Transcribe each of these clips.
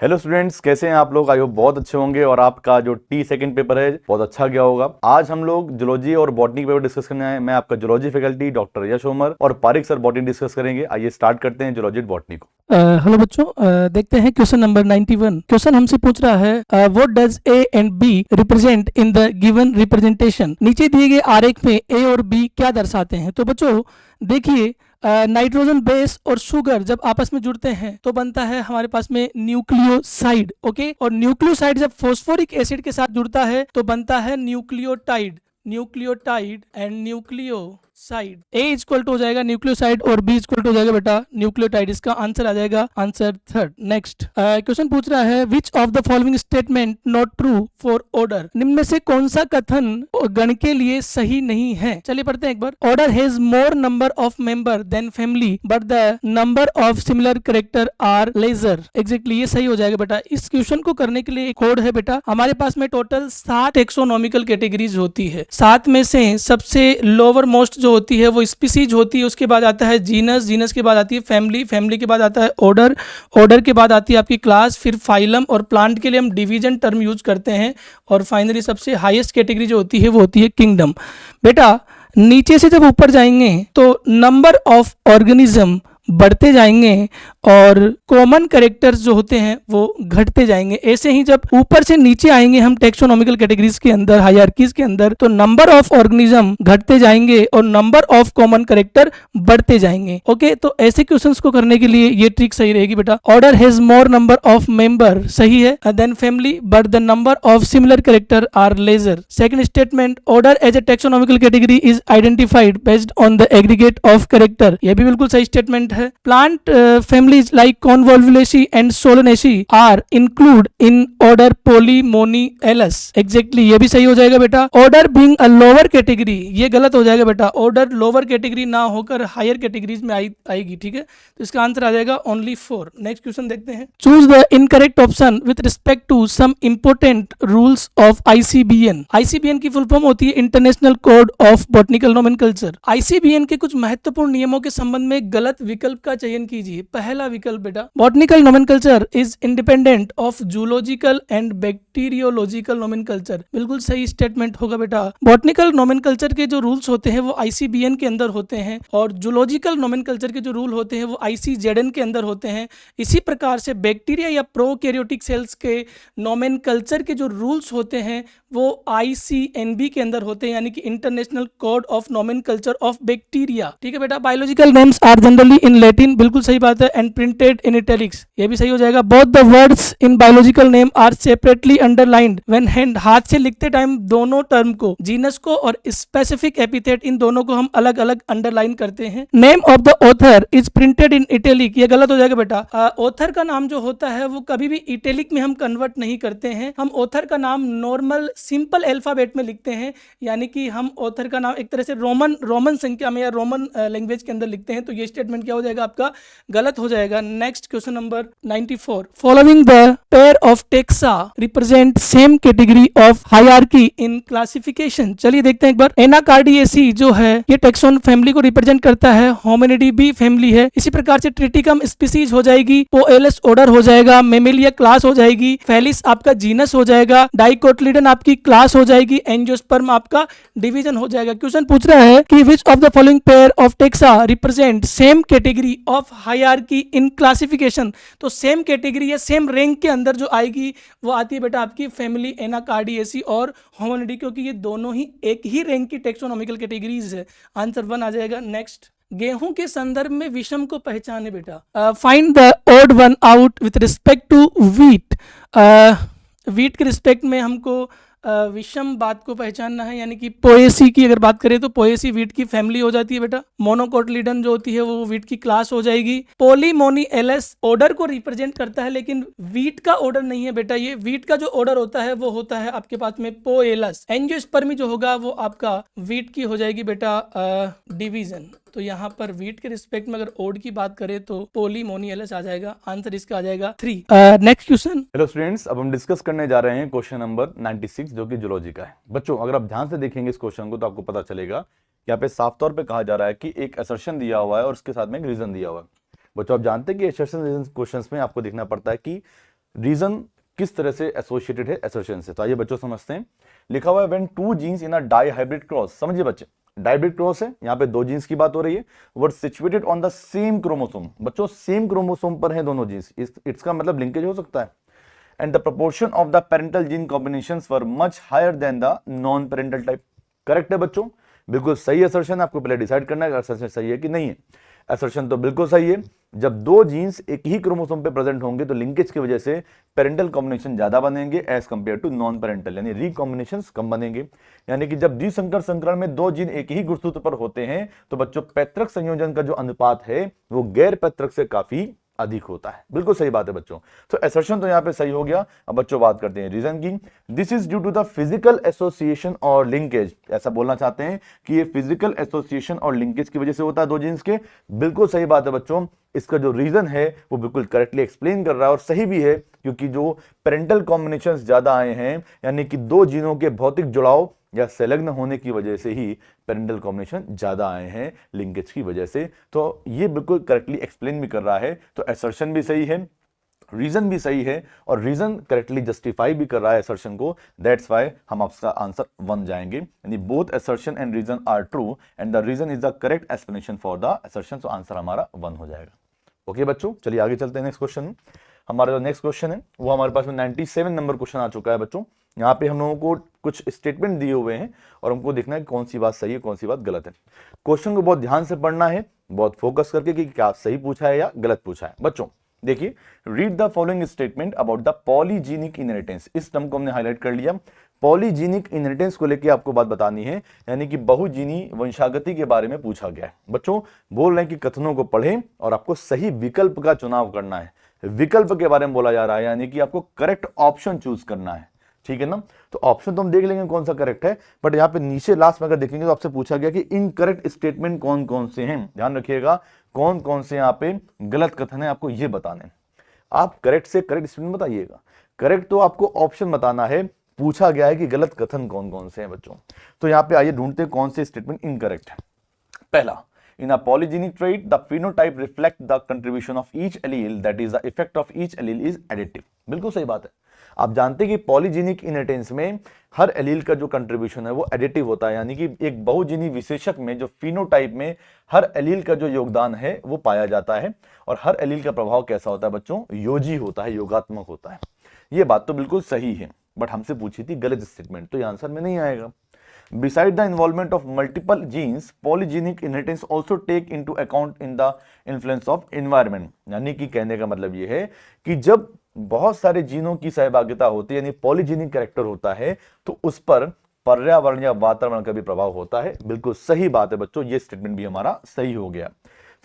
Hello students, कैसे हैं आप लोग? आई होप बहुत अच्छे होंगे और आपका जो सेकंड पेपर है बहुत अच्छा गया होगा। आज हम लोग जूलॉजी और बॉटनी पेपर डिस्कस करने आए हैं। मैं आपका जूलॉजी फैकल्टी डॉक्टर यश ओमर और पारिक सर बॉटनी डिस्कस करेंगे। आइए स्टार्ट करते हैं जूलॉजी और बॉटनी को। हेलो बच्चों, देखते हैं क्वेश्चन नंबर 91। क्वेश्चन हमसे पूछ रहा है what does A and B represent in the given representation. नीचे दिए गए आरेख में ए और बी क्या दर्शाते हैं। तो बच्चों देखिए, नाइट्रोजन बेस और शुगर जब आपस में जुड़ते हैं तो बनता है हमारे पास में न्यूक्लियोसाइड। ओके, और न्यूक्लियोसाइड जब फॉस्फोरिक एसिड के साथ जुड़ता है तो बनता है nucleotide. Nucleotide and nucleoside, A equal to हो जाएगा न्यूक्लियोसाइड और बी इक्वल टू हो जाएगा बेटा न्यूक्लियोटाइड। इसका आंसर आ जाएगा आंसर थर्ड। नेक्स्ट क्वेश्चन पूछ रहा है which of the following statement not true for order. निम्न में से कौन सा कथन गण के लिए सही नहीं है। चलिए पढ़ते हैं एक बार। Order has more number of member than family but the number of similar character are lesser. Exactly ये सही हो जाएगा बेटा। इस क्वेश्चन को करने के लिए एक कोड है बेटा। हमारे पास में टोटल 7 टेक्सोनॉमिकल कैटेगरीज होती है। 7 में से सबसे लोअर मोस्ट जो होती है वो स्पीसीज होती है। उसके बाद आता है जीनस, जीनस के बाद आती है फैमिली, फैमिली के बाद आता है ऑर्डर, ऑर्डर के बाद आती है आपकी क्लास, फिर फाइलम, और प्लांट के लिए हम डिवीजन टर्म यूज करते हैं, और फाइनली सबसे हाईएस्ट कैटेगरी जो होती है वो होती है किंगडम। बेटा नीचे से जब ऊपर जाएंगे तो नंबर ऑफ ऑर्गेनिज्म बढ़ते जाएंगे और कॉमन कैरेक्टर्स जो होते हैं वो घटते जाएंगे। ऐसे ही जब ऊपर से नीचे आएंगे हम टेक्सोनॉमिकल कैटेगरीज के अंदर, हायरार्कीज के अंदर, तो नंबर ऑफ ऑर्गेनिज्म घटते जाएंगे और नंबर ऑफ कॉमन कैरेक्टर बढ़ते जाएंगे। ओके, तो ऐसे क्वेश्चंस को करने के लिए ये ट्रिक सही रहेगी बेटा। Order has more number of member सही है than family but the number of similar character are larger. Second statement, order as a taxonomical category is identified based on the aggregate of character, यह भी बिल्कुल सही statement है। Plant families like Convolvulaceae and Solanaceae are included in order Polymonellus। Exactly ये भी सही हो जाएगा बेटा। Order being a lower category ये गलत हो जाएगा बेटा। Order lower category ना होकर higher categories में आएगी, ठीक है। तो इसका आंसर आ जाएगा only 4। नेक्स्ट क्वेश्चन देखते हैं। Choose the incorrect option with respect to some important rules of ICBN। ICBN की फुल फॉर्म होती है international code of botanical nomenclature. ICBN के कुछ महत्वपूर्ण नियमों के संबंध में गलत विकल्प का चयन कीजिए। पहला विकल्प बेटा, botanical nomenclature is independent of zoological and bacteriological nomenclature, बिल्कुल सही स्टेटमेंट होगा बेटा। बॉटनिकल नोमेनकल्चर के जो रूल्स होते हैं वो आईसीबीएन के अंदर होते हैं और जूलॉजिकल नोमेनकल्चर के जो रूल होते हैं वो आईसीजेडएन के अंदर होते हैं। इसी प्रकार से बैक्टीरिया या प्रोकैरियोटिक सेल्स के नोमेनकल्चर के जो रूल्स होते हैं वो आईसीएनबी के अंदर होते हैं, यानी कि international code of nomenclature of bacteria, ठीक है बेटा। Biological names are generally in Latin, बिल्कुल सही बात है, एंड प्रिंटेड इन इटैलिक्स, ये भी सही हो जाएगा। Both the words in biological name are separately underlined when hand, हाथ से लिखते टाइम दोनों टर्म को, जीनस को और स्पेसिफिक एपिथेट, इन दोनों को हम अलग अलग अंडरलाइन करते हैं। Name of the author is printed in italic, ये गलत हो जाएगा बेटा। ऑथर का नाम जो होता है वो कभी भी इटैलिक में हम कन्वर्ट नहीं करते हैं। हम ऑथर का नाम नॉर्मल सिंपल अल्फाबेट में लिखते हैं, यानी कि हम ऑथर का नाम एक तरह से रोमन संख्या में या रोमन लैंग्वेज के अंदर लिखते हैं। तो ये स्टेटमेंट क्या हो जाएगा आपका, गलत हो जाएगा। Next question number 94, following the pair of taxa represent same category of hierarchy in classification. चलिए देखते हैं एक बार। एनाकार्डियेसी जो है ये टेक्सोन फैमिली को रिप्रेजेंट करता है, होमिनिडी भी फैमिली है। इसी प्रकार से ट्रिटिकम स्पीसीज हो जाएगी, पोएलस ऑर्डर हो जाएगा, मेमेलिया क्लास हो जाएगी, फेलिस आपका जीनस हो जाएगा, डाइकोटिलीडन आपकी क्लास हो जाएगी, एंजियोस्पर्म आपका डिवीजन हो जाएगा। क्वेश्चन पूछ रहा है कि which of the following pair of taxa represent same category of hierarchy in classification. तो सेम कैटेगरी या सेम रैंक के अंदर जो आएगी वो आती है बेटा आपकी फैमिली एनाकार्डियेसी और होमिनिडी, क्योंकि ये दोनों ही एक ही रैंक की टेक्सोनॉमिकल कैटेगरीज है। आंसर 1 आ जाएगा। नेक्स्ट, गेहूं के संदर्भ में विषम को पहचाने बेटा। Find the odd one out with respect to wheat. Wheat के रिस्पेक्ट में हमको विषम बात को पहचानना है, यानी कि पोएसी की अगर बात करें तो पोएसी वीट की फैमिली हो जाती है बेटा। मोनोकोटिलीडन जो होती है वो वीट की क्लास हो जाएगी। पोलीमोनिएलस ऑर्डर को रिप्रेजेंट करता है लेकिन वीट का ऑर्डर नहीं है बेटा। ये वीट का जो ऑर्डर होता है वो होता है आपके पास में पोएलस। एंजियोस्पर्मी जो होगा वो आपका वीट की हो जाएगी बेटा डिवीजन। तो यहाँ पर वीट के रिस्पेक्ट में अगर ओड की बात करें तो पोलीमोनियलस आ जाएगा। आंसर इसका आ जाएगा 3। Next question. हेलो स्टूडेंट्स, अब हम डिस्कस करने जा रहे हैं क्वेश्चन नंबर 96 जो कि जूलॉजी का है। बच्चों अगर आप ध्यान से देखेंगे इस क्वेश्चन को तो आपको पता चलेगा कि यहाँ पे साफ तौर पे कहा जा रहा है कि एक असर्शन दिया हुआ है और उसके साथ में एक रीजन दिया हुआ है। बच्चों आप जानते हैं कि असर्शन रीजन क्वेश्चंस में आपको देखना पड़ता है कि रीजन किस तरह से एसोसिएटेड है असर्शन से, तो आइए बच्चों समझते हैं। लिखा हुआ है when two genes in a dihybrid cross, समझिए बच्चे, डाइब्रिड क्रॉस है, यहाँ पे दो जीन्स की बात हो रही है, were situated on the same chromosome, बच्चों सेम क्रोमोसोम पर है दोनों जीन्स, इसका मतलब लिंकेज हो सकता है। And the proportion of the parental gene combinations were much higher than the non parental type. Correct है बच्चों, बिल्कुल सही असर्शन, आपको पहले डिसाइड करना है असर्शन सही है कि नहीं है। असर्शन तो बिल्कुल सही है, जब दो जीन्स एक ही क्रोमोसोम पे प्रेजेंट होंगे तो लिंकेज की वजह से पेरेंटल कॉम्बिनेशन ज्यादा बनेंगे as compare to non parental, यानी रिकॉम्बिनेशन कम बनेंगे। यानी कि जब द्विसंकर संकरण में दो जीन एक ही गुणसूत्र पर होते हैं तो बच्चों पैतृक संयोजन का जो अनुपात है वो गैर पैतृक से काफी अधिक होता है। बिल्कुल सही बात है बच्चों, तो एसर्शन तो यहाँ पे सही हो गया। अब बच्चों बात करते हैं रीजन की। This is due to the physical association or linkage, ऐसा बोलना चाहते हैं कि ये फिजिकल एसोसिएशन और लिंकेज की वजह से होता है दो जीन्स के। बिल्कुल सही बात है बच्चों, इसका जो रीजन है वो बिल्कुल करेक्टली एक्सप्लेन कर रहा है और सही भी है, क्योंकि जो पेरेंटल कॉम्बिनेशन ज्यादा आए हैं, यानी कि दो जीनों के भौतिक जुड़ाव या संलग्न होने की वजह से ही पेरेंटल कॉम्बिनेशन ज्यादा आए हैं लिंकेज की वजह से, तो ये बिल्कुल करेक्टली एक्सप्लेन भी कर रहा है। तो असर्शन भी सही है, रीजन भी सही है और रीजन करेक्टली जस्टिफाई भी कर रहा है असर्शन को, दैट्स वाई हम आपका आंसर 1 जाएंगे, यानी both assertion and reason are true and the reason is the correct explanation for the assertion, तो आंसर हमारा 1 हो जाएगा। ओके बच्चों, चलिए आगे चलते हैं नेक्स्ट क्वेश्चन में। हमारा जो नेक्स्ट क्वेश्चन है वो हमारे पास में 97 नंबर क्वेश्चन आ चुका है बच्चों। यहाँ पे हम लोगों को कुछ स्टेटमेंट दिए हुए हैं और हमको देखना है कौन सी बात सही है कौन सी बात गलत है। क्वेश्चन को बहुत ध्यान से पढ़ना है, बहुत फोकस करके कि क्या सही पूछा है या गलत पूछा है। बच्चों देखिए, read the following statement about the polygenic inheritance, इस टर्म को हमने हाईलाइट कर लिया। पॉलीजीनिक इनहेरिटेंस को लेकर आपको बात बतानी है, यानी कि बहुजीनी वंशागति के बारे में पूछा गया है। बच्चों बोल रहे हैं कि कथनों को पढ़ें और आपको सही विकल्प का चुनाव करना है। विकल्प के बारे में बोला जा रहा है, यानी कि आपको करेक्ट ऑप्शन चूज करना है, ठीक है ना। तो ऑप्शन तो हम देख लेंगे कौन सा करेक्ट है, बट यहाँ पे नीचे लास्ट में अगर देखेंगे तो आपसे पूछा गया कि इनकरेक्ट स्टेटमेंट कौन कौन से हैं। ध्यान रखिएगा कौन कौन से यहाँ पे गलत कथन है, आपको ये बताने। आप करेक्ट से करेक्ट स्टेटमेंट बताइएगा, करेक्ट तो आपको ऑप्शन बताना है, पूछा गया है कि गलत कथन कौन कौन से हैं बच्चों। तो यहाँ पे आइए ढूंढते हैं कौन से स्टेटमेंट इनकरेक्ट है। पहला, in a polygenic trait the phenotype reflect the contribution of each allele, that is the effect of each allele is additive। बिल्कुल सही बात है, आप जानते हैं कि पॉलीजेनिक इनहेरिटेंस में हर एलील का जो कंट्रीब्यूशन है वो एडिटिव होता है, यानी कि एक बहुजीनी विशेषक में जो फिनोटाइप में हर एलील का जो योगदान है वो पाया जाता है और हर एलील का प्रभाव कैसा होता है बच्चों, योजी होता है, योगात्मक होता है। ये बात तो बिल्कुल सही है, बट हमसे पूछी थी गलत स्टेटमेंट, तो ये आंसर में नहीं आएगा। Beside the involvement of multiple genes, polygenic inheritance also take into account in the influence of environment। यानी कि कहने का मतलब ये है कि जब बहुत सारे जीनों की सहभागिता होती है, यानी पॉलीजेनिक कैरेक्टर होता है, तो उस पर पर्यावरण या वातावरण का भी प्रभाव होता है। बिल्कुल सही बात है बच्चों, ये स्टेटमेंट भी हमारा सही हो गया।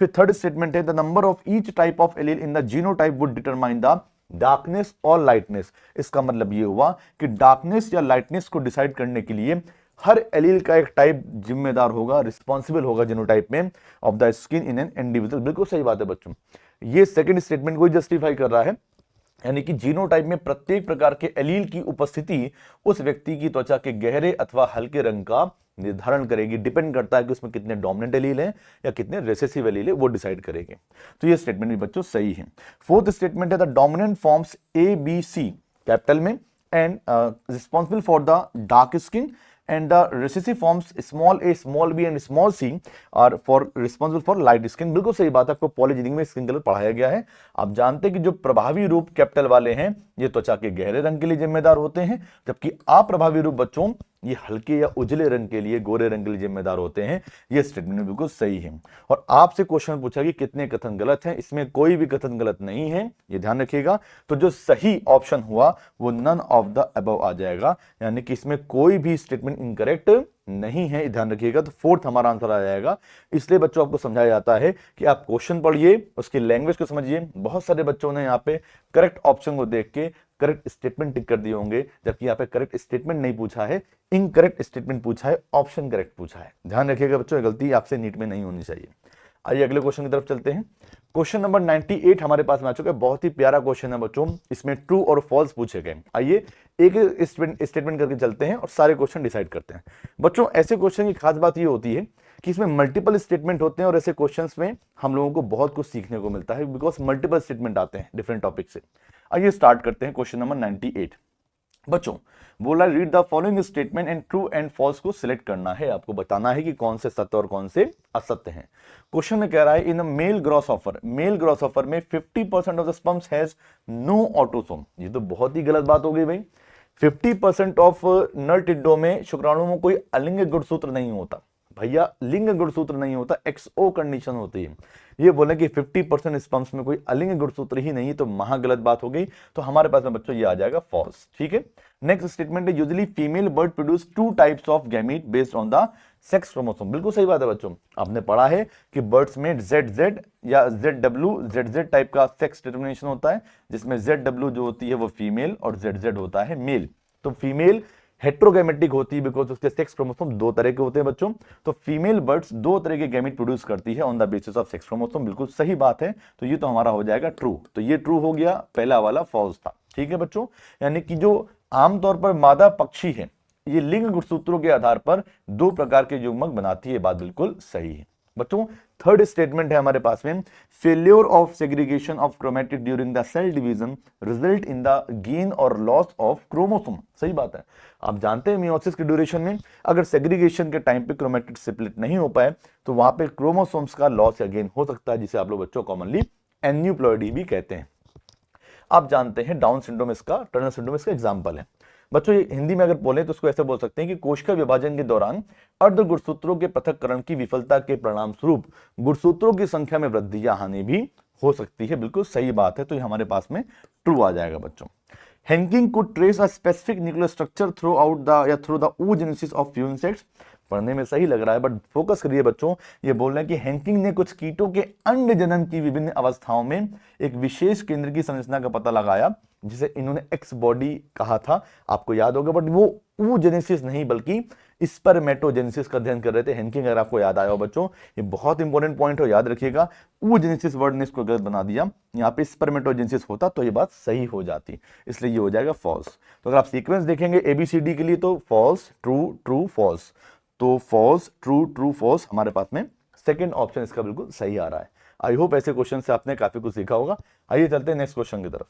फिर थर्ड स्टेटमेंट है the number of each type of allele in the genotype would determine the darkness और लाइटनेस। इसका मतलब ये हुआ कि डार्कनेस या लाइटनेस को डिसाइड करने के लिए हर एलील का एक टाइप जिम्मेदार होगा, रिस्पॉन्सिबल होगा जीनोटाइप में of the skin in an individual. बिल्कुल सही बात है बच्चों, ये सेकंड स्टेटमेंट को जस्टिफाई कर रहा है, यानी कि जीनोटाइप में प्रत्येक प्रकार के एलील की उपस्थिति उस व्यक्ति की त्वचा के गहरे अथवा हल्के रंग का निर्धारण करेगी। डिपेंड करता है कि उसमें कितने डोमिनेंट एलील हैं या कितने रिसेसिव एलील है, वो डिसाइड करेंगे। तो ये स्टेटमेंट भी बच्चों सही है। फोर्थ स्टेटमेंट है the dominant forms A B C capital में and responsible for the dark skin and the recessive forms small a small b and small c are for responsible for light skin। बिल्कुल सही बात है, आपको polygenic में skin colour पढ़ाया गया है। आप जानते हैं कि जो प्रभावी रूप कैपिटल वाले हैं ये त्वचा के गहरे रंग के लिए जिम्मेदार होते हैं, जबकि अप्रभावी रूप बच्चों ये हल्के या उजले रंग के लिए, गोरे रंग के लिए जिम्मेदार होते हैं। ये स्टेटमेंट बिल्कुल सही है। और आपसे क्वेश्चन पूछा कि कितने कथन गलत हैं, इसमें कोई भी कथन गलत नहीं है, ये ध्यान रखिएगा। तो जो सही ऑप्शन हुआ वो नन ऑफ द अबव आ जाएगा, यानी कि इसमें कोई भी स्टेटमेंट इनकरेक्ट नहीं है, ध्यान रखिएगा। तो फोर्थ हमारा आंसर आ जाएगा। इसलिए बच्चों आपको समझाया जाता है कि आप क्वेश्चन पढ़िए, उसकी लैंग्वेज को समझिए। बहुत सारे बच्चों ने यहाँ पे करेक्ट ऑप्शन को देख के करेक्ट स्टेटमेंट टिक कर दिए होंगे, जबकि यहाँ पे करेक्ट स्टेटमेंट नहीं पूछा है, इनकरेक्ट स्टेटमेंट पूछा है, ऑप्शन करेक्ट पूछा है। ध्यान रखिएगा बच्चों, गलती आपसे नीट में नहीं होनी चाहिए। आइए अगले क्वेश्चन की तरफ चलते हैं। क्वेश्चन नंबर 98 हमारे पास में आ चुका है। बहुत ही प्यारा क्वेश्चन है बच्चों, इसमें ट्रू और फॉल्स पूछे गए। आइए एक स्टेटमेंट करके चलते हैं और सारे क्वेश्चन डिसाइड करते हैं। बच्चों ऐसे क्वेश्चन की खास बात ये होती है कि इसमें मल्टीपल स्टेटमेंट होते हैं और ऐसे क्वेश्चंस में हम लोगों को बहुत कुछ सीखने को मिलता है, बिकॉज मल्टीपल स्टेटमेंट आते हैं डिफरेंट टॉपिक से। आइए स्टार्ट करते हैं क्वेश्चन नंबर 98। बच्चों बोला read the following statement and true and false को सिलेक्ट करना है, आपको बताना है कि कौन से सत्य और कौन से असत्य हैं। क्वेश्चन में कह रहा है इन अ मेल ग्रॉसऑफर में 50% of the sperms has no autosome. ये तो बहुत ही गलत बात हो गई भाई। 50% ऑफ नर टिड्डों में शुक्राणुओं में कोई अलिंग गुणसूत्र नहीं होता भैया, लिंग गुणसूत्र नहीं होता, XO कंडीशन होती है। ये बोले कि 50% स्पर्म्स में कोई अलिंग गुणसूत्र ही नहीं, तो महा गलत बात हो गई। तो हमारे पास में बच्चों ये आ जाएगा फॉल्स। ठीक है, नेक्स्ट स्टेटमेंट है usually female bird produce 2 types of gamete based on the sex chromosome. बिल्कुल सही बात है बच्चों, आपने पढ़ा है कि बर्ड्स में ZZ या ZZ टाइप का सेक्स डिटर्मिनेशन होता है, जिसमें ZW जो होती है वो फीमेल और ZZ होता है मेल। तो फीमेल हेट्रोगैमेटिक होती है बिकॉज उसके सेक्स क्रोमोसोम 2 तरह के होते हैं बच्चों। तो फीमेल बर्ड्स 2 तरह के गैमेट प्रोड्यूस करती है on the basis of sex chromosome. बिल्कुल सही बात है, तो ये तो हमारा हो जाएगा ट्रू। तो ये ट्रू हो गया, पहला वाला फॉल्स था। ठीक है बच्चों, यानी कि जो आमतौर पर मादा पक्षी है ये लिंग गुणसूत्रों के आधार पर 2 प्रकार के युग्मक बनाती है, बात बिल्कुल सही है बच्चों। थर्ड स्टेटमेंट है हमारे पास में failure of segregation of chromatid during the cell division result in the gain or loss of chromosome. सही बात है, आप जानते हैं मियोसिस के ड्यूरेशन में अगर सेग्रीगेशन के टाइम पे क्रोमेटिड स्प्लिट नहीं हो पाए तो वहां पे क्रोमोसोम्स का लॉस या गेन हो सकता है, जिसे आप लोग बच्चों कॉमनली एन्यूप्लॉइडी भी कहते हैं। आप जानते हैं डाउन सिंड्रोम इसका, टर्नर सिंड्रोम इसका एग्जाम्पल है बच्चों। ये हिंदी में अगर बोले तो उसको ऐसे बोल सकते हैं कि कोशिका विभाजन के दौरान अर्ध गुणसूत्रों के पृथक्करण की विफलता के परिणाम स्वरूप गुणसूत्रों की संख्या में वृद्धि या हानि भी हो सकती है। बिल्कुल सही बात है, तो ये हमारे पास में ट्रू आ जाएगा बच्चों। Henking could trace a specific nuclear structure throughout the या through the oogenesis of few insects. पढ़ने में सही लग रहा है बट फोकस करिए बच्चों, ये बोल रहे हैं कि हेंकिंग ने कुछ कीटों के अंड जनन की विभिन्न अवस्थाओं में एक विशेष केंद्र की संरचना का पता लगाया, जिसे इन्होंने एक्स बॉडी कहा था, आपको याद होगा। बट वो oogenesis नहीं बल्कि स्पर्मेटोजेनेसिस का अध्ययन कर रहे थे हेंकिंग, अगर आपको याद आया हो बच्चों। ये बहुत इंपॉर्टेंट पॉइंट हो, याद रखिएगा। oogenesis वर्ड ने इसको गलत बना दिया, यहाँ पे स्पर्मेटोजेनेसिस होता तो ये बात सही हो जाती, इसलिए ये हो जाएगा फॉल्स। तो अगर आप सीक्वेंस देखेंगे ABCD के लिए तो फॉल्स ट्रू ट्रू फॉल्स, तो फॉल्स ट्रू ट्रू फॉल्स हमारे पास में सेकंड ऑप्शन इसका बिल्कुल सही आ रहा है। आई होप ऐसे क्वेश्चन से आपने काफी कुछ सीखा होगा। आइए चलते हैं नेक्स्ट क्वेश्चन की तरफ।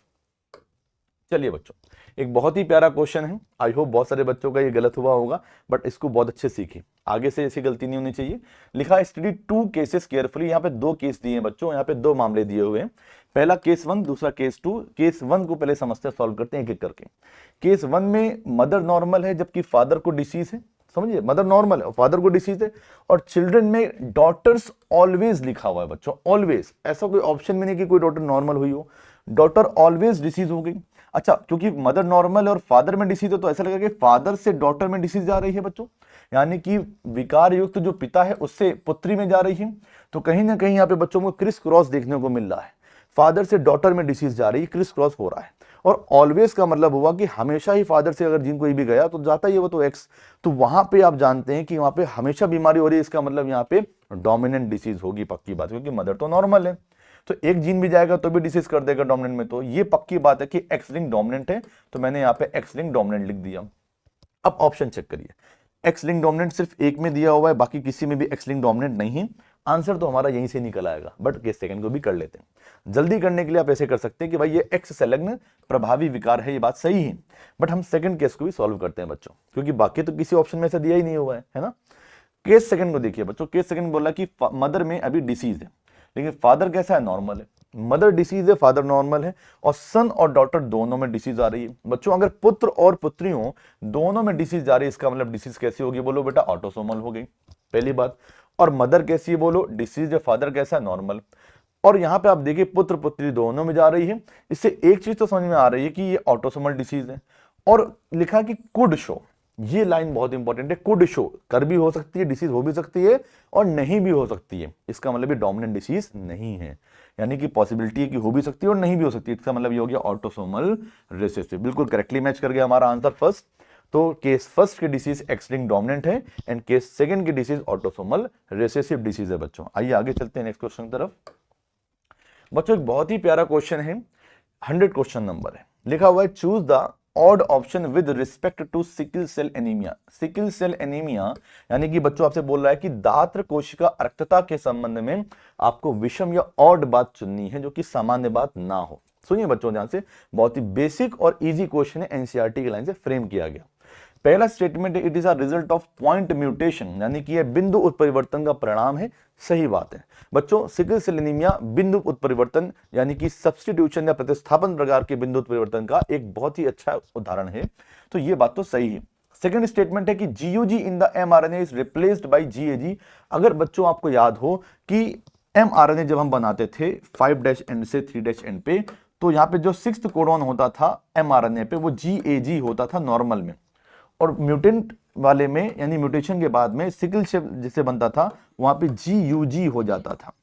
चलिए बच्चों, एक बहुत ही प्यारा क्वेश्चन है। आई होप बहुत सारे बच्चों का ये गलत हुआ होगा बट इसको बहुत अच्छे सीखे, आगे से ऐसी गलती नहीं होनी चाहिए। लिखा है स्टडी 2 केसेस केयरफुली। यहाँ पे 2 केस दिए हैं बच्चों, यहाँ पे 2 मामले दिए हुए हैं। पहला केस 1, दूसरा केस 2। केस 1 को पहले समझते हैं, सॉल्व करते हैं एक एक करके। केस 1 में मदर नॉर्मल है जबकि फादर को डिसीज है। समझिए, मदर नॉर्मल है और फादर को डिसीज है। और चिल्ड्रन में डॉटर्स ऑलवेज लिखा हुआ है बच्चों, ऑलवेज। ऐसा कोई ऑप्शन में नहीं कि कोई डॉटर नॉर्मल हुई हो, डॉटर ऑलवेज डिसीज हो गई। अच्छा, क्योंकि मदर नॉर्मल है और फादर में डिसीज है तो ऐसा लगेगा कि फादर से डॉटर में डिसीज जा रही है बच्चों, यानी कि विकार युक्त जो पिता है उससे पुत्री में जा रही है। तो कहीं ना कहीं यहाँ पे बच्चों को क्रिस क्रॉस देखने को मिल रहा है, फादर से डॉटर में डिसीज जा रही है, क्रिस क्रॉस हो रहा है। और ऑलवेज का मतलब हुआ कि हमेशा ही फादर से अगर जिन कोई भी गया तो जाता ही है वो तो एक्स, तो वहां पे आप जानते हैं कि वहां पे हमेशा बीमारी हो रही है, इसका मतलब यहाँ पे डोमिनेंट डिसीज होगी, पक्की बात, क्योंकि मदर तो नॉर्मल है। तो एक जीन भी जाएगा तो भी डिसीज कर देगा डोमिनेंट में, तो ये पक्की बात है कि एक्स लिंक डोमिनेंट है। तो मैंने यहाँ पे एक्स लिंक डोमिनेंट लिख दिया। अब ऑप्शन चेक करिए, एक्स लिंक डोमिनेंट सिर्फ एक में दिया हुआ है, बाकी किसी में भी एक्स लिंक डोमिनेंट नहीं है। आंसर तो हमारा यहीं से निकल आएगा, बट केस सेकंड को भी कर लेते हैं। जल्दी करने के लिए आप ऐसे कर सकते हैं कि भाई ये एक्स संलग्न प्रभावी विकार है, ये बात सही है, बट हम सेकंड केस को भी सॉल्व करते हैं बच्चों, क्योंकि बाकी तो किसी ऑप्शन में से दिया ही नहीं हुआ है ना। केस सेकंड को देखिए बच्चों, केस सेकंड बोला कि मदर में अभी डिसीज है लेकिन फादर कैसा है, नॉर्मल है। मदर डिसीज है, फादर नॉर्मल है, और सन और डॉटर दोनों में डिसीज आ रही है। बच्चों अगर पुत्र और पुत्रियों दोनों में डिसीज आ रही है, इसका मतलब डिसीज कैसी होगी, बोलो बेटा ऑटोसोमल हो गई, पहली बात। और मदर कैसी है, बोलो डिसीज है, फादर कैसा है, नॉर्मल। और यहां पे आप देखिए पुत्र पुत्री दोनों में जा रही है, इससे एक चीज तो समझ में आ रही है कि ये ऑटोसोमल डिसीज है। और लिखा कि कुड शो, ये लाइन बहुत इंपॉर्टेंट है, कुड शो, कर भी हो सकती है, डिसीज हो भी सकती है और नहीं भी हो सकती है, इसका मतलब ये डोमिनेंट डिसीज नहीं है, यानी कि पॉसिबिलिटी है कि हो भी सकती है और नहीं भी हो सकती है, इसका मतलब ये हो गया ऑटोसोमल रिसेसिव। बिल्कुल करेक्टली मैच कर गया हमारा आंसर फर्स्ट। तो केस फर्स्ट की डिसीज एक्स लिंक डोमिनेंट है एंड केस सेकंड की डिसीज ऑटोसोमल रिसेसिव डिसीज है बच्चों। आइए आगे चलते हैं नेक्स्ट क्वेश्चन की तरफ। बच्चों एक बहुत ही प्यारा क्वेश्चन है, 100 क्वेश्चन नंबर है। लिखा हुआ है choose the odd option with respect to sickle cell anaemia. Sickle cell anaemia यानी कि बच्चों आपसे बोल रहा है कि दात्र कोशिका अरक्तता के संबंध में आपको विषम या ऑड बात चुननी है, जो कि सामान्य बात ना हो। सुनिए बच्चों ध्यान से, बहुत ही बेसिक और इजी क्वेश्चन है, एनसीईआरटी की लाइन से फ्रेम किया गया। पहला स्टेटमेंट है it is a result of point mutation, यानी कि यह बिंदु उत्परिवर्तन का परिणाम है। सही बात है बच्चों, सिकल सेल एनीमिया बिंदु उत्परिवर्तन यानी कि सब्स्टिट्यूशन या प्रतिस्थापन प्रकार के बिंदु उत्परिवर्तन का एक बहुत ही अच्छा उदाहरण है, तो ये बात तो सही है। सेकंड स्टेटमेंट है कि GUG in the mRNA is replaced by GAG. अगर बच्चों आपको याद हो कि एमआरएनए जब हम बनाते थे 5' एंड से 3' एंड पे, तो यहाँ पे जो 6th कोडॉन होता था एमआरएनए पे वो जीएजी होता था नॉर्मल में, और म्यूटेंट वाले में यानी म्यूटेशन के बाद में सिकल सेल जिसे बनता था वहां पे जीयूजी हो जाता था।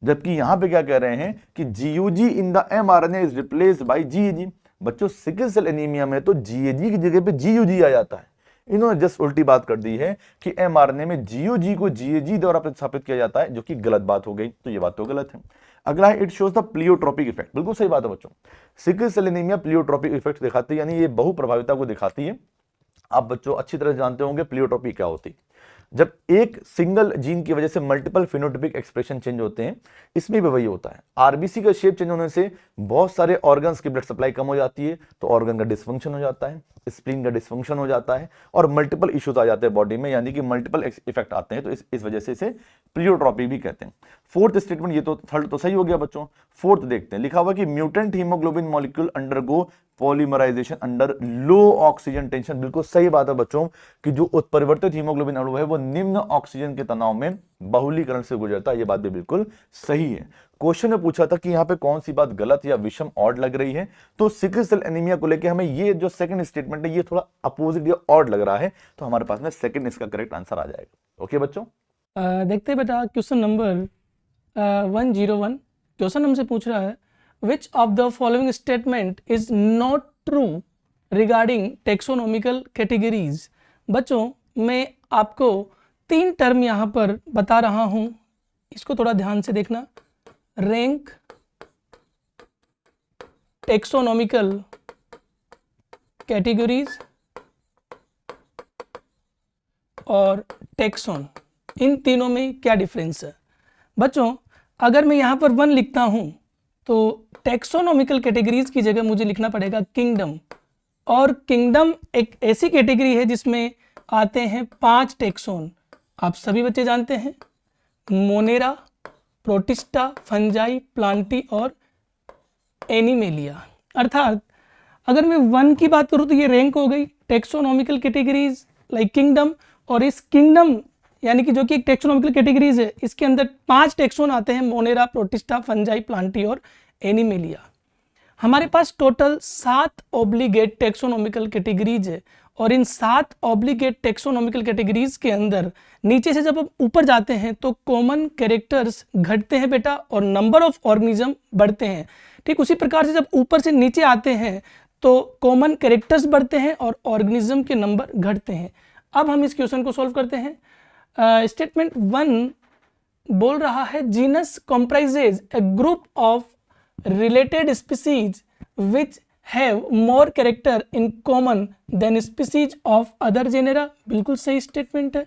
जबकि यहां पे क्या कह रहे हैं कि GUG in the mRNA is replaced by GAG. बच्चों सिकल सेल एनीमिया में तो जीएजी की जगह पे जीयूजी आ जाता है। इन्होंने जस्ट उल्टी बात कर दी है कि एमआरएनए में जीओजी को जीएजी द्वारा प्रतिस्थापित किया जाता है, जो कि गलत बात हो गई, तो ये बात तो गलत है। अगला है it shows the pleiotropic effect. बिल्कुल सही बात है बच्चों, sickle cell anaemia pleiotropic effect दिखाती है, यानी ये बहुप्रभाविता को दिखाती है। आप बच्चों अच्छी तरह जानते होंगे प्लियोट्रोपी क्या होती है। जब एक सिंगल जीन की वजह से मल्टीपल फिनोटाइपिक एक्सप्रेशन चेंज होते हैं, इसमें भी वही होता है। आरबीसी का शेप चेंज होने से बहुत सारे ऑर्गन्स की ब्लड सप्लाई कम हो जाती है, तो ऑर्गन का डिसफंक्शन हो जाता है, स्प्लीन का डिसफंक्शन हो जाता है, और मल्टीपल इश्यूज आ जाते हैं बॉडी में, यानी कि मल्टीपल इफेक्ट आते हैं, तो इस वजह से इसे प्लियोट्रोपी भी कहते हैं। फोर्थ स्टेटमेंट, ये तो थर्ड तो सही हो गया बच्चों। फोर्थ देखते हैं, लिखा हुआ कि mutant haemoglobin molecule undergo polymerisation under low oxygen tension. बिल्कुल सही बात है बच्चों कि जो उत्परिवर्तित हीमोग्लोबिन अणु है वो निम्न ऑक्सीजन के तनाव में बहुलीकरण से गुजरता है। ये बात भी बिल्कुल सही है। क्वेश्चन में पूछा था कि यहाँ पे कौन सी बात गलत या विषम ऑड लग रही है, तो सिकल सेल एनीमिया को लेके हमें ये जो सेकंड स्टेटमेंट है ये थोड़ा अपोजिट या ऑड लग रहा है, तो हमारे पास में सेकंड इसका करेक्ट आंसर आ जाएगा। ओके बच्चों, देखते हैं बेटा क्वेश्चन नंबर 101। क्वेश्चन हमसे पूछ रहा है which of the following statement is not true regarding taxonomical categories। बच्चों मैं आपको 3 टर्म यहाँ पर बता रहा हूँ, इसको थोड़ा ध्यान से देखना। रैंक, टैक्सोनॉमिकल कैटेगरीज और टैक्सोन, इन तीनों में क्या डिफरेंस है। बच्चों अगर मैं यहाँ पर 1 लिखता हूँ तो टैक्सोनॉमिकल कैटेगरीज की जगह मुझे लिखना पड़ेगा किंगडम, और किंगडम एक ऐसी कैटेगरी है जिसमें आते हैं 5 टैक्सोन। आप सभी बच्चे जानते हैं, मोनेरा, प्रोटिस्टा, फंजाई, प्लांटी और एनिमेलिया। अर्थात अगर मैं 1 की बात करूँ तो ये रैंक हो गई, टैक्सोनॉमिकल कैटेगरीज लाइक किंगडम, और इस किंगडम यानी कि जो कि एक टैक्सोनॉमिकल कैटेगरीज है, इसके अंदर 5 टैक्सोन आते हैं, मोनेरा, प्रोटिस्टा, फंजाई, प्लांटी और एनिमेलिया। हमारे पास टोटल 7 ऑब्लिगेट टैक्सोनॉमिकल कैटेगरीज है, और इन 7 ऑब्लिगेट टैक्सोनॉमिकल कैटेगरीज के अंदर नीचे से जब हम ऊपर जाते हैं तो कॉमन कैरेक्टर्स घटते हैं बेटा, और नंबर ऑफ ऑर्गेनिज्म बढ़ते हैं। ठीक उसी प्रकार से जब ऊपर से नीचे आते हैं तो कॉमन कैरेक्टर्स बढ़ते हैं और ऑर्गेनिज्म के नंबर घटते हैं। अब हम इस क्वेश्चन को सॉल्व करते हैं। स्टेटमेंट 1 बोल रहा है genus comprises A group of related species which have more character in common than species of other genera। बिल्कुल सही स्टेटमेंट है।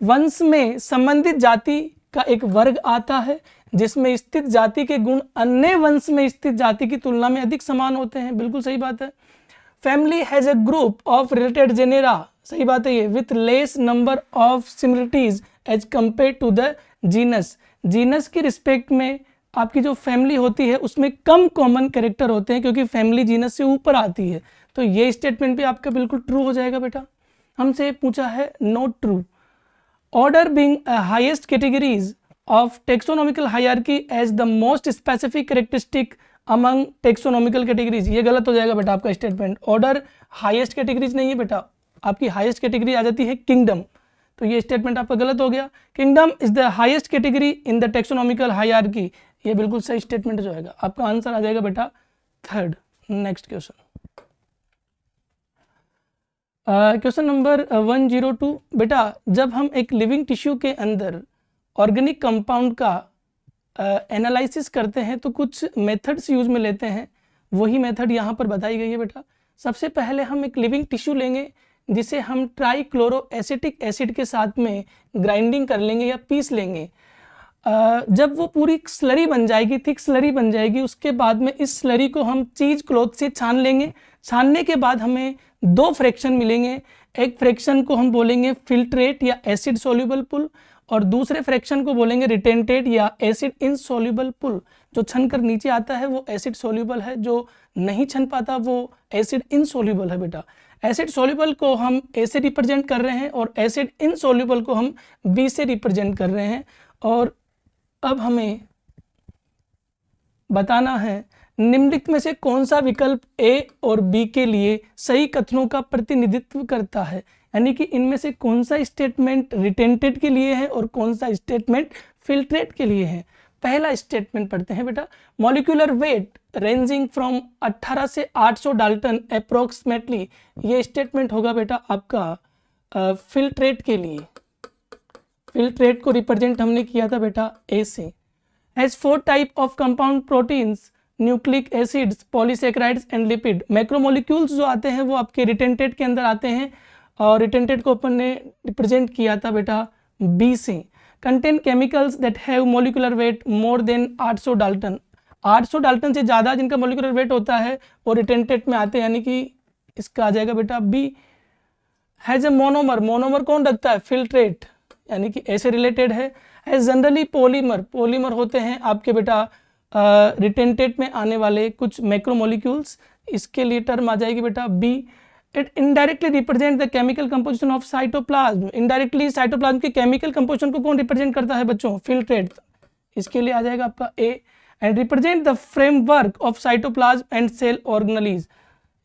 वंश में संबंधित जाति का एक वर्ग आता है जिसमें स्थित जाति के गुण अन्य वंश में स्थित जाति की तुलना में अधिक समान होते हैं। बिल्कुल सही बात है। Family has a group of related genera, सही बात है ये, with less number of similarities as compare to the genus. Genus की रिस्पेक्ट में आपकी जो फैमिली होती है उसमें कम कॉमन कैरेक्टर होते हैं क्योंकि फैमिली जीनस से ऊपर आती है, तो ये स्टेटमेंट भी आपका बिल्कुल ट्रू हो जाएगा बेटा। हमसे पूछा है not true. Order being highest categories of taxonomical hierarchy as the most specific characteristic among taxonomical categories, ये गलत हो जाएगा बेटा आपका स्टेटमेंट। ऑर्डर हाईएस्ट कैटेगरीज नहीं है बेटा, आपकी हाईएस्ट कैटेगरी आ जाती है किंगडम, तो ये स्टेटमेंट आपका गलत हो गया। Kingdom is the highest category in the taxonomical hierarchy, ये बिल्कुल सही स्टेटमेंट हो जाएगा। आपका आंसर आ जाएगा बेटा 3rd। Next question, question number 102। बेटा जब हम एक लिविंग टिश्यू के अंदर ऑर्गेनिक कंपाउंड का एनालिसिस करते हैं तो कुछ मेथड्स यूज में लेते हैं, वही मेथड यहाँ पर बताई गई है बेटा। सबसे पहले हम एक लिविंग टिश्यू लेंगे जिसे हम ट्राईक्लोरोएसिटिक एसिड के साथ में ग्राइंडिंग कर लेंगे या पीस लेंगे। जब वो पूरी स्लरी बन जाएगी, थिक स्लरी बन जाएगी, उसके बाद में इस स्लरी को हम चीज क्लॉथ से छान लेंगे। छानने के बाद हमें दो फ्रैक्शन मिलेंगे। एक फ्रैक्शन को हम बोलेंगे फिल्ट्रेट या एसिड सोल्यूबल पुल, और दूसरे फ्रैक्शन को बोलेंगे रिटेंटेट या एसिड इनसोल्यूबल पुल। जो छन कर नीचे आता है वो एसिड सोल्यूबल है, जो नहीं छन पाता वो एसिड इनसोल्यूबल है बेटा। एसिड सोल्यूबल को हम ए से रिप्रेजेंट कर रहे हैं और एसिड इनसोल्यूबल को हम बी से रिप्रेजेंट कर रहे हैं। और अब हमें बताना है निम्नलिखित में से कौन सा विकल्प ए और बी के लिए सही कथनों का प्रतिनिधित्व करता है, यानी कि इनमें से कौन सा स्टेटमेंट रिटेंटेड के लिए है और कौन सा स्टेटमेंट फिल्ट्रेट के लिए है। पहला स्टेटमेंट पढ़ते हैं बेटा, मॉलिक्यूलर वेट रेंजिंग फ्रॉम 18 से 800 डाल्टन अप्रोक्सीमेटली, ये स्टेटमेंट होगा बेटा आपका फिल्ट्रेट के लिए। फिल्ट्रेट को रिप्रेजेंट हमने किया था बेटा ए से। Has 4 type of compound proteins, nucleic acids, polysaccharides and lipid. Macromolecules जो आते हैं वो आपके रिटेंटेड के अंदर आते हैं, और रिटेंटेड को अपन ने रिप्रेजेंट किया था बेटा बी से। Contain chemicals that have molecular weight more than 800 Dalton, 800 Dalton से ज़्यादा जिनका मोलिकुलर वेट होता है वो रिटेंटेड में आते हैं, यानी कि इसका आ जाएगा बेटा B. Has a monomer, monomer कौन रखता है, फिल्ट्रेट, यानी कि ऐसे रिलेटेड है। हैज जनरली पॉलीमर, पॉलीमर होते हैं आपके बेटा रिटेंटेड में आने वाले कुछ मैक्रोमोलिक्यूल्स, इसके लिए टर्म आ जाएगी बेटा B. It indirectly represent the chemical composition of cytoplasm, indirectly cytoplasm के केमिकल कंपोजिशन को कौन रिप्रेजेंट करता है बच्चों, फिल्ट्रेट, इसके लिए आ जाएगा आपका A. And represent the framework of cytoplasm and cell organelles,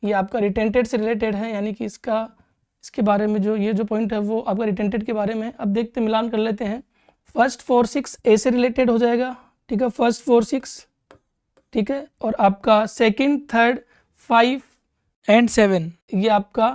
ये आपका रिटेंटेड से रिलेटेड है, यानी कि इसके बारे में जो ये जो पॉइंट है वो आपका रिटेंटेड के बारे में। अब देखते मिलान कर लेते हैं। फर्स्ट 4 6 ए से रिलेटेड हो जाएगा, ठीक है, फर्स्ट 4 6, ठीक है, और आपका सेकंड, थर्ड, 5 एंड 7 ये आपका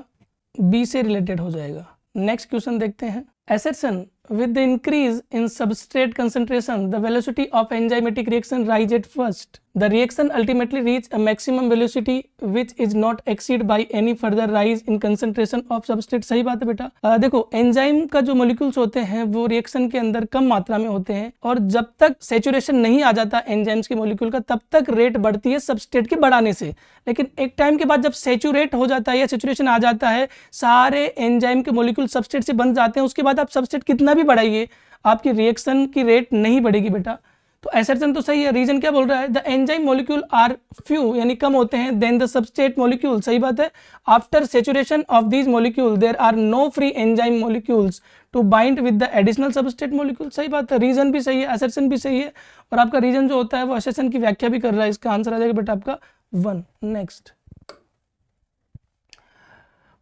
बी से रिलेटेड हो जाएगा। नेक्स्ट क्वेश्चन देखते हैं। Assertion with the increase in substrate concentration the velocity of enzymatic reaction rise at first, the reaction ultimately reach a maximum velocity which is not exceed by any further rise in concentration of substrate। सही बात है बेटा। देखो enzyme का जो molecules होते हैं वो रिएक्शन के अंदर कम मात्रा में होते हैं, और जब तक सेचुरेशन नहीं आ जाता एंजाइम्स के मॉलिक्यूल का तब तक रेट बढ़ती है सबस्ट्रेट के बढ़ाने से। लेकिन एक टाइम के बाद जब सेचुरेट हो जाता है या सेचुरेशन आ जाता है, सारे एंजाइम के मॉलिक्यूल सबस्ट्रेट से बन जाते हैं, उसके बाद आप सबस्ट्रेट कितना भी बढ़ाइए आपकी रिएक्शन की रेट नहीं बढ़ेगी बेटा। तो एसर्शन तो सही है। रीजन क्या बोल रहा है, the enzyme molecule are few, यानी कम होते हैं, देन द सबस्ट्रेट मॉलिक्यूल, सही बात है। After saturation of these molecule there are no free enzyme molecules to bind with the additional substrate molecule, सही बात है। रीजन भी सही है, एसर्शन भी सही है, और आपका रीजन जो होता है वो एसर्शन की व्याख्या भी कर रहा है। इसका आंसर आ जाएगा बेटा आपका 1। नेक्स्ट,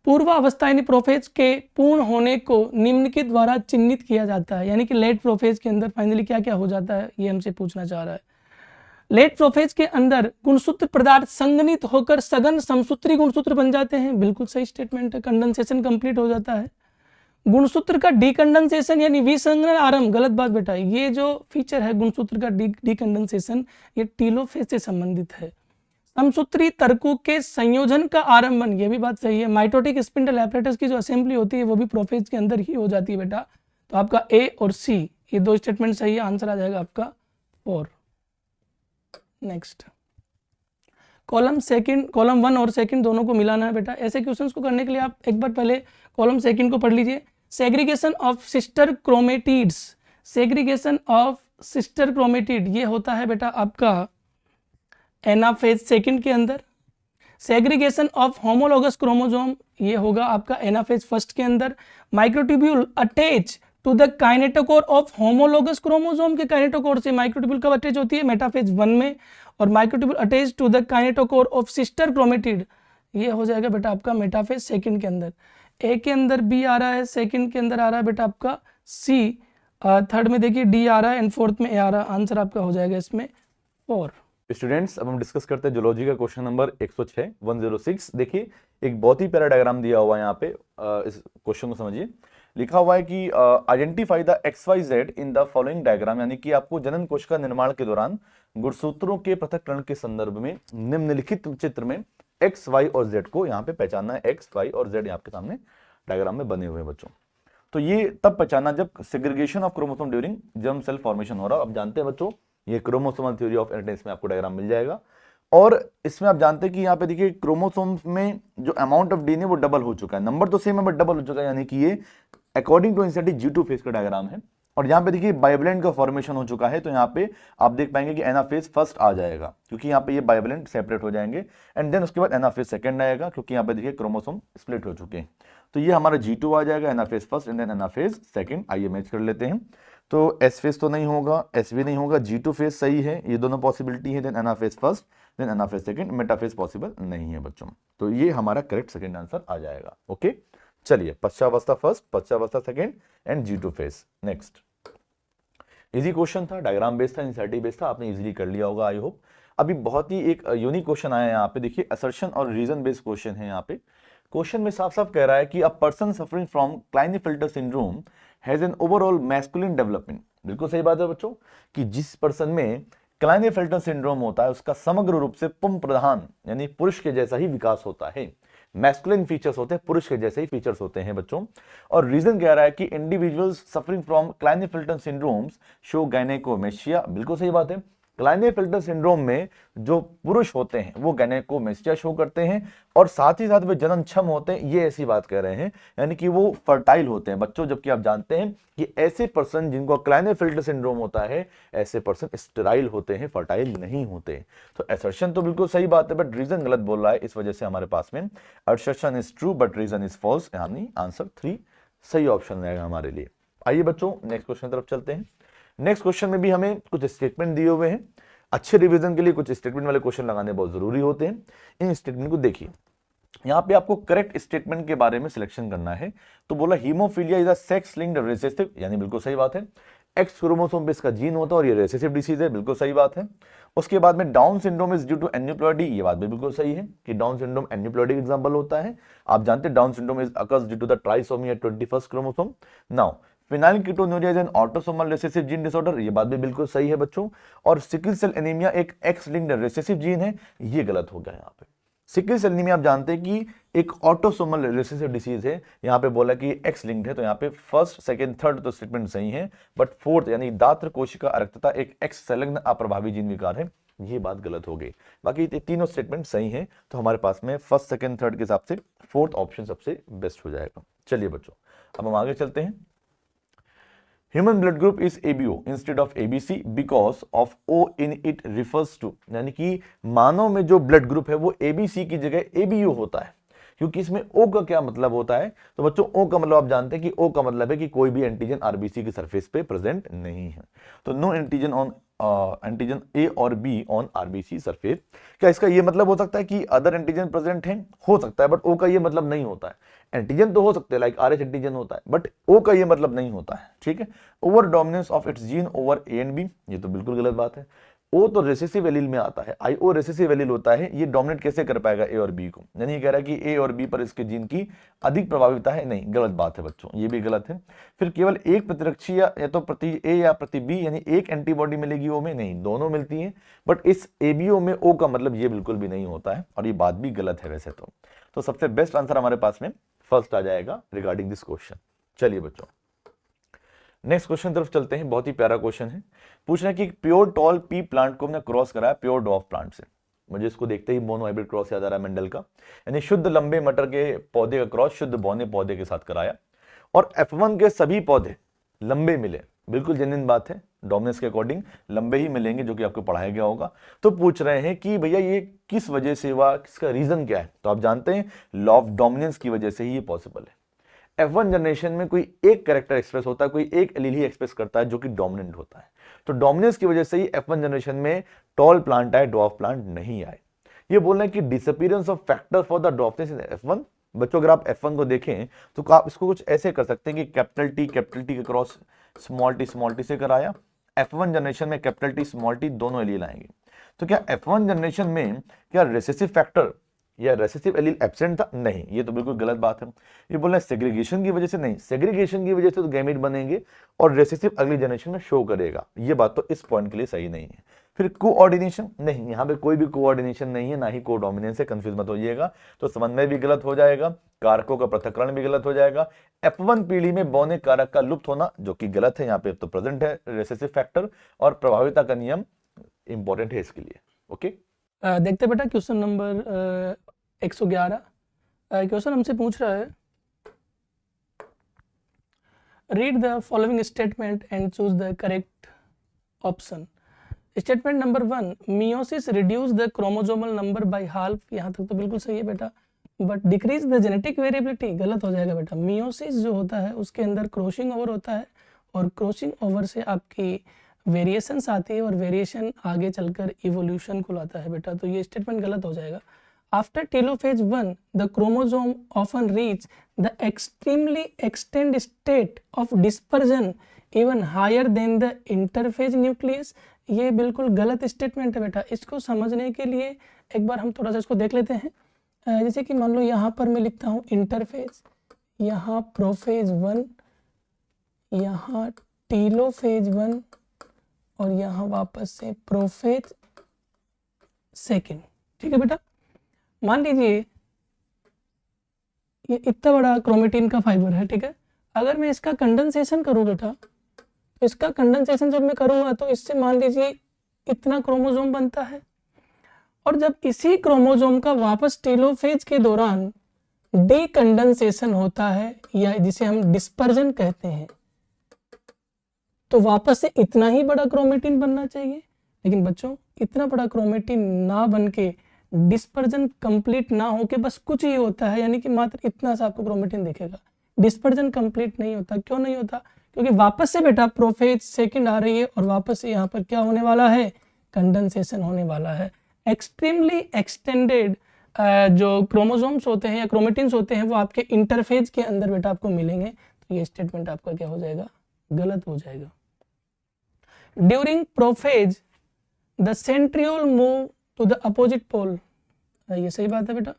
पूर्वावस्था यानी प्रोफेज के पूर्ण होने को निम्न के द्वारा चिन्हित किया जाता है, यानी कि लेट प्रोफेज के अंदर फाइनली क्या क्या हो जाता है ये हमसे पूछना चाह रहा है। लेट प्रोफेज के अंदर गुणसूत्र पदार्थ संघनित होकर सघन समसूत्री गुणसूत्र बन जाते हैं, बिल्कुल सही स्टेटमेंट है। कंडेंसेशन कंप्लीट हो जाता है। गुणसूत्र का डीकंडेंसेशन यानी विसंघनन आरंभ, गलत बात बेटा। ये जो फीचर है गुणसूत्र का डीकंडेंसेशन ये टीलोफेज से संबंधित है। समसूत्री तर्कों के संयोजन का आरंभन, ये भी बात सही है। माइटोटिक स्पिंडल एपरेटस की जो असेंबली होती है वो भी प्रोफेज के अंदर ही हो जाती है बेटा। तो आपका ए और सी ये दो स्टेटमेंट सही है, आंसर आ जाएगा आपका 4। नेक्स्ट, कॉलम 1 और सेकंड दोनों को मिलाना है बेटा। ऐसे क्वेश्चंस को करने के लिए आप एक बार पहले कॉलम 2 को पढ़ लीजिए। Segregation of sister chromatids, segregation of sister chromatid ये होता है बेटा आपका एनाफेज सेकंड के अंदर। सेग्रीगेशन ऑफ होमोलोगस क्रोमोसोम ये होगा आपका एनाफेज फर्स्ट के अंदर। Microtubule attach to the kinetochore of homologous chromosome के काइनेटोकोर से माइक्रोट्यूब्यूल कब अटैच होती है, मेटाफेज 1 में। और microtubule attach to the kinetochore of sister chromatid ये हो जाएगा बेटा आपका मेटाफेज सेकंड के अंदर। ए के अंदर बी आ रहा है, सेकंड के अंदर आ रहा है बेटा आपका सी, थर्ड में देखिए डी आ रहा है एंड फोर्थ में ए आ रहा है। आंसर आपका हो जाएगा इसमें 4। स्टूडेंट्स अब हम डिस्कस करते हैं जूलॉजी का क्वेश्चन नंबर 106 देखिए एक बहुत ही प्यारा डायग्राम दिया हुआ है यहाँ पे। इस क्वेश्चन को समझिए। लिखा हुआ है कि identify the XYZ in the following diagram, यानी कि आपको जनन कोश का निर्माण के दौरान गुणसूत्रों के पृथक्करण के संदर्भ में निम्नलिखित चित्र में X, Y और Z को यहाँ पे पहचानना है। X, Y और Z यहाँ आपके सामने डायग्राम में बने हुए हैं बच्चों। तो ये तब पहचाना जब segregation of chromosome during germ cell formation हो रहा। अब जानते हैं बच्चों, ये क्रोमोसोमल थ्योरी ऑफ इनहेरिटेंस में आपको डायग्राम मिल जाएगा। और इसमें आप जानते हैं कि यहाँ पे देखिए क्रोमोसोम्स में जो अमाउंट ऑफ डीएनए वो डबल हो चुका है, नंबर तो सेम है बट डबल हो चुका है, यानी कि ये according to NCERT G2 phase का डायग्राम है। और यहाँ पे देखिए बाइवलेंट का फॉर्मेशन हो चुका है, तो यहाँ पे आप देख पाएंगे कि एनाफेज फर्स्ट आ जाएगा, क्योंकि यहाँ पे ये बाइवलेंट सेपरेट हो जाएंगे, एंड देन उसके बाद एनाफेज सेकंड आएगा, क्योंकि यहाँ पे देखिए क्रोमोसोम स्प्लिट हो चुके हैं। तो ये हमारा G2 आ जाएगा, anaphase first and then anaphase second. आइए मैच कर लेते हैं। तो एस फेज तो नहीं होगा, एस भी नहीं होगा, G2 फेज सही है, ये दोनों पॉसिबिलिटी है, then anaphase first then anaphase second, metaphase possible नहीं है बच्चों। तो ये हमारा करेक्ट सेकंड आंसर आ जाएगा। ओके, चलिए पश्चावस्था फर्स्ट, पश्चावस्था second and G2 phase. Next easy question था, डायग्राम बेस्ड था, एनसीईआरटी बेस्ड था, आपने इजीली कर लिया होगा आई होप। अभी बहुत ही एक यूनिक क्वेश्चन आया है यहाँ पे, देखिए असर्शन और रीजन बेस्ड क्वेश्चन है। यहाँ पे क्वेश्चन में साफ साफ कह रहा है कि a person suffering from Klinefelter syndrome has an overall masculine development. बिल्कुल सही बात है बच्चों, कि जिस पर्सन में क्लाइनेफेल्टर सिंड्रोम होता है उसका समग्र रूप से पुम प्रधान यानी पुरुष के जैसा ही विकास होता है। मैस्कुलिन फीचर्स होते हैं, पुरुष के जैसे ही फीचर्स होते हैं बच्चों। और रीजन कह रहा है कि individuals suffering from Klinefelter syndromes show gynaecomastia. बिल्कुल सही बात है, क्लाइनेफेल्टर सिंड्रोम में जो पुरुष होते हैं वो गायनेकोमेस्टिया शो करते हैं, और साथ ही साथ वे जननक्षम होते हैं, ये ऐसी बात कह रहे हैं, यानी कि वो फर्टाइल होते हैं बच्चों। जबकि आप जानते हैं कि ऐसे पर्सन जिनको क्लाइनेफेल्टर सिंड्रोम होता है, ऐसे पर्सन स्टेराइल होते हैं, फर्टाइल नहीं होते। तो असर्शन तो बिल्कुल सही बात है, बट रीजन गलत बोल रहा है, इस वजह से हमारे पास में assertion is true but reason is false, यानी आंसर 3 सही ऑप्शन रहेगा हमारे लिए। आइए बच्चों नेक्स्ट क्वेश्चन की तरफ चलते हैं। नेक्स्ट क्वेश्चन में भी हमें कुछ स्टेटमेंट दिए हुए हैं। अच्छे रिवीजन के लिए कुछ स्टेटमेंट वाले क्वेश्चन लगाने बहुत जरूरी होते हैं। इन स्टेटमेंट को देखिए, यहाँ पे आपको करेक्ट स्टेटमेंट के बारे में सिलेक्शन करना है। तो बोला haemophilia is a sex linked recessive, यानी बिल्कुल सही बात है। एक्स क्रोमोसोम पे इसका जीन होता है और ये रिसेसिव डिसीज है, बिल्कुल सही बात है। उसके बाद में Down syndrome is due to aneuploidy, ये बात भी बिल्कुल सही है कि डाउन सिंड्रोम एन्यूप्लॉइडी एग्जांपल होता है। आप जानते हैं Down syndrome is occurs due to the trisomy at 21st chromosome. Now phenylketonuria is an autosomal recessive gene disorder, ये बात भी बिल्कुल सही है बच्चों। और सिकल सेल एनीमिया एक एक्स लिंक्ड रिसेसिव जीन है, ये गलत हो गया यहाँ पे। सिकल सेल एनीमिया आप जानते हैं कि एक ऑटोसोमल रिसेसिव डिसीज है, यहाँ पे बोला कि एक्स लिंक्ड है, तो यहाँ पे फर्स्ट सेकंड थर्ड तो स्टेटमेंट सही है, बट फोर्थ यानी दात्र कोशिका अरक्तता एक एक्स संलग्न अप्रभावी जीन विकार है, ये बात गलत हो गई। बाकी तीनों स्टेटमेंट सही हैं, तो हमारे पास में फर्स्ट सेकंड थर्ड के हिसाब से फोर्थ ऑप्शन सबसे बेस्ट हो जाएगा। चलिए बच्चों अब हम आगे चलते हैं। Human blood group is ABO instead of ABC because of O in it refers to, यानी कि मानव में जो ब्लड ग्रुप है वो ABC की जगह ABO होता है, क्योंकि इसमें O का क्या मतलब होता है। तो बच्चों O का मतलब आप जानते हैं कि O का मतलब है कि कोई भी एंटीजन RBC की सरफेस पे प्रेजेंट नहीं है। तो no antigen on antigen A और B ऑन RBC सरफेस। क्या इसका ये मतलब हो सकता है कि अदर एंटीजन प्रेजेंट हैं? हो सकता है, बट O का ये मतलब नहीं होता है। एंटीजन तो हो सकते हैं, लाइक RH एंटीजन होता है, बट O का ये मतलब नहीं होता है, ठीक है। Over dominance of its gene over A and B, ये तो बिल्कुल गलत बात है। O तो रेसेसिव एलील में आता है, IO रेसेसिव एलील होता है, ये डोमिनेट कैसे कर पाएगा A और B को? यानी ये कह रहा है कि A और B पर इसके जीन की अधिक प्रभाविता है, नहीं, गलत बात है बच्चों, ये भी गलत है। फिर केवल एक प्रतिरक्षी या तो प्रति A या प्रति B, यानी एक एंटीबॉडी मिलेगी O में, नहीं, दोनों मिलती हैं, बट इस ABO में O का मतलब ये बिल्कुल भी नहीं होता है, और ये बात भी गलत है वैसे तो सबसे बेस्ट आंसर हमारे पास में फर्स्ट आ जाएगा रिगार्डिंग दिस क्वेश्चन। चलिए बच्चों नेक्स्ट क्वेश्चन तरफ चलते हैं, बहुत ही प्यारा क्वेश्चन है। पूछ रहे हैं कि प्योर टॉल पी प्लांट को हमने क्रॉस कराया प्योर डॉफ प्लांट से। मुझे इसको देखते ही मोनो हाइब्रिड क्रॉस याद आ रहा है मेंडल का, यानी शुद्ध लंबे मटर के पौधे का क्रॉस शुद्ध बौने पौधे के साथ कराया, और F1 के सभी पौधे लंबे मिले, बिल्कुल जेन्युइन बात है, डोमिनेंस के अकॉर्डिंग लंबे ही मिलेंगे, जो कि आपको पढ़ाया गया होगा। तो पूछ रहे हैं कि भैया ये किस वजह से हुआ, किसका रीजन क्या है? तो आप जानते हैं लॉ ऑफ डोमिनेंस की वजह से ही ये पॉसिबल है। F1 जनरेशन में कोई एक कैरेक्टर एक्सप्रेस होता है, कोई एक एलील ही एक्सप्रेस करता है जो कि डोमिनेंट होता है, तो डोमिनेंस की वजह से ही F1 जनरेशन में टॉल प्लांट आए, डॉफ प्लांट नहीं आए। ये बोल रहे हैं कि disappearance of factor for the डॉफनेस in F1। बच्चों अगर आप F1 को देखें तो आप इसको कुछ ऐसे कर सकते हैं कि कैपिटल टी के क्रॉस स्मॉल टी से कराया, F1 जनरेशन में कैपिटल टी स्मॉल टी दोनों एलील आएंगे। तो क्या F1 जनरेशन में क्या रेसेसिव फैक्टर या रेसेसिव एलील एब्सेंट था? नहीं, ये तो बिल्कुल गलत बात है। ये बोल रहे हैं सेग्रीगेशन की वजह से, नहीं, सेग्रीगेशन की वजह से तो गैमेट बनेंगे और रेसेसिव अगली जनरेशन में शो करेगा, ये बात तो इस पॉइंट के लिए सही नहीं है। फिर कोऑर्डिनेशन नहीं, यहाँ पे कोई भी कोऑर्डिनेशन नहीं है, ना ही कोडोमिनेंस है, कंफ्यूज मत होइएगा। तो समन्वय भी गलत हो जाएगा, कारकों का पृथक्करण भी गलत हो जाएगा। F1 पीढ़ी में बौने कारक का लुप्त होना, जो कि गलत है, यहाँ पे तो प्रेजेंट है रिसेसिव फैक्टर, और प्रभाविता का नियम इंपॉर्टेंट है इसके लिए। ओके, देखते बेटा क्वेश्चन नंबर 111। क्वेश्चन हमसे पूछ रहा है, read the following statement and choose the correct option. Statement number 1, meiosis reduce the chromosomal number by half. यहाँ तक तो बिल्कुल सही है बेटा, but decrease the genetic variability, गलत हो जाएगा बेटा। मियोसिस जो होता है उसके अंदर क्रॉसिंग ओवर होता है, और क्रॉसिंग ओवर से आपकी वेरिएशंस आती है, और वेरिएशन आगे चलकर इवोल्यूशन को लाता है बेटा, तो ये स्टेटमेंट गलत हो जाएगा। After telophase 1, the chromosome often reach the extremely extended state of dispersion even higher than the interphase nucleus। ये बिल्कुल गलत स्टेटमेंट है बेटा। इसको समझने के लिए एक बार हम थोड़ा सा इसको देख लेते हैं। जैसे कि मान लो यहाँ पर मैं लिखता हूँ इंटरफेज, यहाँ प्रोफेज 1, यहाँ टीलोफेज 1, और यहाँ वापस से प्रोफेज 2। ठीक है बेटा, मान लीजिए ये इतना बड़ा क्रोमेटिन का फाइबर है, ठीक है। अगर मैं इसका कंडेंसेशन करूँ बेटा, तो इसका कंडेंसेशन जब मैं करूँगा तो इससे मान लीजिए इतना क्रोमोसोम बनता है, और जब इसी क्रोमोसोम का वापस टेलोफेज के दौरान डीकंडेंसेशन होता है, या जिसे हम डिस्पर्जन कहते हैं, तो वापस से इतना ही बड़ा क्रोमेटिन बनना चाहिए। लेकिन बच्चों, इतना बड़ा क्रोमेटिन ना बन के, डिस्पर्जन कंप्लीट ना हो के बस कुछ ही होता है, यानी कि मात्र इतना सा आपको क्रोमेटिन दिखेगा, डिस्पर्जन कंप्लीट नहीं होता। क्यों नहीं होता? क्योंकि वापस से बेटा प्रोफेज 2 आ रही है, और वापस से यहाँ पर क्या होने वाला है, कंडेंसेशन होने वाला है। एक्सट्रीमली एक्सटेंडेड जो क्रोमोसोम्स होते हैं या क्रोमेटिन्स होते हैं, वो आपके इंटरफेज के अंदर बेटा आपको मिलेंगे। तो ये स्टेटमेंट आपका क्या हो जाएगा, गलत हो जाएगा। During prophase the centriole move to the opposite pole, ये सही बात है बेटा।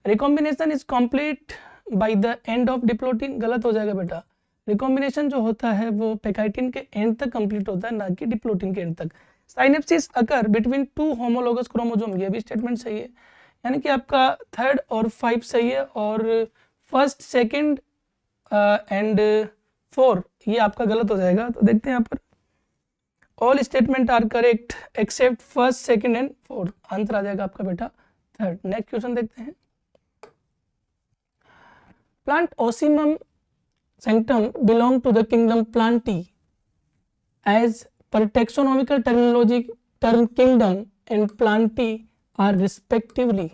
Recombination is complete by the end of diplotene, गलत हो जाएगा बेटा। रिकॉम्बिनेशन जो होता है वो पेकाइटिन के एंड तक कंप्लीट होता है, ना कि डिप्लोटिन के एंड तक। Synapsis occur between 2 homologous chromosome, ये भी स्टेटमेंट सही है, यानी कि आपका 3rd और 5 सही है, और 1st, 2nd एंड 4 ये आपका गलत हो जाएगा। तो देखते हैं यहाँ पर, all statement are correct except 1st, 2nd and 4th, answer आ जाएगा आपका बेटा 3rd। नेक्स्ट क्वेश्चन देखते हैं। Plant ocimum sanctum belong to the kingdom Plantae, as per taxonomical terminology term kingdom and Plantae are respectively।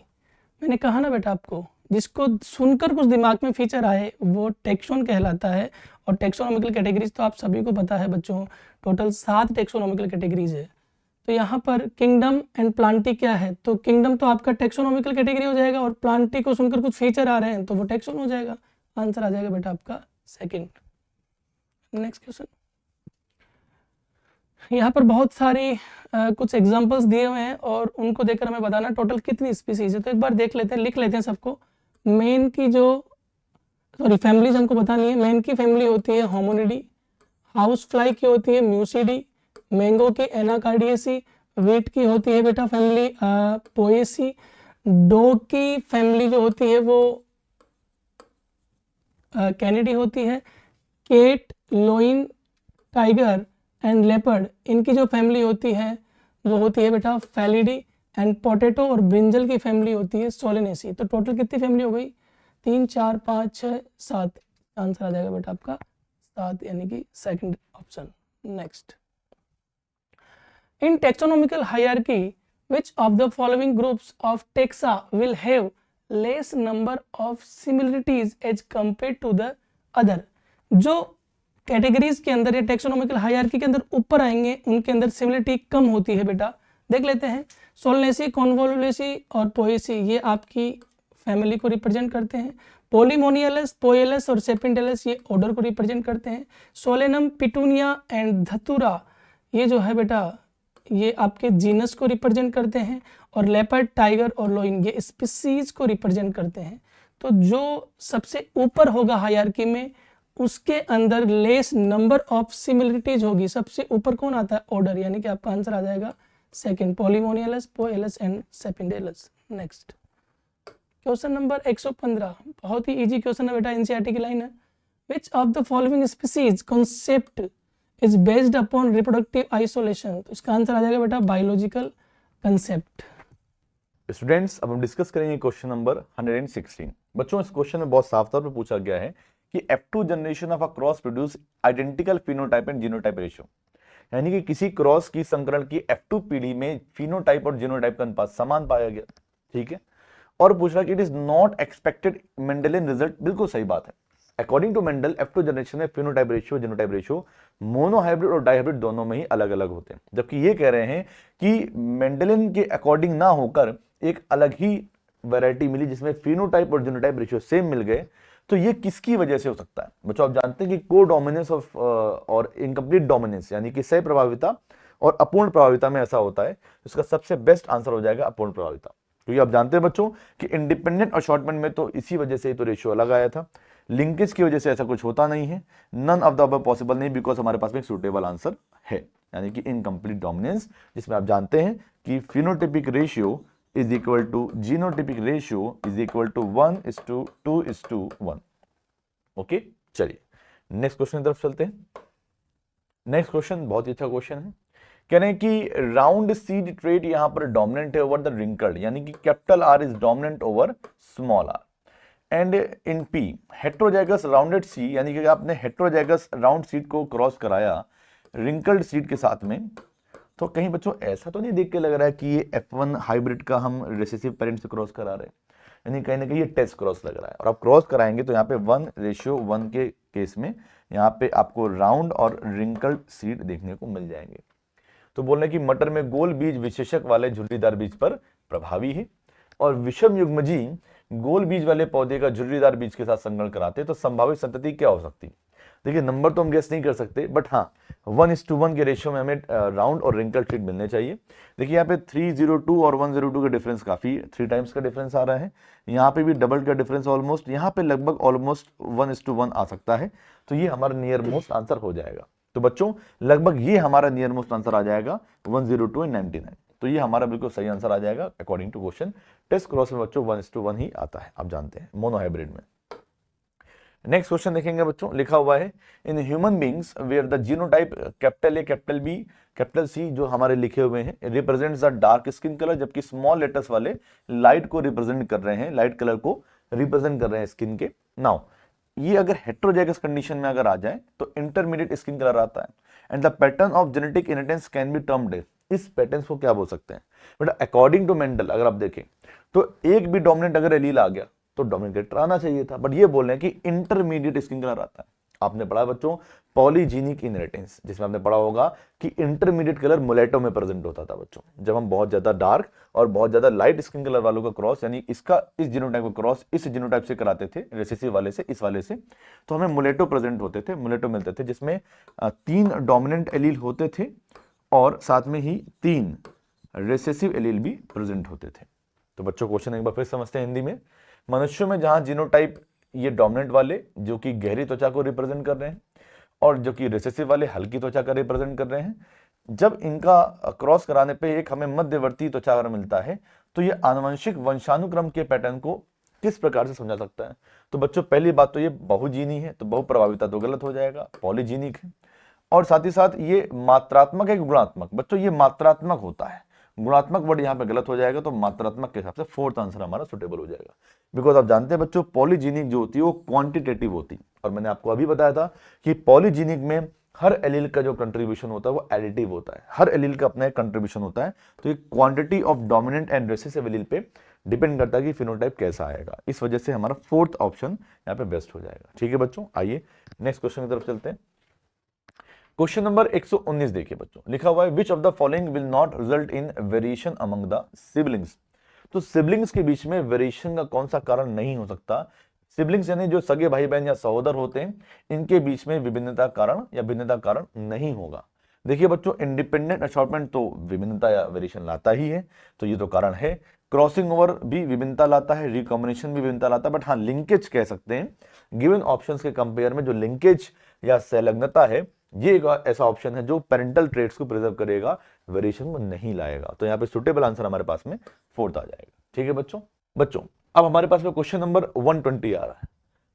मैंने कहा ना बेटा आपको, जिसको सुनकर कुछ दिमाग में फीचर आए वो टेक्सोन कहलाता है, और टेक्सोनॉमिकल कैटेगरीज तो आप सभी को पता है बच्चों, टोटल 7 टेक्सोनॉमिकल कैटेगरीज है। तो यहाँ पर किंगडम एंड प्लांटी क्या है, तो किंगडम तो आपका टेक्सोनॉमिकल कैटेगरी हो जाएगा, और प्लांटी को सुनकर कुछ फीचर आ रहे हैं तो वो टेक्सोन हो जाएगा। आंसर आ जाएगा बेटा आपका 2nd। नेक्स्ट क्वेश्चन, यहाँ पर बहुत सारी कुछ एग्जांपल्स दिए हुए हैं, और उनको देखकर हमें बताना टोटल कितनी स्पीसीज है। तो एक बार देख लेते हैं, लिख लेते हैं सबको। मेन की जो फैमिलीज हमको बतानी है। मेन की फैमिली होती है होमोनिडी, हाउस फ्लाई की होती है म्यूसिडी, मैंगो की एनाकार्डियेसी, वीट की होती है बेटा फैमिली पोएसी, डॉग की फैमिली जो होती है वो कैनिडी होती है, cat, lion, tiger and leopard इनकी जो फैमिली होती है वो होती है बेटा फैलिडी, एंड पोटैटो और ब्रिंजल की फैमिली होती है सोलेनेसी। तो टोटल कितनी फैमिली हो गई, 3, 4, 5, 6, 7। आंसर आ जाएगा बेटा आपका 7, यानी कि 2nd option. Next, in taxonomical hierarchy which of the following groups of taxa will have less number of similarities as compared to the other। जो कैटेगरीज के अंदर या टेक्सोनॉमिकल हायरार्की के अंदर ऊपर आएंगे उनके अंदर सिमिलरिटी कम होती है बेटा। देख लेते हैं, सोलनेसी, कॉन्वोलुलेसी और पोएसी ये आपकी फैमिली को रिप्रेजेंट करते हैं। पोलीमोनियलस, पोएलस और सेपिंडेलस ये ऑर्डर को रिप्रेजेंट करते हैं। सोलेनम, पिटूनिया एंड धतुरा ये जो है बेटा ये आपके जीनस को रिप्रेजेंट करते हैं, और लेपर्ड, टाइगर और लोइन ये स्पीसीज को रिप्रेजेंट करते हैं। तो जो सबसे ऊपर होगा हायरार्की में उसके अंदर लेस नंबर ऑफ सिमिलरिटीज होगी। सबसे ऊपर कौन आता है? ऑर्डर, यानी कि आपका आंसर आ जाएगा second, polemoniales, poales and sapindales. Next question number 115, बहुत ही इजी क्वेश्चन है बेटा, एनसीईआरटी की लाइन है। Which of the following species concept is based upon reproductive isolation? तो इसका आंसर आ जाएगा बेटा बायोलॉजिकल कंसेप्ट। स्टूडेंट्स, अब हम डिस्कस करेंगे क्वेश्चन नंबर 116। बच्चों, इस क्वेश्चन में बहुत साफ तौर पर पूछा गया है कि F2 generation of a cross produce identical phenotype and genotype ratio, यानी कि किसी क्रॉस की संकरण की F2 पीढ़ी में फिनोटाइप और जीनोटाइप का अनुपात समान पाया गया। ठीक है, और पूछ रहा कि it is not expected Mendelian result. बिल्कुल सही बात है। According to Mendel F2 generation में phenotype ratio, genotype ratio monohybrid और डाइहाइब्रिड दोनों में ही अलग अलग होते हैं, जबकि ये कह रहे हैं कि मेंडेलियन के अकॉर्डिंग ना होकर एक अलग ही वैरायटी मिली जिसमें फिनोटाइप और जीनोटाइप रेशियो सेम मिल गए। तो ये किसकी वजह से हो सकता है? बच्चों, आप जानते हैं कि को डोमिनेंस ऑफ और इनकम्प्लीट डोमिनेंस, यानी कि सह प्रभाविता और अपूर्ण प्रभाविता में ऐसा होता है। इसका सबसे बेस्ट आंसर हो जाएगा अपूर्ण प्रभाविता, क्योंकि आप जानते हैं बच्चों कि इंडिपेंडेंट अशॉर्टमेंट में तो इसी वजह से तो रेशियो अलग आया था। लिंकेज की वजह से ऐसा कुछ होता नहीं है। None of the above possible नहीं, बिकॉज हमारे पास में एक सूटेबल आंसर है, यानी कि इनकम्प्लीट डोमिनेंस, जिसमें आप जानते हैं कि phenotypic ratio is equal to genotypic ratio is equal to 1:2:1। Okay, चलिए नेक्स्ट क्वेश्चन की तरफ चलते हैं। नेक्स्ट क्वेश्चन बहुत ही अच्छा क्वेश्चन है। कह रहे हैं कि राउंड सीड ट्रेट यहां पर डोमिनेंट है ओवर द रिंकल्ड, यानी कि capital R is dominant over small R. And in P heterozygous rounded seed, यानी कि आपने हेट्रोजाइगस राउंड सीड को क्रॉस कराया रिंकल्ड सीड के साथ में, तो कहीं बच्चों ऐसा तो नहीं देख के लग रहा है कि ये F1 हाइब्रिड का हम रिसेसिव पेरेंट से क्रॉस करा रहे हैं, यानी कहीं ना कहीं ये टेस्ट क्रॉस लग रहा है। और आप क्रॉस कराएंगे तो यहाँ पे 1:1 के केस में यहाँ पे आपको राउंड और रिंकल्ड सीड देखने को मिल जाएंगे। तो बोल रहे हैं कि मटर में गोल बीज विशेषक वाले झुर्रीदार बीज पर प्रभावी है, और विषम युग्मजी गोल बीज वाले पौधे का झुर्रीदार बीज के साथ संकरण कराते, तो संभावित संतति क्या हो सकती? देखिए, नंबर तो हम गेस नहीं कर सकते, बट हाँ 1:1 के रेशियो में हमें राउंड और रिंकल्ड सीड मिलने चाहिए। देखिए यहाँ पे 302 और 102 का डिफरेंस काफी 3 टाइम्स का डिफरेंस आ रहा है। यहाँ पे भी डबल का डिफरेंस ऑलमोस्ट, यहाँ पे लगभग ऑलमोस्ट 1:1 आ सकता है। तो ये हमारा नियर मोस्ट आंसर हो जाएगा। तो बच्चों, लगभग ये हमारा नियर मोस्ट आंसर आ जाएगा 102 एंड 99। तो ये हमारा बिल्कुल सही आंसर आ जाएगा according to question. Test cross में बच्चों 1:1 ही आता है, आप जानते हैं, मोनोहाइब्रिड में। नेक्स्ट क्वेश्चन देखेंगे बच्चों, लिखा हुआ है in human beings where the genotype capital A, capital B, capital C जो हमारे लिखे हुए हैं represents the dark skin colour, जबकि स्मॉल लेटर्स वाले लाइट को रिप्रेजेंट कर रहे हैं, लाइट कलर को रिप्रेजेंट कर रहे हैं स्किन के। नाउ ये अगर हेट्रोजाइगस कंडीशन में अगर आ जाए तो इंटरमीडिएट स्किन कलर आता है। And the pattern of genetic inheritance can be termed, इस पैटर्न को क्या बोल सकते हैं? बट अकॉर्डिंग टू मेंडल अगर आप देखें तो एक भी डोमिनेंट अगर एलील आ गया तो डोमिनेट आना चाहिए था, बट ये बोल रहे हैं कि इंटरमीडिएट स्किन कलर आता है। आपने पढ़ा बच्चों पॉलीजीनिक इनहेरिटेंस, जिसमें आपने पढ़ा होगा कि इंटरमीडिएट कलर मुलेटो में प्रेजेंट होता था बच्चों, जब हम बहुत ज्यादा डार्क और बहुत ज्यादा लाइट स्किन कलर वालों का क्रॉस, यानी इसका इस जीनोटाइप का क्रॉस इस जीनोटाइप से कराते थे, रिसेसिव वाले से, इस वाले से, तो हमें मुलेटो प्रेजेंट होते थे, मुलेटो मिलते थे, जिसमें 3 डोमिनेंट एलील होते थे और साथ में ही 3 रिसेसिव एलील भी प्रेजेंट होते थे। तो बच्चों क्वेश्चन एक बार फिर समझते हैं हिंदी में। मनुष्यों में जहां जीनोटाइप ये डोमिनेंट वाले जो कि गहरी त्वचा को रिप्रेजेंट कर रहे हैं और जो कि रिसेसिव वाले हल्की त्वचा का रिप्रेजेंट कर रहे हैं, जब इनका क्रॉस कराने पे एक हमें मध्यवर्ती त्वचा अगर मिलता है तो ये आनुवंशिक वंशानुक्रम के पैटर्न को किस प्रकार से समझा सकता है? तो बच्चों पहली बात तो ये बहुजीनी है, तो बहुप्रभाविता तो गलत हो जाएगा, पॉलीजीनिक है। और साथ ही साथ ये मात्रात्मक है कि गुणात्मक? बच्चों ये मात्रात्मक होता है, गुणात्मक वर्ड यहाँ पे गलत हो जाएगा, तो मात्रात्मक के हिसाब से फोर्थ आंसर हमारा सुटेबल हो जाएगा। बिकॉज आप जानते हैं बच्चों पॉलीजीनिक जो होती है वो क्वांटिटेटिव होती है, और मैंने आपको अभी बताया था कि पॉलीजीनिक में हर एलील का जो कंट्रीब्यूशन होता है वो एडिटिव होता है, हर एलील का अपना एक कंट्रीब्यूशन होता है। तो ये quantity of dominant and recessive allele पे डिपेंड करता है कि फिनोटाइप कैसा आएगा। इस वजह से हमारा फोर्थ ऑप्शन यहाँ पे बेस्ट हो जाएगा। ठीक है बच्चों, आइए नेक्स्ट क्वेश्चन की तरफ चलते हैं। क्वेश्चन नंबर 119 देखिए बच्चों, लिखा हुआ है which of the following will not result in variation among the siblings. तो सिबलिंग्स के बीच में वेरिएशन का कौन सा कारण नहीं हो सकता? सिबलिंग्स यानी जो सगे भाई बहन या सहोदर होते हैं, इनके बीच में विभिन्नता कारण या भिन्नता कारण नहीं होगा। देखिए बच्चों, इंडिपेंडेंट असॉर्टमेंट तो विभिन्नता या वेरिएशन लाता ही है, तो ये तो कारण है। क्रॉसिंग ओवर भी विभिन्नता लाता है, रिकॉम्बिनेशन भी विभिन्नता लाता है, बट हाँ लिंकेज कह सकते हैं। गिवन ऑप्शंस के कंपेयर में जो लिंकेज या संलग्नता है, ये एक ऐसा ऑप्शन है जो पेरेंटल ट्रेट्स को प्रिजर्व करेगा, वेरिएशन को नहीं लाएगा। तो यहाँ पे सुटेबल आंसर हमारे पास में 4th आ जाएगा। ठीक है बच्चों अब हमारे पास में क्वेश्चन नंबर 120 आ रहा है।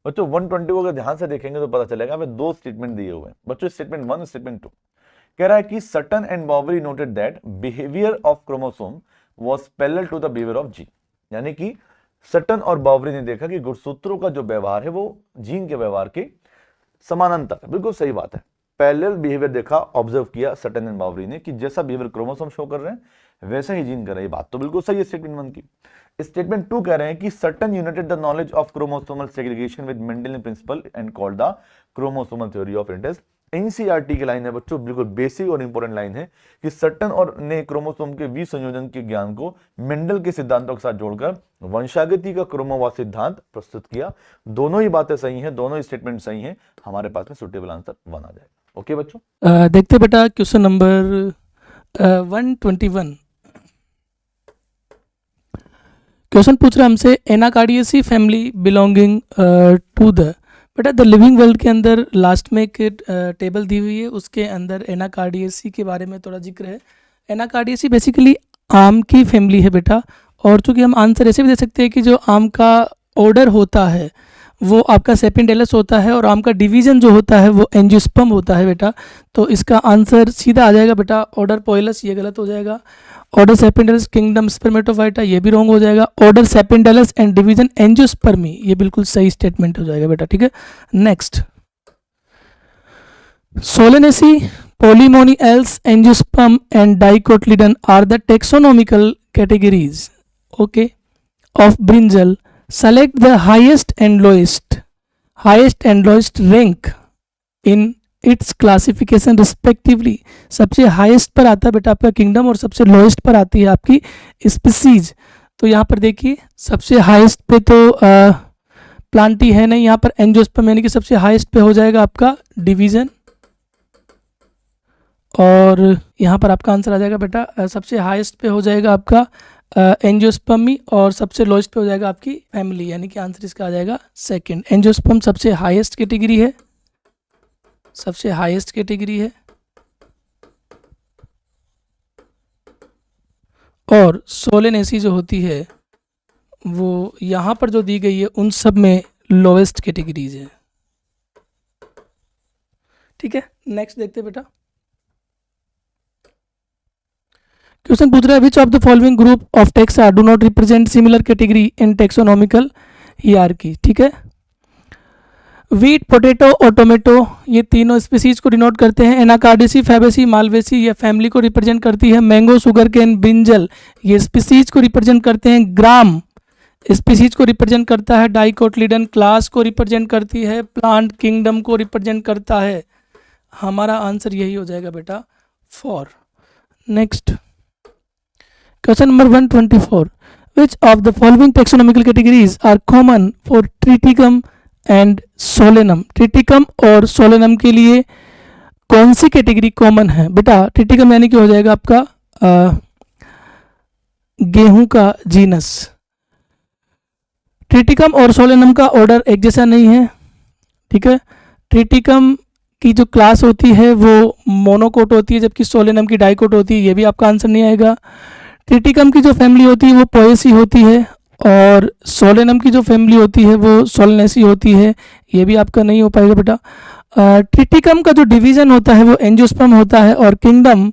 बच्चों 120 को अगर ध्यान से देखेंगे तो पता चलेगा हमें 2 स्टेटमेंट दिए हुए हैं। बच्चों स्टेटमेंट 1 स्टेटमेंट 2 कह रहा है कि Sutton and Boveri noted that behaviour of chromosome was parallel to the behaviour of gene. यानी कि सटन और बावरी ने देखा कि गुणसूत्रों का जो व्यवहार है वो जीन के व्यवहार के समानांतर है। बिल्कुल सही बात है, पैरेलल बिहेवियर देखा, ऑब्जर्व किया सटन एंड बावरी ने कि जैसा बिहेवियर क्रोमोसोम शो कर रहे हैं वैसा ही जीन कर रहे हैं। बात तो बिल्कुल सही है स्टेटमेंट 1 की। स्टेटमेंट 2 कह रहे हैं कि Sutton united the knowledge of chromosomal segregation with Mendelian principle and called the chromosomal theory of interest. NCERT की लाइन है बच्चों, बिल्कुल बेसिक और इंपॉर्टेंट लाइन है कि सटन और ने क्रोमोसोम के विसंयोजन के ज्ञान को मेंडल के सिद्धांतों के साथ जोड़कर वंशागति का क्रोमोवाद सिद्धांत प्रस्तुत किया। दोनों ही बातें सही हैं, दोनों ही स्टेटमेंट सही हैं, हमारे पास में सुटेबल आंसर 1 आ जाएगा। ओके बच्चों, देखते बेटा क्वेश्चन नंबर 121। क्वेश्चन पूछ रहा है हमसे, Anacardiaceae family belonging to the, बेटा द लिविंग वर्ल्ड के अंदर लास्ट में एक टेबल दी हुई है, उसके अंदर एनाकार्डियेसी के बारे में थोड़ा जिक्र है। एनाकार्डियेसी बेसिकली आम की फैमिली है बेटा, और चूंकि हम आंसर ऐसे भी दे सकते हैं कि जो आम का ऑर्डर होता है वो आपका सेपिंडेलस होता है और आम का डिवीजन जो होता है वो एंजियोस्पर्म होता है बेटा। तो इसका आंसर सीधा आ जाएगा बेटा ऑर्डर पोइलस, ये गलत हो जाएगा। ऑर्डर सेपिंडेलस किंगडम स्पर्मेटोफाइटा, ये भी रॉन्ग हो जाएगा। Order sapindales and division angiospermae, ये बिल्कुल सही स्टेटमेंट हो जाएगा बेटा। ठीक है, next, solanaceae, polemoniales, angiosperm and dicotyledon are the taxonomical categories okay of brinjal. Select the highest and lowest rank in its classification respectively. सबसे हाईएस्ट पर आता है बेटा आपका किंगडम और सबसे लोएस्ट पर आती है आपकी स्पीसीज। तो यहाँ पर देखिए सबसे हाईएस्ट पे तो प्लांटी है नहीं, यहाँ पर एंजियोस्पर्म यानी कि सबसे हाईएस्ट पे हो जाएगा आपका डिवीजन, और यहाँ पर आपका आंसर आ जाएगा बेटा सबसे हाईएस्ट पे हो जाएगा आपका एंजियोस्पर्मी और सबसे लोएस्ट पे हो जाएगा आपकी फैमिली, यानी कि आंसर इसका आ जाएगा सेकंड। एंजियोस्पर्म सबसे हाईएस्ट कैटेगरी है, सबसे हाईएस्ट कैटेगरी है, और सोलेनेसी जो होती है वो यहाँ पर जो दी गई है उन सब में लोएस्ट कैटेगरीज है। ठीक है, नेक्स्ट देखते बेटा। क्वेश्चन पूछ रहा है which of the following group of taxa do not represent similar category in taxonomical hierarchy. ठीक है, वीट, पोटैटो और टोमेटो, ये तीनों स्पीसीज को डिनोट करते हैं। एनाकार्डियेसी, फैबेसी, मालवेसी ये फैमिली को रिप्रेजेंट करती है। मैंगो, शुगर केन, ब्रिंजल ये स्पीसीज को रिप्रेजेंट करते हैं। ग्राम स्पीसीज को रिप्रेजेंट करता है। डाइकोटिलीडन क्लास को रिप्रेजेंट करती है। प्लांट किंगडम को रिप्रेजेंट करता है। हमारा आंसर यही हो जाएगा बेटा 4। Next, question number 124, which of the following taxonomical categories are common for Triticum and Solanum. Triticum और सोलेनम के लिए कौन सी कैटेगरी कॉमन है बेटा? ट्रिटिकम यानी कि हो जाएगा आपका गेहूं का जीनस। ट्रिटिकम और सोलेनम का ऑर्डर एक जैसा नहीं है। ठीक है, ट्रिटिकम की जो क्लास होती है वो मोनोकोट होती है, जबकि सोलेनम की डाइकोट होती है। ये भी आपका आंसर नहीं आएगा। ट्रिटिकम की जो फैमिली होती है वो पोएसी होती है, और सोलेनम की जो फैमिली होती है वो सोलनेसी होती है। ये भी आपका नहीं हो पाएगा बेटा। ट्रिटिकम का जो डिवीजन होता है वो एंजियोस्पर्म होता है, और किंगडम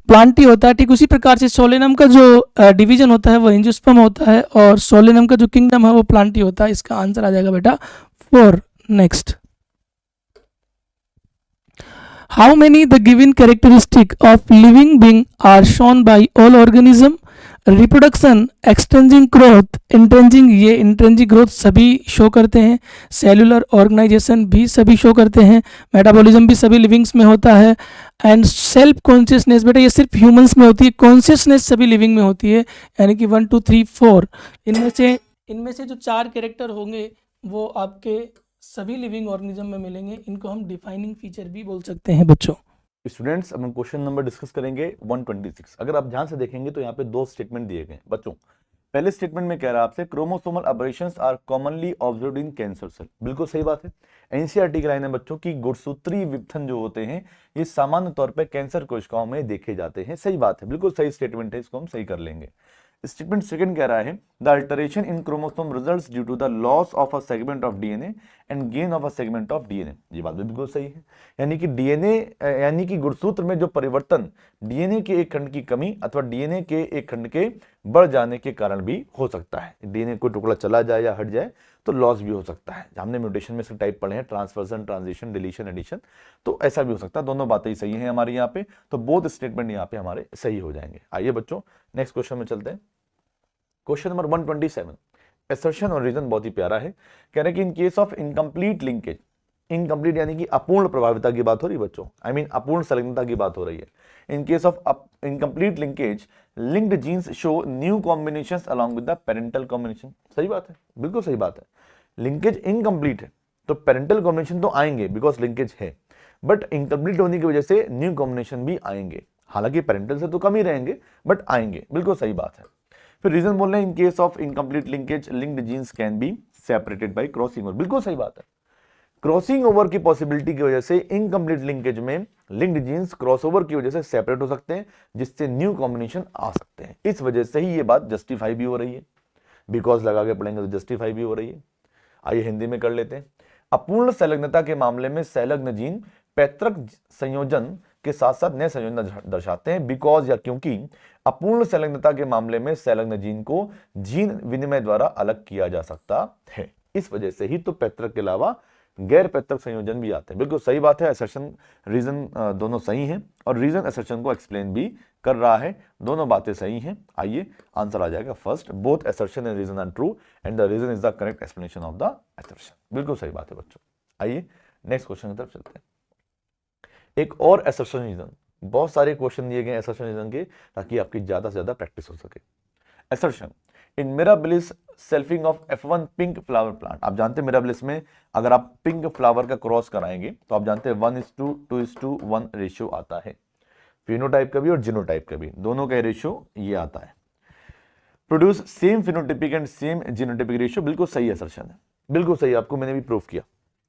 प्लांटी होता है। ठीक उसी प्रकार से सोलेनम का जो डिवीजन होता है वो एंजियोस्पर्म होता है, और सोलेनम का जो किंगडम है वो प्लांटी होता है। इसका आंसर आ जाएगा बेटा 4। Next, how many the given characteristic of living being are shown by all organism? Reproduction, extrinsic growth, intrinsic, ये इंट्रेंजिक ग्रोथ सभी शो करते हैं। सेलुलर ऑर्गेनाइजेशन भी सभी शो करते हैं। मेटाबॉलिज्म भी सभी लिविंग्स में होता है। एंड सेल्फ कॉन्शियसनेस बेटा ये सिर्फ ह्यूमंस में होती है, कॉन्शियसनेस सभी लिविंग में होती है। यानी कि 1 2 3 4 इनमें से जो 4 कैरेक्टर होंगे वो आपके सभी लिविंग ऑर्गेनिज्म में मिलेंगे। इनको हम डिफाइनिंग फीचर भी बोल सकते हैं बच्चों। स्टूडेंट्स अब हम क्वेश्चन नंबर डिस्कस करेंगे 126। अगर आप ध्यान से देखेंगे तो यहाँ पे दो स्टेटमेंट दिए गए बच्चों। पहले स्टेटमेंट में कह रहा है आपसे chromosomal aberrations are commonly observed in cancer cell. बिल्कुल सही बात है। एनसीईआरटी की लाइन है बच्चों की गुणसूत्री विपथन जो होते हैं ये सामान्य तौर पर कैंसर कोशिकाओं में देखे जाते हैं। सही बात है, बिल्कुल सही स्टेटमेंट है, इसको हम सही कर लेंगे। स्टेटमेंट सेकंड कह रहा है the alteration in chromosome results due to the loss of a segment of DNA and gain of a segment of DNA. ये बात भी बिल्कुल सही है। यानी कि डीएनए यानी कि गुणसूत्र में जो परिवर्तन डीएनए के एक खंड की कमी अथवा डीएनए के एक खंड के बढ़ जाने के कारण भी हो सकता है। डीएनए को टुकड़ा चला जाए या हट जाए तो लॉस भी हो सकता है। हमने म्यूटेशन में से टाइप पढ़े हैं, ट्रांसवर्जन, ट्रांजिशन, डिलीशन, एडिशन, तो ऐसा भी हो सकता है। दोनों बातें ही सही हैं हमारे यहाँ पे, तो बोथ स्टेटमेंट यहाँ पे हमारे सही हो जाएंगे। आइए बच्चों नेक्स्ट क्वेश्चन में चलते हैं। क्वेश्चन नंबर 127 असर्शन और रीजन बहुत ही प्यारा है। कह रहे हैं कि in case of incomplete linkage, incomplete यानी कि अपूर्ण प्रभाविता की बात हो रही है बच्चों, आई मीन अपूर्ण संलग्नता की बात हो रही है। In case of incomplete linkage linked genes show new combinations along with the parental combination. सही बात है, बिल्कुल सही बात है। लिंकेज इनकम्प्लीट है तो पेरेंटल कॉम्बिनेशन तो आएंगे बिकॉज लिंकेज है, बट इनकम्प्लीट होने की वजह से न्यू कॉम्बिनेशन भी आएंगे। हालांकि पेरेंटल से तो कम ही रहेंगे बट आएंगे, बिल्कुल सही बात है। फिर रीजन बोल रहे हैं in case of incomplete linkage linked genes can be separated by crossing over. बिल्कुल सही बात है। क्रॉसिंग ओवर की पॉसिबिलिटी की वजह से इनकम्प्लीट लिंकेज में लिंक्ड जीन्स क्रॉसओवर की वजह से सेपरेट हो सकते हैं, जिससे न्यू कॉम्बिनेशन आ सकते हैं। इस वजह से ही ये बात जस्टिफाई भी हो रही है। बिकॉज लगा के पढ़ेंगे तो जस्टिफाई भी हो रही है। आइए हिंदी में कर लेते हैं। अपूर्ण संलग्नता के मामले में संलग्न जीन पैतृक संयोजन के साथ साथ नए संयोजन दर्शाते हैं। बिकॉज या क्योंकि अपूर्ण संलग्नता के मामले में संलग्न जीन को जीन विनिमय द्वारा अलग किया जा सकता है। इस वजह से ही तो पैतृक के अलावा गैर पैतृक संयोजन भी आते हैं। बिल्कुल सही बात है। असर्शन रीजन दोनों सही हैं और रीजन असर्शन को एक्सप्लेन भी कर रहा है। दोनों बातें सही हैं। आइए आंसर आ जाएगा first, both assertion and reason are true and the reason is the correct explanation of the assertion. बिल्कुल सही बात है बच्चों। आइए नेक्स्ट क्वेश्चन की तरफ चलते हैं। एक और असर्शन रीजन, बहुत सारे क्वेश्चन दिए गए असर्शन रीजन के ताकि आपकी ज्यादा से ज्यादा प्रैक्टिस हो सके। Assertion in mirabilis selfing of F1 pink flower plant. आप जानते हैं मिराबिलिस में अगर आप पिंक फ्लावर का क्रॉस कराएंगे तो आप जानते हैं 1:2:1 रेशियो आता है। फिनोटाइप का भी और जीनोटाइप का भी, दोनों का रेशियो ये आता है। Produce same phenotypic and same genotypic ratio. बिल्कुल सही असर्शन है, बिल्कुल सही। आपको मैंने भी प्रूफ किया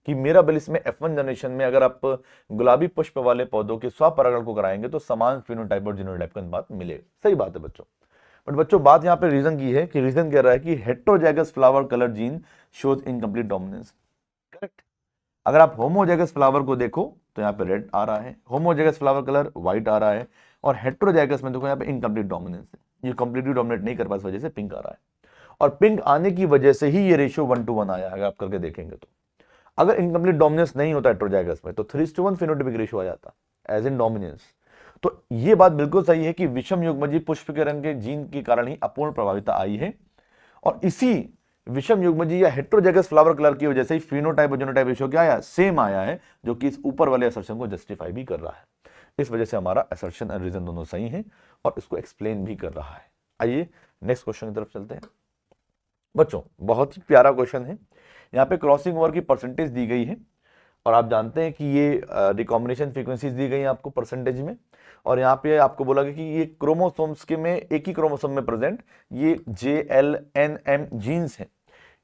कि मिराबिलिस में F1 जनरेशन में अगर आप गुलाबी पुष्प वाले पौधों के स्वपरागण को कराएंगे तो समान फिनोटाइप और जीनोटाइप का अनुपात मिलेगा। सही बात है बच्चों। बट बच्चों बात यहाँ पे रीजन की है कि रीजन कह रहा है कि heterozygous flower colour gene shows incomplete dominance. Correct. अगर आप होमोजाइगस फ्लावर को देखो तो यहाँ पे रेड आ रहा है, होमोजाइगस फ्लावर कलर व्हाइट आ रहा है, और हेट्रोजाइगस में देखो यहाँ पे इनकम्प्लीट डोमिनेंस है, ये कंप्लीटली डोमिनेट नहीं कर पा, इस वजह से पिंक आ रहा है। और पिंक आने की वजह से ही ये रेशियो 1:1 आया है। आप करके देखेंगे तो अगर इनकम्प्लीट डोमिनेंस नहीं होता हेट्रोजाइगस में तो 3:1 फिनोटिपिक रेशियो आ जाता एज इन डोमिनेंस। तो ये बात बिल्कुल सही है कि विषम युग्मजीव पुष्प के रंग के जीन के कारण ही अपूर्ण प्रभाविता आई है, और इसी विषम युग्मजीव या हेट्रोजाइगस फ्लावर कलर की वजह से ही फिनोटाइप और जीनोटाइप रेशियो क्या आया, सेम आया है, जो कि इस ऊपर वाले असर्शन को जस्टिफाई भी कर रहा है। इस वजह से हमारा असर्शन और रीजन दोनों सही हैं और इसको एक्सप्लेन भी कर रहा है। आइए नेक्स्ट क्वेश्चन की तरफ चलते हैं। बच्चों बहुत ही प्यारा क्वेश्चन है। यहाँ पे क्रॉसिंग ओवर की परसेंटेज दी गई है और आप जानते हैं कि ये रिकॉम्बिनेशन फ्रीक्वेंसीज दी गई हैं आपको परसेंटेज में, और यहाँ पे आपको बोला गया कि ये क्रोमोसोम्स के में एक ही क्रोमोसोम में प्रेजेंट ये JLNM जीन्स हैं।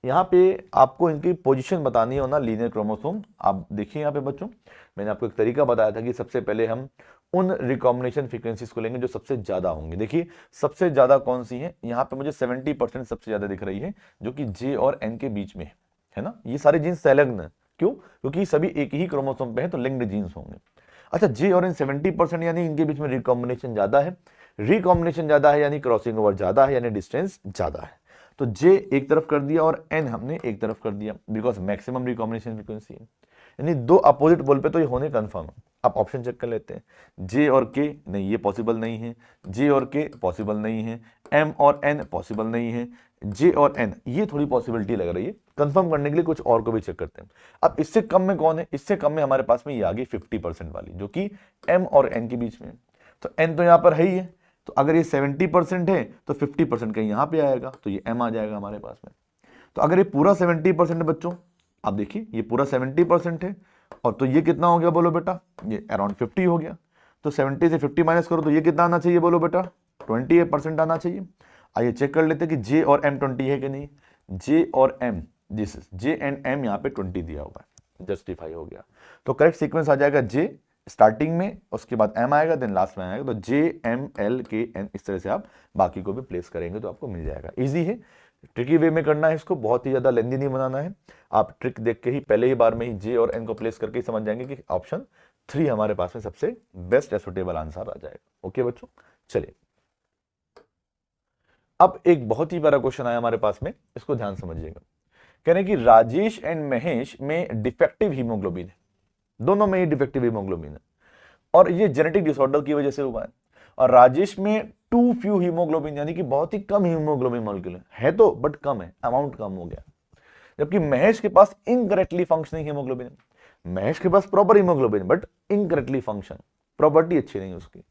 यहाँ पे आपको इनकी पोजीशन बतानी है ना, लीनियर क्रोमोसोम। आप देखिए यहाँ पे बच्चों, मैंने आपको एक तरीका बताया था कि सबसे पहले हम उन रिकॉम्बिनेशन फ्रीक्वेंसीज को लेंगे जो सबसे ज्यादा होंगे। देखिए सबसे ज्यादा कौन सी है, यहाँ पे मुझे 70% सबसे ज्यादा दिख रही है, जो कि J और N के बीच में है ना। ये सारे जीन्स संलग्न, क्यों? क्योंकि सभी एक ही क्रोमोसोम पे हैं तो लिंक्ड जीन्स होंगे। अच्छा J और N 70% यानी इनके बीच में रिकॉम्बिनेशन ज्यादा है, रिकॉम्बिनेशन ज्यादा है यानी क्रॉसिंग ओवर ज्यादा है, यानी डिस्टेंस ज्यादा है। तो J एक तरफ कर दिया और N हमने एक तरफ कर दिया, बिकॉज मैक्सिमम रिकॉम्बिनेशन फ्रीक्वेंसी है। यानी दो अपोजिट पोल पे तो ये होने कंफर्म है। आप ऑप्शन चेक कर लेते हैं, J और K नहीं, ये पॉसिबल नहीं है, J और K पॉसिबल नहीं है, M और N पॉसिबल नहीं है, J और N ये थोड़ी पॉसिबिलिटी लग रही है। कंफर्म करने के लिए कुछ और को भी चेक करते हैं। अब इससे कम में कौन है, इससे कम में हमारे पास में ये आ गई 50% वाली, जो कि M और N के बीच में है। तो N तो यहाँ पर है ही है, तो अगर ये 70% है तो 50% कहीं यहाँ पे आएगा, तो ये M आ जाएगा हमारे पास में। तो अगर ये पूरा 70% है बच्चों, आप देखिए ये पूरा 70% है, और तो ये कितना हो गया बोलो बेटा, ये अराउंड 50 हो गया। तो 70 से 50 माइनस करो तो ये कितना आना चाहिए, बोलो बेटा 28% आना चाहिए। आइए चेक कर लेते हैं कि जे और एम 20 है कि नहीं। जे और M, this J and M यहाँ पे 20 दिया हुआ है, जस्टिफाई हो गया। तो करेक्ट सीक्वेंस आ जाएगा जे स्टार्टिंग में, उसके बाद एम आएगा, देन लास्ट में आएगा। तो जे एम एल के एन, इस तरह से आप बाकी को भी प्लेस करेंगे तो आपको मिल जाएगा। इजी है, ट्रिकी वे में करना है इसको, बहुत ही ज्यादा लेंदी नहीं बनाना है। आप ट्रिक देख के ही पहले ही बार में ही जे और एन को प्लेस करके ही समझ जाएंगे कि ऑप्शन 3 हमारे पास में सबसे बेस्ट एसोटेबल आंसर आ जाएगा। ओके बच्चों, चलिए अब एक बहुत ही बड़ा क्वेश्चन आया हमारे पास में, इसको ध्यान समझिएगा। कह रहे हैं कि राजेश एंड महेश में डिफेक्टिव हीमोग्लोबिन है, दोनों में ही डिफेक्टिव हीमोग्लोबिन है और ये जेनेटिक डिसऑर्डर की वजह से हुआ है। और राजेश में टू फ्यू हीमोग्लोबिन, यानी कि बहुत ही कम हीमोग्लोबिन मॉलिक्यूल है तो बट कम है, अमाउंट कम हो गया। जबकि महेश के पास इनकरेक्टली फंक्शनिंग हीमोग्लोबिन है। महेश के पास proper haemoglobin but incorrectly function, property अच्छी नहीं उसकी।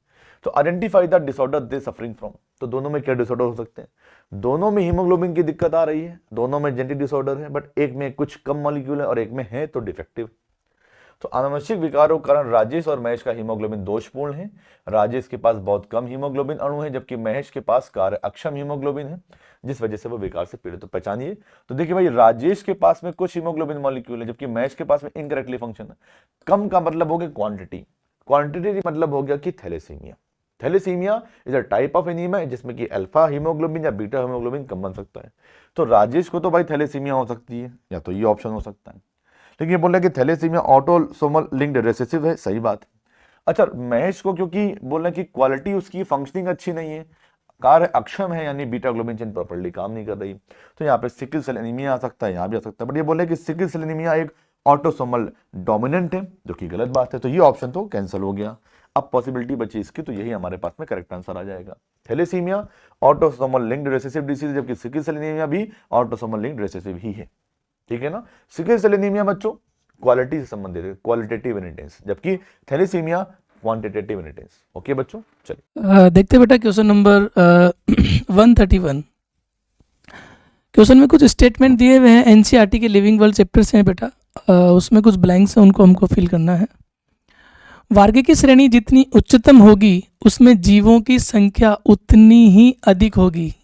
तो identify the disorder they suffering from. तो दोनों में क्या डिसऑर्डर हो सकते हैं? दोनों में हीमोग्लोबिन की दिक्कत आ रही है, दोनों में जेनेटिक डिसऑर्डर है, बट एक में कुछ कम मॉलिक्यूल है और एक में है तो डिफेक्टिव। तो आनुवंशिक विकारों के कारण राजेश और महेश का हीमोग्लोबिन दोषपूर्ण है। राजेश के पास बहुत कम हीमोग्लोबिन अणु है, जबकि महेश के पास कार्य अक्षम हीमोग्लोबिन है, जिस वजह से वो विकार से पीड़ित। तो पहचानिए, तो देखिए भाई, राजेश के पास में कुछ हीमोग्लोबिन मॉलिक्यूल है, जबकि महेश के पास में इनकरेक्टली फंक्शन है। कम का मतलब हो गया क्वांटिटी, क्वांटिटी मतलब हो गया कि thalassaemia. Thalassaemia is a type of anaemia जिसमें कि अल्फा हीमोग्लोबिन या बीटा हीमोग्लोबिन कम बन सकता है। तो राजेश को तो भाई थैलेसीमिया हो सकती है, या तो ये ऑप्शन हो सकता है। लेकिन ये बोल रहे हैं कि थैलेसीमिया ऑटोसोमल लिंक्ड रिसेसिव है, सही बात है। अच्छा, महेश को क्योंकि बोल रहे हैं कि क्वालिटी उसकी फंक्शनिंग अच्छी नहीं है, कार्य अक्षम है, यानी बीटा ग्लोबिन चेन प्रॉपर्ली काम नहीं कर रही, तो यहाँ पे सिकल सेल एनीमिया आ सकता है, यहाँ भी आ सकता है। बट ये बोले कि सिकल सेल एनीमिया एक ऑटोसोमल डोमिनेंट है, जो कि गलत बात है। तो ये ऑप्शन तो कैंसिल हो गया। अब पॉसिबिलिटी बची इसकी, तो यही हमारे पास में करेक्ट आंसर आ जाएगा। Thalassaemia autosomal linked recessive disease, जबकि सिकल सेल एनीमिया भी ऑटोसोमल लिंक्ड रिसेसिव ही है, ठीक है ना। सिकल सेल एनीमिया बच्चों क्वालिटी से संबंधित है, क्वालिटेटिव इनहेरिटेंस, जबकि थैलेसीमिया क्वांटिटेटिव इनहेरिटेंस। ओके बच्चों, चलिए देखते बेटा क्वेश्चन नंबर 131। क्वेश्चन में कुछ स्टेटमेंट दिए हुए हैं, एनसीईआरटी के लिविंग वर्ल्ड चैप्टर से हैं बेटा। उसमें कुछ ब्लैंक्स हैं, उनको हमको फिल करना है। वर्ग की श्रेणी जितनी उच्चतम होगी उसमें जीवों की संख्या उतनी ही अधिक होगी,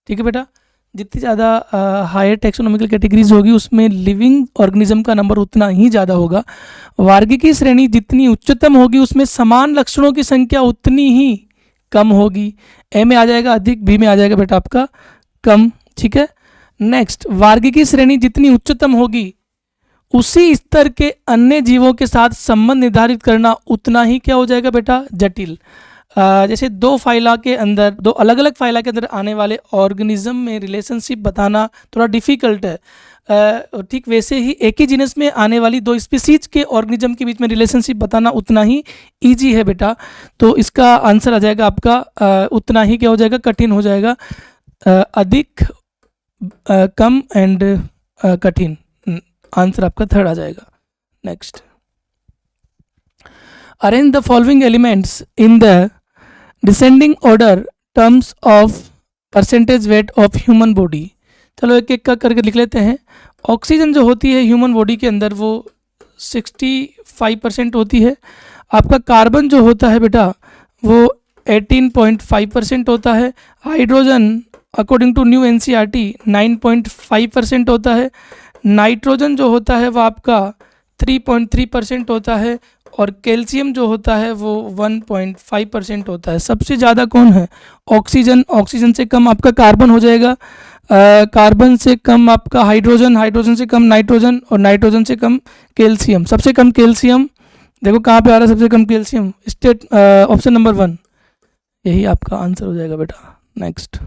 ठीक है बेटा। जितनी ज़्यादा हायर टेक्सोनॉमिकल कैटेगरीज होगी उसमें लिविंग ऑर्गेनिज्म का नंबर उतना ही ज़्यादा होगा। वर्ग की श्रेणी जितनी उच्चतम होगी उसमें समान लक्षणों की संख्या उतनी ही कम होगी। ए में आ जाएगा अधिक, बी में आ जाएगा बेटा आपका कम, ठीक है। नेक्स्ट, वर्ग की श्रेणी जितनी उच्चतम होगी उसी स्तर के अन्य जीवों के साथ संबंध निर्धारित करना उतना ही क्या हो जाएगा बेटा, जटिल। जैसे दो फाइला के अंदर, दो अलग अलग फाइला के अंदर आने वाले ऑर्गेनिज्म में रिलेशनशिप बताना थोड़ा डिफिकल्ट है, ठीक वैसे ही एक ही जीनस में आने वाली दो स्पीसीज के ऑर्गेनिज्म के बीच में रिलेशनशिप बताना उतना ही इजी है बेटा। तो इसका आंसर आ जाएगा आपका उतना ही क्या हो जाएगा, कठिन हो जाएगा। अधिक, कम एंड कठिन, आंसर आपका थर्ड आ जाएगा। Next, arrange the following elements in the descending order terms of percentage weight of human body. चलो एक एक का करके लिख लेते हैं। ऑक्सीजन जो होती है ह्यूमन बॉडी के अंदर वो 65% होती है। आपका कार्बन जो होता है बेटा वो 18.5% होता है। Hydrogen according to new NCERT 9.5% होता है। नाइट्रोजन जो होता है वो आपका 3.3% होता है और कैल्शियम जो होता है वो 1.5% होता है। सबसे ज़्यादा कौन है? ऑक्सीजन। ऑक्सीजन से कम आपका कार्बन हो जाएगा, कार्बन से कम आपका हाइड्रोजन, हाइड्रोजन से कम नाइट्रोजन और नाइट्रोजन से कम कैल्शियम। सबसे कम कैल्शियम देखो कहाँ पे आ रहा है, सबसे कम कैल्शियम, स्टेट ऑप्शन नंबर 1, यही आपका आंसर हो जाएगा बेटा। नेक्स्ट,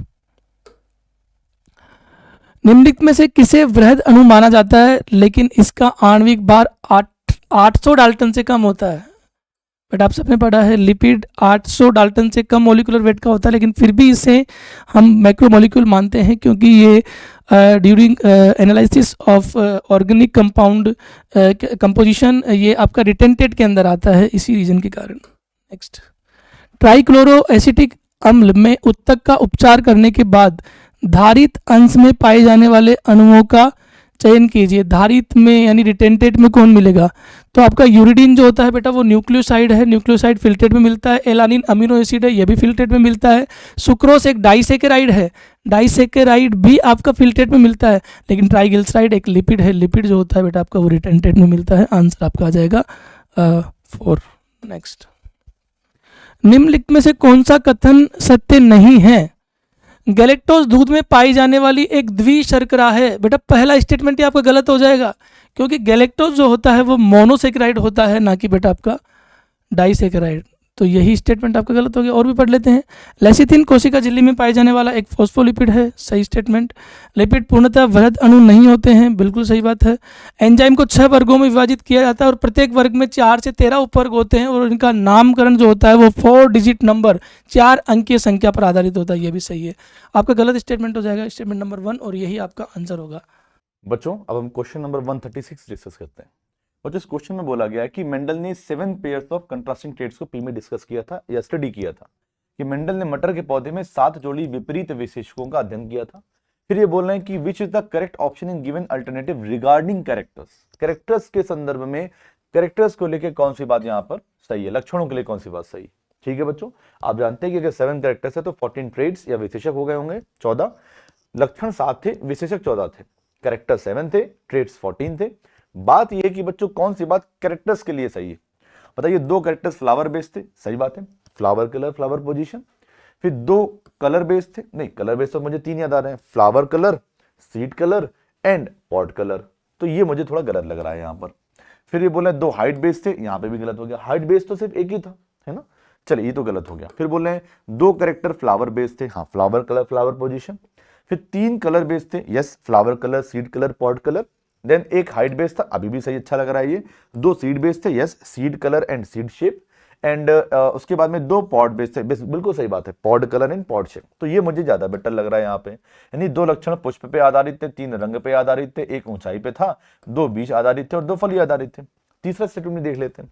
निम्नलिखित में से किसे वृहद अणु माना जाता है लेकिन इसका आणविक भार 800 डाल्टन से कम होता है? बट आप सबने पढ़ा है लिपिड 800 डाल्टन से कम मोलिकुलर वेट का होता है, लेकिन फिर भी इसे हम मैक्रोमोलिक्यूल मानते हैं क्योंकि ये during analysis of organic compound composition ये आपका रिटेंटेड के अंदर आता है इसी रीजन के कारण। नेक्स्ट, ट्राइक्लोरो एसिटिक अम्ल में उत्तक का उपचार करने के बाद धारित अंश में पाए जाने वाले अणुओं का चयन कीजिए। धारित में यानी रिटेंटेट में कौन मिलेगा? तो आपका यूरिडीन जो होता है बेटा वो न्यूक्लियोसाइड है, न्यूक्लियोसाइड फिल्ट्रेट में मिलता है। एलानिन अमीनो एसिड है, ये भी फिल्ट्रेट में मिलता है। सुक्रोस एक डाइसेकेराइड है, डाइसेकेराइड भी आपका फिल्ट्रेट में मिलता है। लेकिन ट्राइग्लिसराइड एक लिपिड है, लिपिड जो होता है बेटा आपका वो रिटेंटेट में मिलता है। आंसर आपका आ जाएगा 4। नेक्स्ट, निम्नलिखित में से कौन सा कथन सत्य नहीं है? गैलेक्टोज दूध में पाई जाने वाली एक द्विशर्करा है। बेटा पहला स्टेटमेंट ही आपका गलत हो जाएगा, क्योंकि गैलेक्टोज जो होता है वो मोनोसेकेराइड होता है, ना कि बेटा आपका डाइसेकेराइड। तो यही स्टेटमेंट आपका गलत हो गया। और भी पढ़ लेते हैं। लेसिथिन कोशिका झिल्ली में पाए जाने वाला एक फॉस्फोलिपिड है, सही स्टेटमेंट। लिपिड पूर्णतः वृहद अणु नहीं होते हैं, बिल्कुल सही बात है। एंजाइम को 6 वर्गों में विभाजित किया जाता है और प्रत्येक वर्ग में 4 से 13 उपवर्ग होते हैं और इनका नामकरण जो होता है वो 4 डिजिट नंबर, 4 अंकीय संख्या पर आधारित होता है। ये भी सही है। आपका गलत स्टेटमेंट हो जाएगा स्टेटमेंट नंबर 1 और यही आपका आंसर होगा। बच्चों अब हम क्वेश्चन नंबर 136 डिस्कस करते हैं। और इस क्वेश्चन में बोला गया है कि मेंडल ने 7 पेयर्स ऑफ कंट्रास्टिंग ट्रेड्स को पी में डिस्कस किया था या स्टडी किया था कि मेंडल ने मटर के पौधे में 7 जोड़ी विपरीत विशेषकों का अध्ययन किया था। फिर ये बोल रहे हैं कि which is the correct option in given alternative regarding characters. Characters के संदर्भ में कैरेक्टर्स को लेकर कौन सी बात यहाँ पर सही है, लक्षणों के लिए कौन सी बात सही है। ठीक है बच्चों, आप जानते हैं कि अगर 7 कैरेक्टर्स है तो 14 ट्रेड्स या विशेषक हो गए होंगे 14, लक्षण 7 थे, विशेषक 14 थे, कैरेक्टर 7 थे, ट्रेड्स 14 थे। बात यह कि बच्चों कौन सी बात कैरेक्टर्स के लिए सही है। बताइए, 2 कैरेक्टर्स फ्लावर बेस्ड थे, सही बात है, फ्लावर कलर, फ्लावर पोजीशन। फिर 2 कलर बेस्ड थे, नहीं कलर बेस्ड तो मुझे 3 याद आ रहे हैं, flower colour, seed colour and pot colour. तो ये मुझे थोड़ा गलत लग रहा है यहाँ पर। फिर ये बोले 2 हाइट बेस्ड थे, यहाँ पे भी गलत हो गया, हाइट बेस्ड तो सिर्फ एक ही था, है ना। चलिए ये तो गलत हो गया। फिर बोल रहे हैं 2 कैरेक्टर फ्लावर बेस्ड थे, हाँ फ्लावर कलर, फ्लावर पोजीशन। फिर 3 कलर बेस्ड थे, yes flower colour, seed colour, pod colour. Then 1 height base था, अभी भी सही, अच्छा लग रहा है ये। 2 सीड बेस थे, yes seed colour and seed shape. And उसके बाद में 2 पॉड बेस थे, बिल्कुल सही बात है, pod colour and pod shape. तो ये मुझे ज्यादा बेटर लग रहा है यहाँ पे। यानी 2 लक्षण पुष्प पे आधारित थे, 3 रंग पे आधारित थे, 1 ऊंचाई पे था, 2 बीज आधारित थे और 2 फली आधारित थे। तीसरा स्टेटमेंट देख लेते हैं।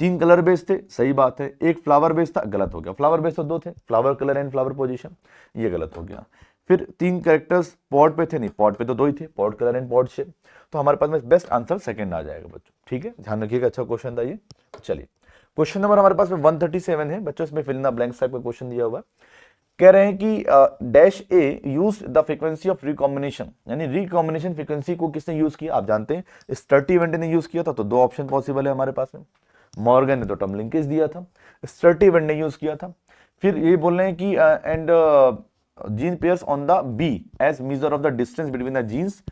3 कलर बेस थे, सही बात है। 1 फ्लावर बेस था, गलत हो गया, फ्लावर बेस तो 2 थे, flower colour and flower position, ये गलत हो गया। फिर 3 कैरेक्टर्स पॉड पे थे, नहीं पॉड पे तो 2 ही थे, pod colour and pod shape. तो हमारे पास में बेस्ट आंसर सेकंड आ जाएगा बच्चों। ठीक है, ध्यान रखिएगा, अच्छा क्वेश्चन था ये। चलिए क्वेश्चन नंबर हमारे पास में 137 है बच्चों, इसमें fill in the blanks type का क्वेश्चन दिया हुआ है। कह रहे हैं कि dash A used the frequency of recombination, यानी रिकॉम्बिनेशन फ्रीक्वेंसी को किसने यूज किया। आप जानते हैं स्टर्टी-वेंटे ने यूज किया था, तो 2 ऑप्शन पॉसिबल है हमारे पास में। मॉर्गन ने तो टर्म लिंकेज दिया था, स्टर्टी-वेंट ने यूज किया था। फिर ये बोल रहे हैं कि and gene pairs on the B as measure of the distance between the genes,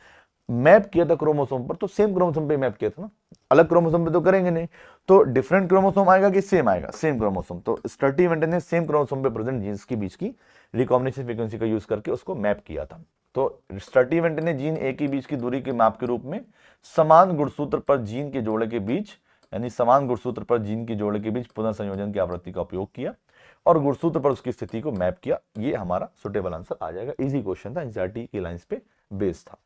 map किया था क्रोमोसोम पर, तो सेम क्रोमोसोम पे मैप किया था ना, अलग क्रोमोसोम पे तो करेंगे नहीं, तो डिफरेंट क्रोमोसोम आएगा कि सेम आएगा, सेम क्रोमोसोम। तो स्टर्टी-वेंट ने सेम क्रोमोसोम पे प्रेजेंट जीन्स के बीच की रिकॉम्बिनेशन फ्रीक्वेंसी का यूज करके उसको मैप किया था। तो स्टर्टी-वेंट ने जीन ए के बीच की दूरी के माप के रूप में समान गुणसूत्र पर जीन के जोड़े के बीच, यानी समान गुणसूत्र पर जीन के जोड़े के बीच पुनर्संयोजन की आवृत्ति का उपयोग किया और गुणसूत्र पर उसकी स्थिति को मैप किया। ये हमारा सुटेबल आंसर आ जाएगा। इजी क्वेश्चन था, एनसीईआरटी की लाइंस पे बेस्ड था।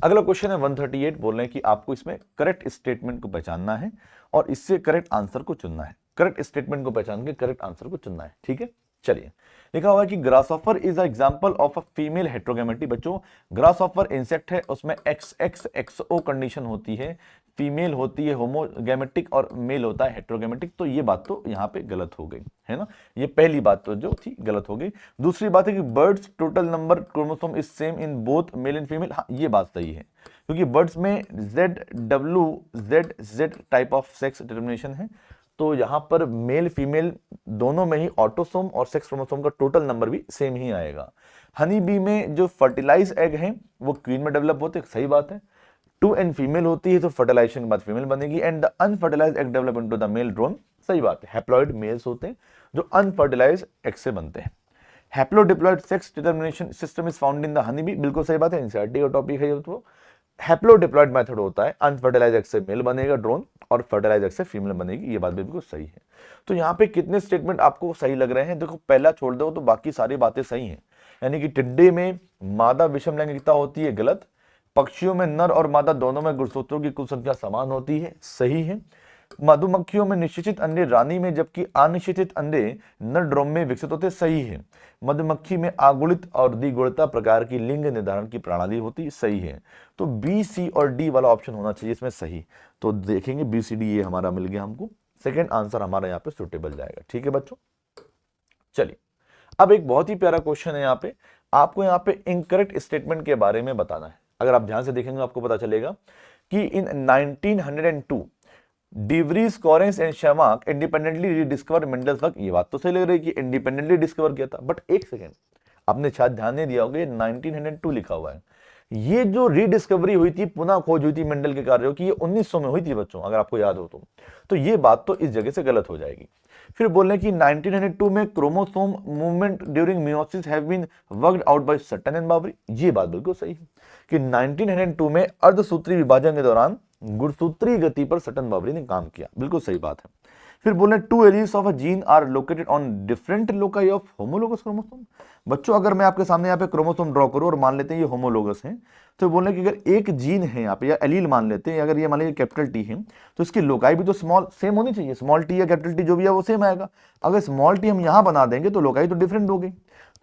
अगला क्वेश्चन है 138, बोल रहे हैं कि आपको इसमें करेक्ट स्टेटमेंट को पहचानना है और इससे करेक्ट आंसर को चुनना है। करेक्ट स्टेटमेंट को पहचान के करेक्ट आंसर को चुनना है। ठीक है, चलिए लिखा हुआ है कि grasshopper is a example of a female heterogamety. बच्चों ग्रासहॉपर इंसेक्ट है, उसमें XXXO कंडीशन होती है, फीमेल होती है होमोगैमेटिक और मेल होता है हेट्रोगैमेटिक। तो ये बात तो यहाँ पे गलत हो गई है ना, ये पहली बात तो जो थी गलत हो गई। दूसरी बात है कि birds total number chromosome is same in both male and female, हाँ ये बात सही है, क्योंकि बर्ड्स में ZWZZ type of sex determination है, तो यहाँ पर मेल फीमेल दोनों में ही ऑटोसोम और सेक्स क्रोमोसोम का टोटल नंबर भी सेम ही आएगा। हनी बी में जो फर्टिलाइज एग हैं वो क्वीन में डेवलप होते हैं, सही बात है। 2 एंड फीमेल होती है तो फर्टिलाइजेशन के बाद फीमेल बनेगी, and the unfertilised egg develop into the male drone, सही बात है। हैप्लॉइड मेल्स होते हैं जो अनफर्टिलाइज्ड एग से बनते हैं। Haplodiploid sex determination system is found in the honey bee, बिल्कुल सही बात है, एनसीईआरटी का टॉपिक है। तो हैप्लोडिप्लॉइड मेथड होता है, अनफर्टिलाइज्ड एग से मेल बनेगा ड्रोन और फर्टिलाइज्ड एग से फीमेल बनेगी, ये बात भी बिल्कुल सही है। तो यहाँ पे कितने स्टेटमेंट आपको सही लग रहे हैं, देखो पहला छोड़ दो तो बाकी सारी बातें सही हैं। यानी कि टिड्डे में मादा विषम लैंगिकता होती है, गलत। पक्षियों में नर और मादा दोनों में गुणसूत्रों की कुल संख्या समान होती है, सही है। मधुमक्खियों में निश्चित अंडे रानी में जबकि अनिश्चित अंडे नर ड्रोम में विकसित होते, सही है। मधुमक्खी में आगुणित और द्विगुणिता प्रकार की लिंग निर्धारण की प्रणाली होती, सही है। तो बी, सी और डी वाला ऑप्शन होना चाहिए इसमें सही। तो देखेंगे बी, सी, डी ये हमारा मिल गया हमको, सेकंड आंसर हमारा यहाँ पे सुटेबल जाएगा। ठीक है बच्चों, चलिए अब एक बहुत ही प्यारा क्वेश्चन है यहाँ पे, आपको यहाँ पे इनकरेक्ट स्टेटमेंट के बारे में बताना है। अगर आप ध्यान से देखेंगे आपको पता चलेगा कि in 1902 de Vries, Correns and Tschermak independently rediscover Mendel's work. ये बात तो सही लग रही है कि इंडिपेंडेंटली डिस्कवर किया था, बट एक सेकेंड, आपने शायद ध्यान नहीं दिया होगा, 1902 लिखा हुआ है। ये जो रीडिस्कवरी हुई थी, पुनः खोज हुई थी मेंडल के कार्यों की, ये 1900 में हुई थी बच्चों, अगर आपको याद हो तो ये बात तो इस जगह से गलत हो जाएगी। फिर बोल रहे हैं कि 1902 में chromosome movement during meiosis have been worked out by Sutton and Boveri. ये बात बिल्कुल सही है कि 1902 में अर्धसूत्री विभाजन के दौरान गुणसूत्री गति पर सटन बावरी ने काम किया, बिल्कुल सही बात है। फिर बोले two alleles of a gene are located on different loci of homologous chromosome. बच्चों अगर मैं आपके सामने यहाँ पे क्रोमोसोम ड्रॉ करूं और मान लेते हैं ये होमोलोगस है, तो बोलने कि अगर एक जीन है यहाँ पे या एलील मान लेते हैं, अगर ये मान लीजिए कैपिटल टी है तो इसकी लोकाई भी तो स्मॉल सेम होनी चाहिए, स्मॉल टी या कैपिटल टी जो भी है वो सेम आएगा। अगर स्मॉल टी हम यहाँ बना देंगे तो लोकाई तो डिफरेंट हो गई,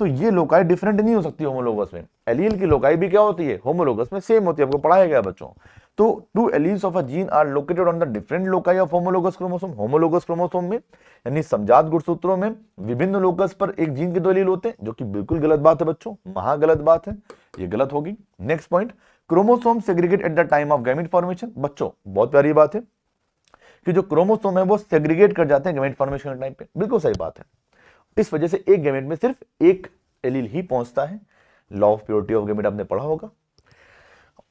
तो ये लोकाई डिफरेंट नहीं हो सकती होमोलोगस में। एलील की लोकाई भी क्या होती है, होमोलोगस में सेम होती है, आपको पढ़ाया गया बच्चों। तो two alleles of a gene are located on the different loci of homologous chromosome. Homologous chromosome में यानी समजात गुणसूत्रों में विभिन्न लोकस पर एक जीन के दो एलील होते हैं, जो कि बिल्कुल गलत बात है बच्चों, महा गलत बात है, ये गलत होगी। Next point, chromosome segregate at the time of gamete formation. बच्चों बहुत प्यारी बात है कि जो क्रोमोसोम है वो सेग्रीगेट कर जाते हैं गैमेट फॉर्मेशन के टाइम पे, बिल्कुल सही बात है। इस वजह से एक गैमेट में सिर्फ एक एलील ही पहुंचता है। Law of purity of gamete आपने पढ़ा होगा।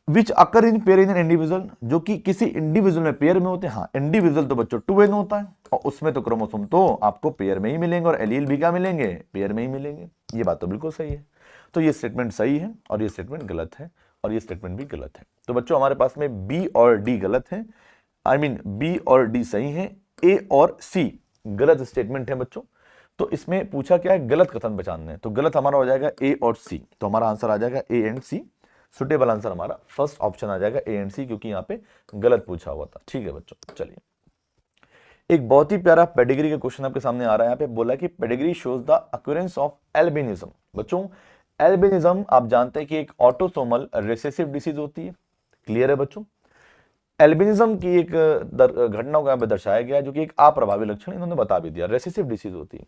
Which occur in pair in an individual, जो कि किसी इंडिविजुअल में पेयर में होते हैं। हाँ, इंडिविजुअल तो बच्चों 2n होता है और उसमें तो क्रोमोसोम तो आपको पेयर में ही मिलेंगे और एलील भी क्या मिलेंगे, पेयर में ही मिलेंगे। ये बात तो बिल्कुल सही है। तो ये स्टेटमेंट सही है और ये स्टेटमेंट गलत है और ये स्टेटमेंट भी गलत है। तो बच्चों हमारे पास में बी और डी गलत है, बी और डी सही है, ए और सी गलत स्टेटमेंट है बच्चों। तो इसमें पूछा क्या है, गलत कथन पहचानने हैं, तो गलत हमारा हो जाएगा ए और सी। तो हमारा आंसर आ जाएगा A and C. Suitable answer हमारा फर्स्ट ऑप्शन आ जाएगा ए एंड सी, क्योंकि यहाँ पे गलत पूछा हुआ था। ठीक है बच्चों, चलिए एक बहुत ही प्यारा पेडिग्री का क्वेश्चन आपके सामने आ रहा है। यहाँ पे बोला कि pedigree shows the occurrence of albinism. बच्चों एल्बिनिज्म आप जानते हैं कि एक ऑटोसोमल रिसेसिव डिसीज होती है, क्लियर है बच्चों। एल्बिनिज्म की एक घटना को यहाँ पे दर्शाया गया है, जो कि एक अप्रभावी लक्षण इन्होंने बता भी दिया, रेसेसिव डिसीज होती है।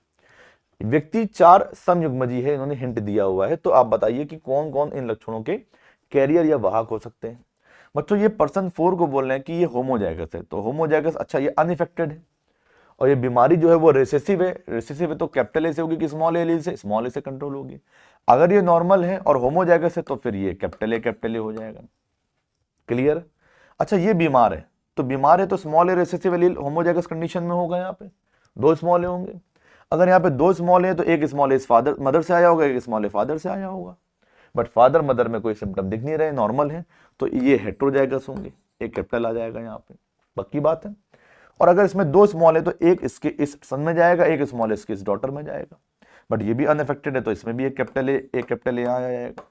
व्यक्ति 4 समयुग्मजी है, इन्होंने हिंट दिया हुआ है। तो आप बताइए कि कौन कौन इन लक्षणों के कैरियर या वाहक हो सकते हैं। बच्चों ये पर्सन 4 को बोल रहे हैं कि ये होमोजाइगस है, तो होमोजाइगस अच्छा ये अनइफेक्टेड है और ये बीमारी जो है वो रेसेसिव है। रेसेसिव है तो कैपिटल ए से होगी कि स्मॉल एलील से, स्मॉल ए से कंट्रोल होगी। अगर ये नॉर्मल है और होमोजाइगस है तो फिर ये कैपिटल ए हो जाएगा, क्लियर। अच्छा ये बीमार है, तो बीमार है तो स्मॉल ए रेसेसिव एलील होमोजाइगस कंडीशन में होगा, यहाँ पे 2 स्मॉल ए होंगे। अगर यहाँ पे 2 स्मॉल है तो एक स्मॉल ए फादर मदर से आया होगा, एक स्मॉल ए फादर से आया होगा, बट फादर मदर में कोई सिम्टम दिख नहीं रहे, नॉर्मल है, तो ये हेट्रोजाइगस होंगे, एक कैपिटल आ जाएगा यहाँ पे, पक्की बात है। और अगर इसमें 2 स्मॉल है तो एक इसके इस सन में जाएगा, एक स्मॉल इसके इस डॉटर में जाएगा, बट ये भी अनअफेक्टेड है तो इसमें भी एक कैपिटल ए यहाँ जाएगा।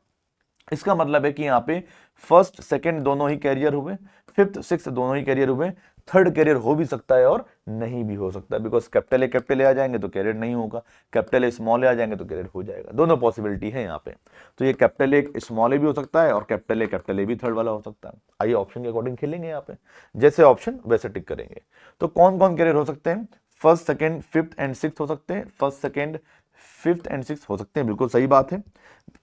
इसका मतलब है कि यहाँ पे फर्स्ट सेकंड दोनों ही कैरियर हुए, फिफ्थ सिक्स्थ दोनों ही कैरियर हुए, थर्ड कैरियर हो भी सकता है और नहीं भी हो सकता है, बिकॉज कैपिटल ए आ जाएंगे तो कैरियर नहीं होगा, कैपिटल ए स्मॉल ए आ जाएंगे तो कैरियर हो जाएगा। दोनों पॉसिबिलिटी है यहाँ पे। तो ये कैपिटल ए स्मॉल ए भी हो सकता है और कैपिटल ए भी थर्ड वाला हो सकता है। आइए ऑप्शन के अकॉर्डिंग खेलेंगे यहाँ पे, जैसे ऑप्शन वैसे टिक करेंगे। तो कौन कौन कैरियर हो सकते हैं, first second fifth and sixth हो सकते हैं, first second fifth and sixth हो सकते हैं, बिल्कुल सही बात है।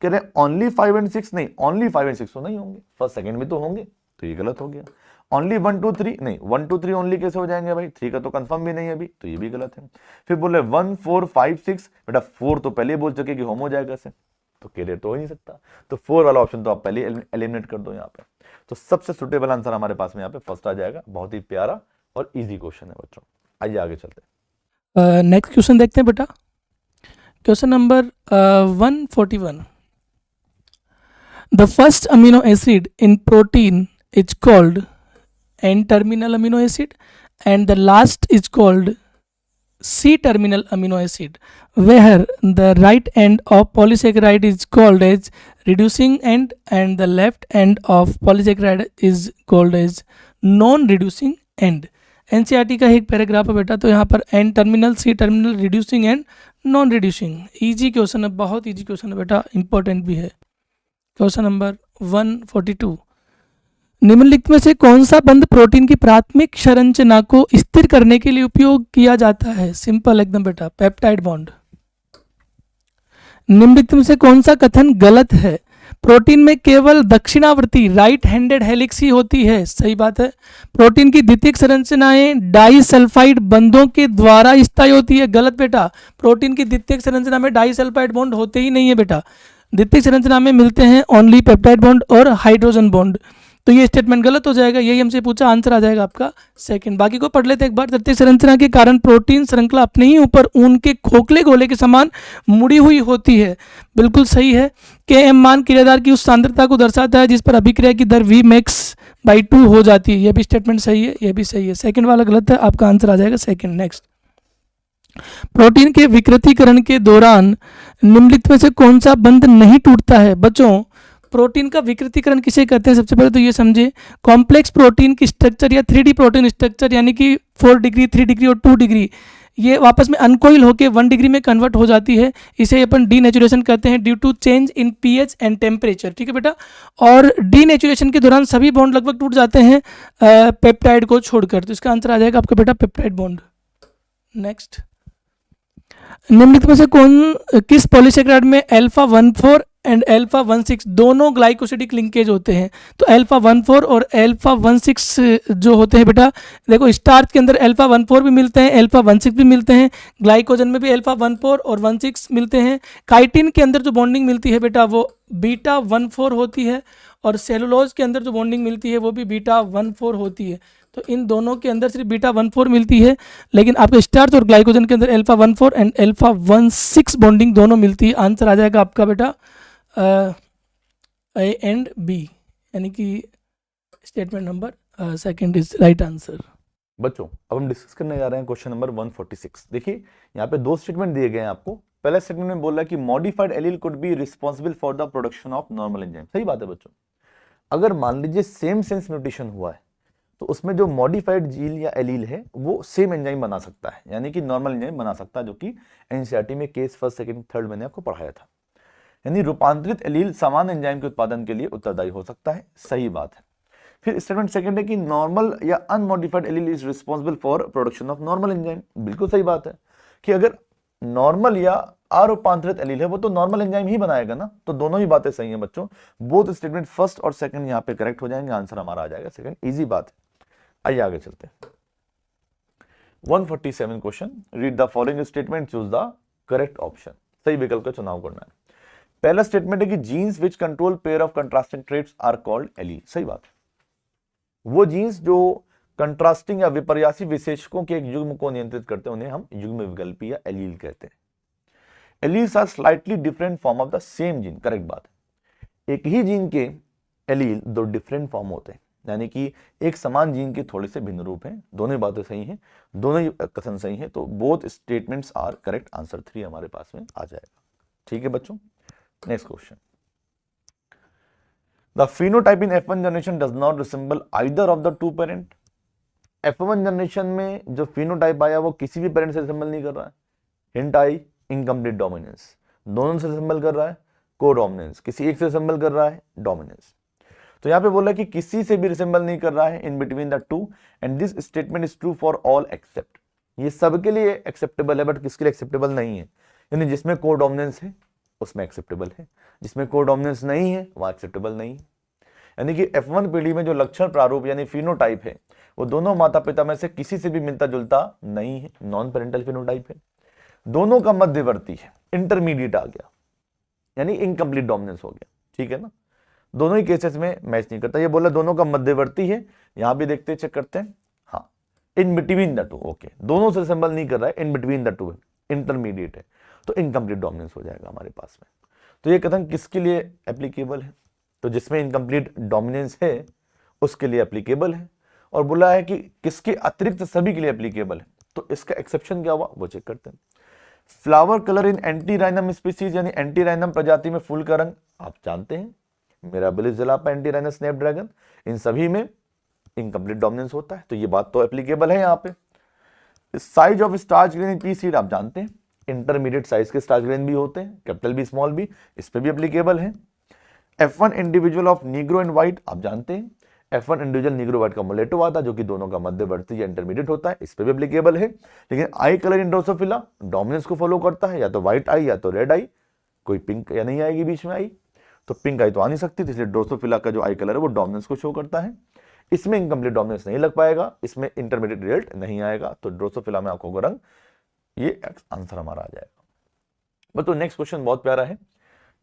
कह रहे ओनली 5 एंड 6 नहीं, ओनली 5 एंड 6 तो नहीं होंगे, फर्स्ट सेकंड में तो होंगे, तो ये गलत हो गया। ओनली 1 2 3 नहीं, 1 2 3 ओनली कैसे हो जाएंगे भाई, 3 का तो कंफर्म भी नहीं है अभी, तो ये भी गलत है। फिर बोले 1 4 5 6, बेटा 4 तो पहले बोल चुके कि होमोजाइगस है, तो कैरियर तो हो ही नहीं सकता, तो 4 वाला ऑप्शन तो आप पहले एलिमिनेट कर दो यहाँ पे। तो सबसे सुटेबल आंसर हमारे पास में यहाँ पे फर्स्ट आ जाएगा। बहुत ही प्यारा और इजी क्वेश्चन है बच्चों। आइए आगे चलते हैं। नेक्स्ट क्वेश्चन देखते हैं बेटा। Question number 141. The first amino acid in protein is called N-terminal amino acid and the last is called C-terminal amino acid, where the right end of polysaccharide is called as reducing end and the left end of polysaccharide is called as non-reducing end. NCERT का एक paragraph है बेटा, तो यहाँ पर N terminal, C terminal, reducing end non reducing. Easy question है, बहुत easy question है बेटा, इंपॉर्टेंट भी है। क्वेश्चन नंबर 142, निम्नलिखित में से कौन सा बंध प्रोटीन की प्राथमिक संरचना को स्थिर करने के लिए उपयोग किया जाता है? सिंपल एकदम बेटा, पेप्टाइड बॉन्ड। निम्नलिखित में से कौन सा कथन गलत है? प्रोटीन में केवल दक्षिणावर्ती राइट हैंडेड हेलिक्स ही होती है। सही बात है। प्रोटीन की द्वितीयक संरचनाएं डाइसल्फाइड बंधों के द्वारा स्थायी होती है। गलत बेटा, प्रोटीन की द्वितीयक संरचना में डाइसल्फाइड बॉन्ड होते ही नहीं है बेटा। द्वितीयक संरचना में मिलते हैं ओनली पेप्टाइड बॉन्ड और हाइड्रोजन बॉन्ड। तो ये स्टेटमेंट गलत हो जाएगा, यही हमसे पूछा, आंसर आ जाएगा आपका सेकंड। बाकी को पढ़ लेते एक बार। द्वितीयक संरचना के कारण प्रोटीन श्रृंखला अपने ही ऊपर ऊन के खोखले गोले के समान मुड़ी हुई होती है। बिल्कुल सही है। Km मान क्रियाधार की उस सांद्रता को दर्शाता है जिस पर अभिक्रिया की दर Vmax/2 हो जाती है। ये भी स्टेटमेंट सही है, ये भी सही है। सेकंड वाला गलत है, आपका आंसर आ जाएगा सेकंड। नेक्स्ट, प्रोटीन के विकृतीकरण के दौरान निम्नलिखित में से कौन सा बंध नहीं टूटता है? बच्चों, प्रोटीन का विकृतीकरण किसे कहते हैं? सबसे पहले तो ये समझे, कॉम्प्लेक्स प्रोटीन की स्ट्रक्चर या 3D प्रोटीन स्ट्रक्चर, यानी कि 4 डिग्री, 3 डिग्री और 2 डिग्री, ये आपस में अनकोइल होकर 1 डिग्री में कन्वर्ट हो जाती है। इसे अपन डीनेचुरेशन कहते हैं due to change in pH and temperature. ठीक है बेटा। और डीनेचुरेशन के दौरान सभी बॉन्ड लगभग टूट जाते हैं पेप्टाइड को छोड़कर। तो इसका आंसर आ जाएगा आपका बेटा पेप्टाइड बॉन्ड। नेक्स्ट, निम्नलिखित में से किस पॉलीसेकेराइड में अल्फा-14 एंड अल्फा-16 दोनों ग्लाइकोसिडिक लिंकेज होते हैं? तो अल्फा-14 और अल्फा-16 जो होते हैं बेटा, देखो स्टार्च के अंदर अल्फा-14 भी मिलते हैं, अल्फा-16 भी मिलते हैं, ग्लाइकोजन में भी अल्फा-14 और 16 मिलते हैं। काइटिन के अंदर जो बॉन्डिंग मिलती है बेटा वो बीटा-14 होती है, और सेलुलोज के अंदर जो बॉन्डिंग मिलती है वो भी बीटा-14 होती है। तो इन दोनों के अंदर सिर्फ बीटा-14 मिलती है, लेकिन आपके स्टार्च और ग्लाइकोजन के अंदर अल्फा-14 एंड अल्फा-16 बॉन्डिंग दोनों मिलती है। आंसर आ जाएगा आपका बेटा ए एंड बी, यानी कि statement number second is right answer. बच्चों, अब हम डिस्कस करने जा रहे हैं क्वेश्चन नंबर 146। देखिए, यहाँ पे 2 स्टेटमेंट दिए गए हैं आपको। पहला स्टेटमेंट में बोल रहा है कि modified allele could be responsible for the production of normal enzyme. सही बात है बच्चों। अगर मान लीजिए सेम सेंस म्यूटेशन हुआ है तो उसमें जो मॉडिफाइड जीन या एलील है वो सेम एंजाइम बना सकता है, यानी कि नॉर्मल एंजाइम बना सकता है, जो कि एनसीईआरटी में केस 1, 2, 3 मैंने आपको पढ़ाया था। यानी रूपांतरित एलील समान एंजाइम के उत्पादन के लिए उत्तरदायी हो सकता है। सही बात है। फिर स्टेटमेंट सेकंड है कि नॉर्मल या unmodified allele is responsible for production of normal enzyme. बिल्कुल सही बात है कि अगर नॉर्मल या अरूपांतरित एलील है वो तो नॉर्मल एंजाइम ही बनाएगा ना। तो दोनों ही बातें सही हैं बच्चों। बोथ स्टेटमेंट फर्स्ट और सेकंड यहाँ पे करेक्ट हो जाएंगे। आंसर हमारा आ जाएगा सेकंड। इजी बात है। आइए आगे चलते हैं। 147 question, read the following statement, choose the correct option. सही विकल्प का चुनाव करना है। पहला स्टेटमेंट है कि genes which control pair of contrasting traits are called allele. सही बात है। वो जीन्स जो कंट्रास्टिंग या विपर्यासी विशेषकों के एक युग्म को नियंत्रित करते हैं उन्हें हम युग्म विकल्पी या एलील कहते हैं। Alleles are slightly different form of the same gene. Correct बात है। एक ही जीन के एलील 2 डिफरेंट फॉर्म होते हैं, यानी कि एक समान जीन के थोड़े से भिन्न रूप हैं। दोनों बातें सही हैं, दोनों ही कथन सही हैं। तो both statements are correct. Answer 3 हमारे पास में आ जाएगा। ठीक है बच्चों। Next question, the phenotype in F1 generation does not resemble either of the 2 parent। F1 generation में जो phenotype आया वो किसी भी पेरेंट से रिसेंबल नहीं कर रहा है। Hint I, incomplete dominance. दोनों से रिसेंबल कर रहा है को डोमिनेंस, किसी एक से रिसेंबल कर रहा है डोमिनेंस। तो यहां पे बोला है कि किसी से भी रिसेंबल नहीं कर रहा है in between the 2, and this statement is true for all except. ये सबके लिए एक्सेप्टेबल है, बट किसके लिए एक्सेप्टेबल नहीं है? यानी जिसमें को डोमिनेंस है उसमें एक्सेप्टेबल है, जिसमें को डोमिनेंस नहीं है वहां एक्सेप्टेबल नहीं है। यानी कि F1 पीढ़ी में जो लक्षण प्रारूप यानी फिनोटाइप है वो दोनों माता पिता में से किसी से भी मिलता जुलता नहीं है, नॉन पेरेंटल फिनोटाइप है। दोनों का मध्यवर्ती है, इंटरमीडिएट आ गया, यानी इनकम्प्लीट डोमिनेंस हो गया। ठीक है ना। दोनों ही केसेस में मैच नहीं करता। ये बोला दोनों का मध्यवर्ती है, यहां भी देखते चेक करते हैं। हाँ, इन बिटवीन द 2। ओके, दोनों से रिसेंबल नहीं कर रहा है, इन बिटवीन द 2 है, इंटरमीडिएट है, तो इनकम्प्लीट डोमिनेंस हो जाएगा हमारे पास में। तो ये कथन किसके लिए एप्लीकेबल है? तो जिसमें इनकम्प्लीट डोमिनेंस है उसके लिए एप्लीकेबल है, और बोला है कि किसके अतिरिक्त सभी के लिए एप्लीकेबल है। तो इसका एक्सेप्शन क्या हुआ वो चेक करते हैं। फ्लावर कलर इन एंटीराइनम स्पीसीज, यानी एंटीराइनम प्रजाति में फूल का रंग आप जानते हैं, मिराबिलिस जलापा, एंटीराइनस स्नैपड्रैगन, इन सभी में इनकम्प्लीट डोमिनेंस होता है। तो ये बात तो एप्लीकेबल है यहाँ पे। Size of starch grain in P seed आप जानते हैं, इंटरमीडिएट साइज के स्टार्च ग्रेन भी होते हैं, कैपिटल भी स्मॉल भी, इस पे भी एप्लीकेबल है। F1 individual of Negro and white आप जानते हैं, F1 इंडिविजुअल नीग्रो व्हाइट का मुलेटो आता है जो कि दोनों का मध्यवर्ती या इंटरमीडिएट होता है, इस पे भी एप्लीकेबल है। लेकिन आई कलर इन ड्रोसोफिला डोमिनेंस को फॉलो करता है, या तो व्हाइट आई या तो रेड आई, कोई पिंक या नहीं आएगी बीच में आई, तो पिंक आई तो आ नहीं सकती, इसलिए ड्रोसोफिला का जो आई कलर है वो डोमिनेंस को शो करता है। इसमें इनकम्प्लीट डोमिनेंस नहीं लग पाएगा, इसमें इंटरमीडिएट रिजल्ट नहीं आएगा, तो ड्रोसोफिला में आंखों का रंग, ये आंसर हमारा आ जाएगा। बट तो नेक्स्ट क्वेश्चन बहुत प्यारा है,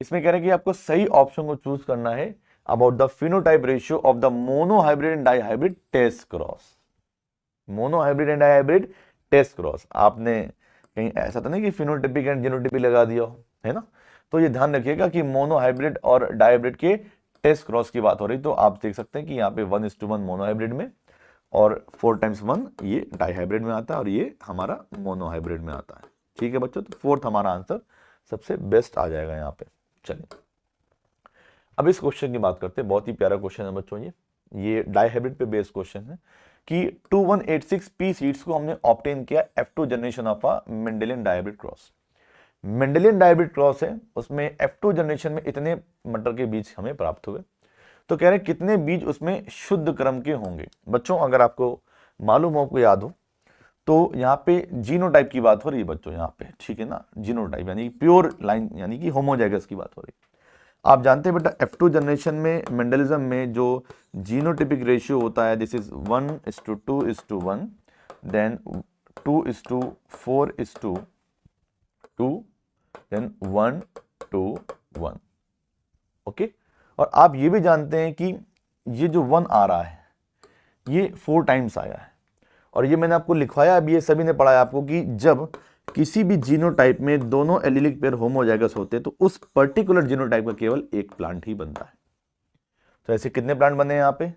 इसमें कह रहे हैं कि आपको सही ऑप्शन को चूज करना है about the phenotype ratio of the monohybrid and dihybrid test cross. Monohybrid and dihybrid test cross, आपने कहीं ऐसा तो नहीं कि फिनोटिपिक एंड जीनोटिपिक लगा दिया हो, है ना? तो ये ध्यान रखिएगा कि मोनोहाइब्रिड और डाईहाइब्रिड के टेस्ट क्रॉस की बात हो रही, तो आप देख सकते हैं कि यहाँ पे 1:1 मोनोहाइब्रिड में और 4x1 ये डाईहाइब्रिड में आता है और ये हमारा मोनोहाइब्रिड में आता है। ठीक है बच्चों, तो फोर्थ हमारा आंसर सबसे बेस्ट आ जाएगा यहाँ पे। चलिए अब इस क्वेश्चन की बात करते हैं, बहुत ही प्यारा क्वेश्चन है बच्चों, ये डाईहाइब्रिड पे बेस्ड क्वेश्चन है कि 2186 पी सीड्स को हमने ऑब्टेन किया F2 generation of a Mendelian dihybrid cross. Mendelian dihybrid cross है, उसमें F2 जनरेशन में इतने मटर के बीज हमें प्राप्त हुए, तो कह रहे हैं कितने बीज उसमें शुद्ध क्रम के होंगे। बच्चों अगर आपको मालूम हो, आपको याद हो, तो यहाँ पे जीनोटाइप की बात हो रही है बच्चों यहाँ पे, ठीक है ना? जीनोटाइप यानी प्योर लाइन यानी कि होमोजाइगस की बात हो रही है। आप जानते हैं बेटा F2 जनरेशन में मेंडलिज्म में जो जीनोटिपिक रेशियो होता है, this is 1:2:1, then 2:4:2, then 1:1। Okay, और आप ये भी जानते हैं कि ये जो 1 आ रहा है ये 4 टाइम्स आया है, और ये मैंने आपको लिखवाया, अभी ये सभी ने पढ़ाया आपको कि जब किसी भी जीनोटाइप में दोनों एलिलिक पेयर होमोजाइगस होते हैं तो उस पर्टिकुलर जीनोटाइप का केवल एक प्लांट ही बनता है। तो ऐसे कितने प्लांट बने यहाँ पे?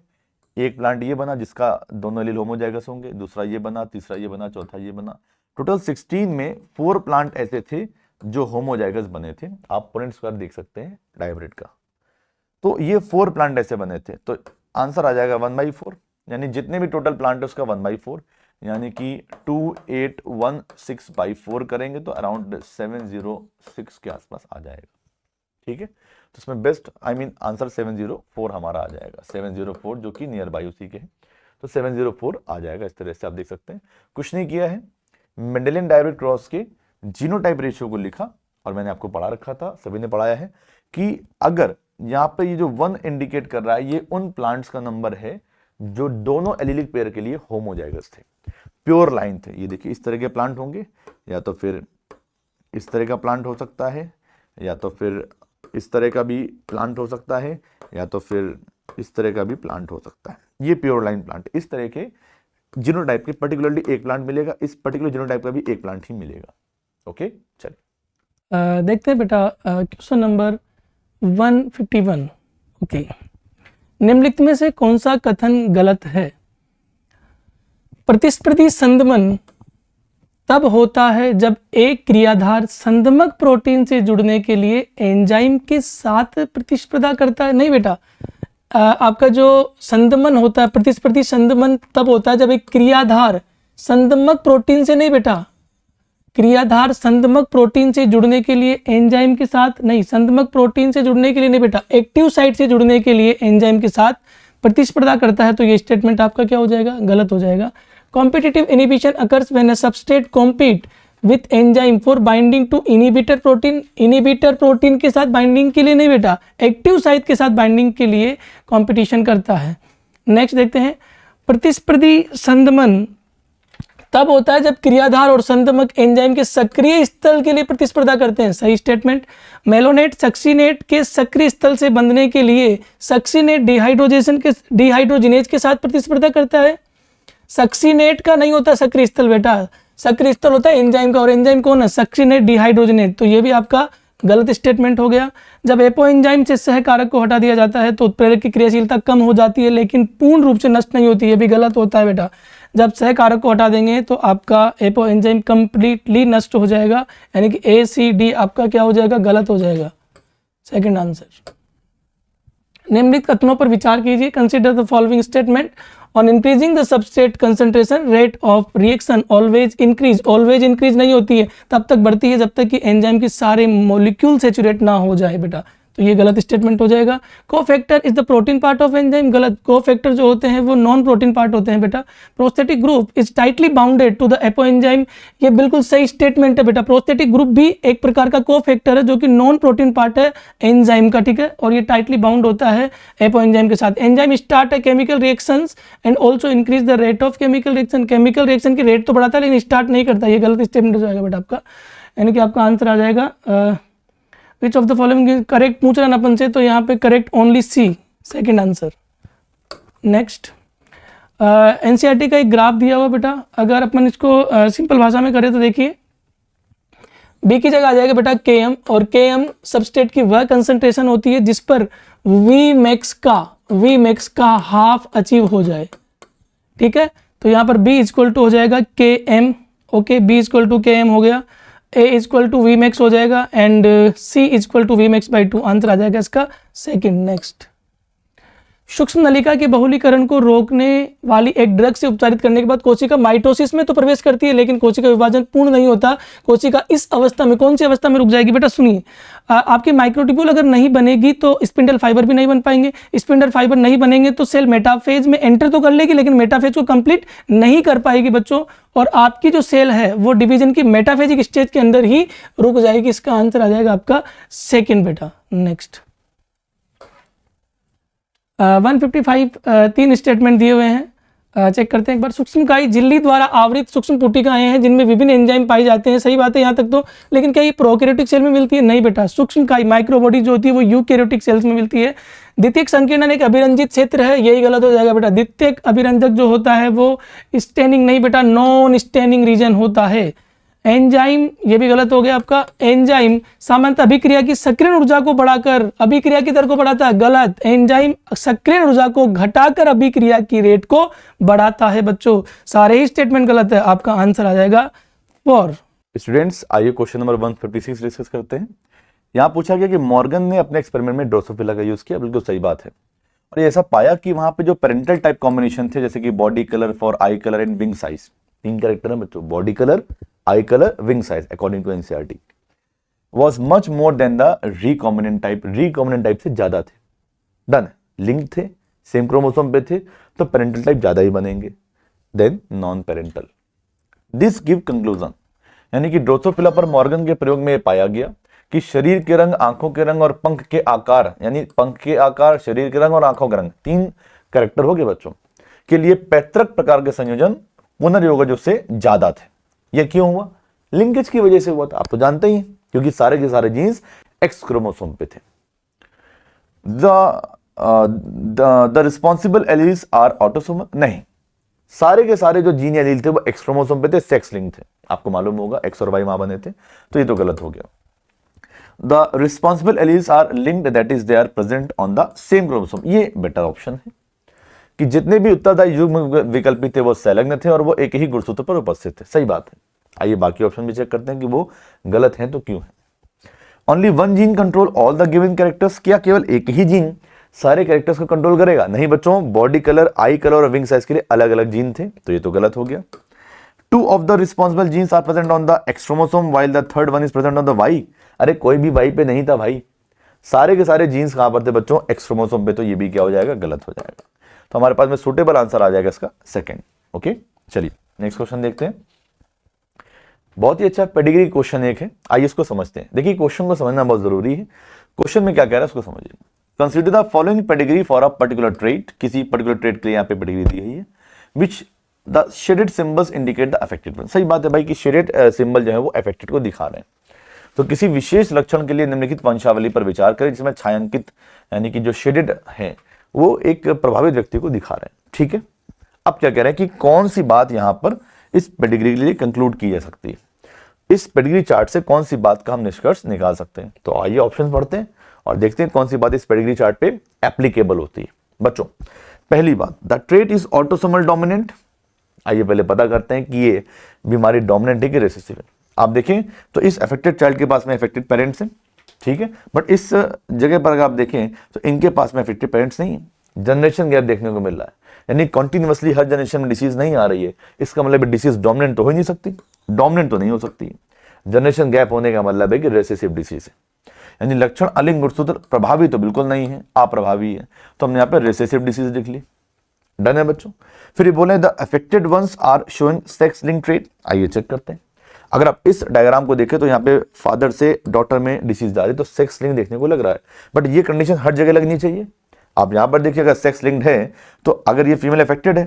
एक प्लांट ये बना जिसका दोनों एलिल होमोजाइगस होंगे, दूसरा ये बना, तीसरा ये बना, चौथा ये बना। टोटल 16 में 4 प्लांट ऐसे थे जो होमोजाइगस बने थे। आप पुरेंट स्क्वायर देख सकते हैं डाईहाइब्रिड का, तो ये 4 प्लांट ऐसे बने थे, तो आंसर आ जाएगा 1/4, यानी जितने भी टोटल प्लांट है उसका 1/4, यानी कि 2816/4 करेंगे तो अराउंड 706 के आसपास आ जाएगा। ठीक है, तो इसमें बेस्ट आंसर 704 हमारा आ जाएगा, 704 जो कि नियर बाय उसी के है, तो 704 आ जाएगा। इस तरह से आप देख सकते हैं, कुछ नहीं किया है, मेंडेलियन डाईहाइब्रिड क्रॉस के जीनोटाइप रेशियो को लिखा, और मैंने आपको पढ़ा रखा था, सभी ने पढ़ाया है कि अगर यहाँ पे ये जो 1 इंडिकेट कर रहा है ये उन प्लांट्स का नंबर है जो दोनों एलिलिक पेयर के लिए होमोजाइगस थे, प्योर लाइन थे। ये देखिए इस तरह के प्लांट होंगे, या तो फिर इस तरह का प्लांट हो सकता है, या तो फिर इस तरह का भी प्लांट हो सकता है, या तो फिर इस तरह का भी प्लांट हो सकता है। ये प्योर लाइन प्लांट, इस तरह के जीनोटाइप के पर्टिकुलरली एक प्लांट मिलेगा, इस पर्टिकुलर जीनोटाइप का भी एक प्लांट ही मिलेगा। ओके, चलिए देखते हैं बेटा क्वेश्चन नंबर 151। ओके, निम्नलिखित में से कौन सा कथन गलत है? प्रतिस्पर्धी संदमन तब होता है जब एक क्रियाधार संदमक प्रोटीन से जुड़ने के लिए एंजाइम के साथ प्रतिस्पर्धा करता है। नहीं बेटा, आपका जो संदमन होता है, प्रतिस्पर्धी संदमन तब होता है जब एक क्रियाधार संदमक प्रोटीन से, नहीं बेटा, क्रियाधार संदमक प्रोटीन से जुड़ने के लिए एंजाइम के साथ नहीं, संदमक प्रोटीन से जुड़ने के लिए नहीं बेटा, एक्टिव साइट से जुड़ने के लिए एंजाइम के साथ प्रतिस्पर्धा करता है। तो ये स्टेटमेंट आपका क्या हो जाएगा? गलत हो जाएगा। Competitive inhibition occurs when a substrate compete with enzyme for binding to inhibitor protein. Inhibitor protein के साथ बाइंडिंग के लिए नहीं बेटा, एक्टिव साइट के साथ बाइंडिंग के लिए कॉम्पिटिशन करता है। नेक्स्ट देखते हैं, प्रतिस्पर्धी संदमन तब होता है जब क्रियाधार और संदमक एंजाइम के सक्रिय स्थल के लिए प्रतिस्पर्धा करते हैं। सही स्टेटमेंट। मेलोनेट सक्सीनेट के सक्रिय स्थल से बंधने के लिए सक्सीनेट डिहाइड्रोजिनेज के साथ प्रतिस्पर्धा करता है। सक्सीनेट का नहीं होता सक्रिय स्थल बेटा, सक्रिय स्थल होता है एंजाइम का, और एंजाइम कौन है? Succinate dehydrogenase. तो ये भी आपका गलत स्टेटमेंट हो गया। जब एपो एंजाइम से सहकारक को हटा दिया जाता है तो उत्प्रेरक की क्रियाशीलता कम हो जाती है, लेकिन पूर्ण रूप से नष्ट नहीं होती, ये भी गलत होता है बेटा। जब सहकारक को हटा देंगे तो आपका एपो एंजाइम कंप्लीटली नष्ट हो जाएगा, यानी कि ACD आपका क्या हो जाएगा? गलत हो जाएगा। Second answer. निम्नलिखित कथनों पर विचार कीजिए। Consider the following statement. On increasing the substrate concentration rate of reaction always increase नहीं होती है, तब तक बढ़ती है जब तक कि एंजाइम के सारे मॉलिक्यूल सेचुरेट ना हो जाए बेटा। तो ये गलत स्टेटमेंट हो जाएगा। Cofactor is the protein part of enzyme, गलत। कोफैक्टर जो होते हैं वो नॉन प्रोटीन पार्ट होते हैं बेटा। Prosthetic group is tightly bounded to the apo enzyme, ये बिल्कुल सही स्टेटमेंट है बेटा। प्रोस्थेटिक ग्रुप भी एक प्रकार का कोफैक्टर है जो कि नॉन प्रोटीन पार्ट है एंजाइम का, ठीक है, और ये टाइटली बाउंड होता है एपो एंजाइम के साथ। एंजाइम स्टार्ट है chemical reactions and also increase the rate of chemical reaction, chemical reaction की रेट तो बढ़ाता है लेकिन स्टार्ट नहीं करता, ये गलत स्टेटमेंट हो जाएगा बेटा आपका। यानी कि आपका आंसर आ जाएगा विच ऑफ द फॉलोइंग करेक्ट पूछ रहा ना अपन से, तो यहाँ पे करेक्ट ओनली सी, सेकंड आंसर। नेक्स्ट एनसीईआरटी का एक ग्राफ दिया हुआ बेटा, अगर अपन इसको सिंपल भाषा में करें तो देखिए बी की जगह आ जाएगा बेटा Km, और Km सबस्ट्रेट की वह कंसंट्रेशन होती है जिस पर Vmax का हाफ अचीव हो जाए, ठीक है। तो यहाँ पर B इक्वल टू हो जाएगा Km, okay, B equal to Km हो गया, A इक्वल टू Vmax हो जाएगा and C equal to Vmax by 2, answer आ जाएगा इसका सेकंड। नेक्स्ट, सूक्ष्म नलिका के बहुलीकरण को रोकने वाली एक ड्रग से उपचारित करने के बाद कोशिका माइटोसिस में तो प्रवेश करती है लेकिन कोशिका विभाजन पूर्ण नहीं होता। कोशिका इस अवस्था में, कौन सी अवस्था में रुक जाएगी बेटा, सुनिए, आपकी माइक्रोट्यूब्यूल अगर नहीं बनेगी तो स्पिंडल फाइबर भी नहीं बन पाएंगे, स्पिंडल फाइबर नहीं बनेंगे तो सेल मेटाफेज में एंटर तो कर लेगी लेकिन मेटाफेज को कंप्लीट नहीं कर पाएगी बच्चों, और आपकी जो सेल है वो डिवीजन की मेटाफेजिक स्टेज के अंदर ही रुक जाएगी। इसका आंसर आ जाएगा आपका सेकेंड बेटा। नेक्स्ट 155 तीन स्टेटमेंट दिए हुए हैं, चेक करते हैं एक बार। सूक्ष्मकायी झिल्ली द्वारा आवृत सूक्ष्म पुटिकाएं हैं जिनमें विभिन्न एंजाइम पाए जाते हैं, सही बात है यहाँ तक तो, लेकिन क्या ये प्रोकैरियोटिक सेल में मिलती है? नहीं बेटा, सूक्ष्मकायी माइक्रोबॉडी जो होती है वो यूकैरियोटिक सेल्स में मिलती है। द्वितीयक संकीर्णन एक अभिरंजित क्षेत्र है, यही गलत हो जाएगा बेटा। द्वितीयक अभिरंजक जो होता है वो स्टेनिंग नहीं बेटा, नॉन स्टेनिंग रीजन होता है। एंजाइम, ये भी गलत हो गया आपका। एंजाइम सामान्यतः अभिक्रिया की सक्रियण ऊर्जा को बढ़ाकर अभिक्रिया की दर को बढ़ाता है, गलत। एंजाइम सक्रियण ऊर्जा को घटाकर अभिक्रिया की रेट को बढ़ाता है बच्चों। सारे ही स्टेटमेंट गलत है, आपका आंसर आ जाएगा 4। स्टूडेंट्स, आइए क्वेश्चन नंबर 156 डिस्कस करते हैं। यहाँ पूछा गया कि मॉर्गन ने अपने एक्सपेरिमेंट में ड्रोसोफिला का यूज किया, बिल्कुल सही बात है, और ये ऐसा पाया कि वहां पे जो पेरेंटल टाइप कॉम्बिनेशन थे जैसे कि body colour for eye colour and wing size, 3 character है बच्चों, body colour, eye colour, wing size, according to NCERT was much more than the recombinant type से ज्यादा थे। डन, लिंक थे, सेम क्रोमोसोम पे थे, तो पेरेंटल टाइप ज्यादा ही बनेंगे then non parental. This give conclusion, यानी कि ड्रोसोफिला पर मॉर्गन के प्रयोग में पाया गया कि शरीर के रंग, आंखों के रंग और पंख के आकार, यानी पंख के आकार, शरीर के रंग और आंखों के रंग, 3 कैरेक्टर हो गए बच्चों के लिए पैतृक प्रकार के संयोजन पुनर्योगजों से ज्यादा थे। यह क्यों हुआ? लिंकेज की वजह से हुआ था, आप तो जानते ही हैं, क्योंकि सारे के सारे जीन्स एक्स क्रोमोसोम पे थे। The responsible alleles are autosomal, नहीं, सारे के सारे जो जीन एलील थे वो एक्स क्रोमोसोम पे थे, सेक्स लिंक थे, आपको मालूम होगा एक्स और वाई मां बने थे, तो ये तो गलत हो गया। The responsible alleles are linked, that is they are present on the same chromosome, ये बेटर ऑप्शन है कि जितने भी उत्तरदायी युग्म विकल्पी थे वो संलग्न थे और वो एक ही गुणसूत्र पर उपस्थित थे, सही बात है। आइए बाकी ऑप्शन भी चेक करते हैं कि वो गलत हैं तो क्यों है। Only one gene control all the given characters, क्या केवल एक ही जीन सारे कैरेक्टर्स को कंट्रोल करेगा? नहीं बच्चों, बॉडी कलर, आई कलर और विंग साइज के लिए अलग अलग जीन थे, तो ये तो गलत हो गया। 2 of the responsible genes are present on the X chromosome while the third one is present on the Y। अरे कोई भी Y पे नहीं था भाई, सारे के सारे जीन्स कहां पर थे बच्चों? X क्रोमोसोम पे, तो ये भी क्या हो जाएगा? गलत हो जाएगा। तो हमारे पास में सुटेबल आंसर आ जाएगा इसका सेकंड। ओके, चलिए नेक्स्ट क्वेश्चन देखते हैं। बहुत ही अच्छा पेडिग्री क्वेश्चन एक है, आइए इसको समझते हैं। देखिए क्वेश्चन को समझना बहुत जरूरी है, क्वेश्चन में क्या कह रहा है उसको समझिए। Consider the following pedigree for a particular trait, किसी पर्टिकुलर ट्रेट के लिए यहाँ पे पेडिग्री दी गई है, which the shaded symbols indicate the affected one. सही बात है भाई कि शेडेड सिंबल जो है वो अफेक्टेड को दिखा रहे हैं। तो किसी विशेष लक्षण के लिए निम्नलिखित वंशावली पर विचार करें जिसमें छायांकित यानी कि जो शेडेड है वो एक प्रभावित व्यक्ति को दिखा रहे हैं, ठीक है। अब क्या कह रहे हैं कि कौन सी बात यहां पर इस पेडिग्री के लिए कंक्लूड की जा सकती है, इस पेडिग्री चार्ट से कौन सी बात का हम निष्कर्ष निकाल सकते हैं। तो आइए ऑप्शन पढ़ते हैं और देखते हैं कौन सी बात इस पेडिग्री चार्ट पे एप्लीकेबल होती है। बच्चों पहली बात, the trait is autosomal dominant. आइए पहले पता करते हैं कि ये बीमारी डोमिनेंट है कि रिसेसिव है। आप देखें तो इस अफेक्टेड चाइल्ड के पास में अफेक्टेड पेरेंट्स हैं, ठीक है, बट इस जगह पर अगर आप देखें तो इनके पास में अफेक्टेड पेरेंट्स नहीं है, जनरेशन गैप देखने को मिल रहा है। यानी कॉन्टिन्यूसली हर जनरेशन में डिसीज नहीं आ रही है, इसका मतलब डिसीज डोमिनेंट तो हो ही नहीं सकती, डोमिनेंट तो नहीं हो सकती। जनरेशन गैप होने का मतलब है कि रेसेसिव डिसीज है, यानी लक्षण अलिंग गुणसूत्र प्रभावी तो बिल्कुल नहीं है, अप्रभावी है, तो हमने यहाँ पे रेसेसिव डिसीज लिख ली। डन है बच्चों। फिर ये बोले the affected ones are showing sex link trait. आइए चेक करते हैं। अगर आप इस डायग्राम को देखें तो यहाँ पे फादर से डॉटर में डिसीज आ रही है, तो सेक्स लिंक देखने को लग रहा है, बट ये कंडीशन हर जगह लगनी चाहिए। आप यहाँ पर देखिए, अगर सेक्स लिंक्ड है तो अगर ये फीमेल अफेक्टेड है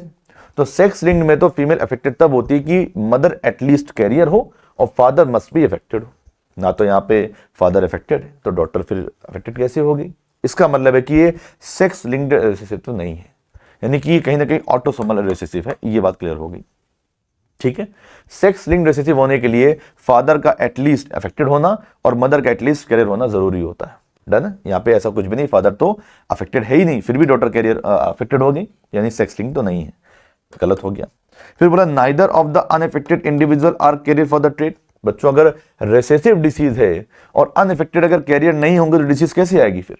तो सेक्स लिंक्ड में तो फीमेल अफेक्टेड तब होती है कि मदर एटलीस्ट कैरियर हो और फादर मस्ट बी अफेक्टेड हो। ना तो यहाँ पे फादर अफेक्टेड है तो डॉटर फिर अफेक्टेड कैसे होगी? इसका मतलब है कि ये सेक्स लिंक्ड रिसेसिव तो नहीं है, यानी कि कहीं ना कहीं ऑटोसोमल रिसेसिव है। ये बात क्लियर होगी, ठीक है। सेक्स लिंक्ड रिसेसिव होने के लिए फादर का एटलीस्ट अफेक्टेड होना और मदर का एटलीस्ट कैरियर होना जरूरी होता है। डन है। यहाँ पे ऐसा कुछ भी नहीं, फादर तो अफेक्टेड है ही नहीं, फिर भी डॉटर कैरियर अफेक्टेड होगी, यानी सेक्स लिंक तो नहीं है, गलत हो गया। फिर बोला neither of the unaffected individual are carrier for the trait. बच्चों अगर रेसेसिव डिसीज है और अनअफेक्टेड अगर कैरियर नहीं होंगे तो डिसीज कैसे आएगी? फिर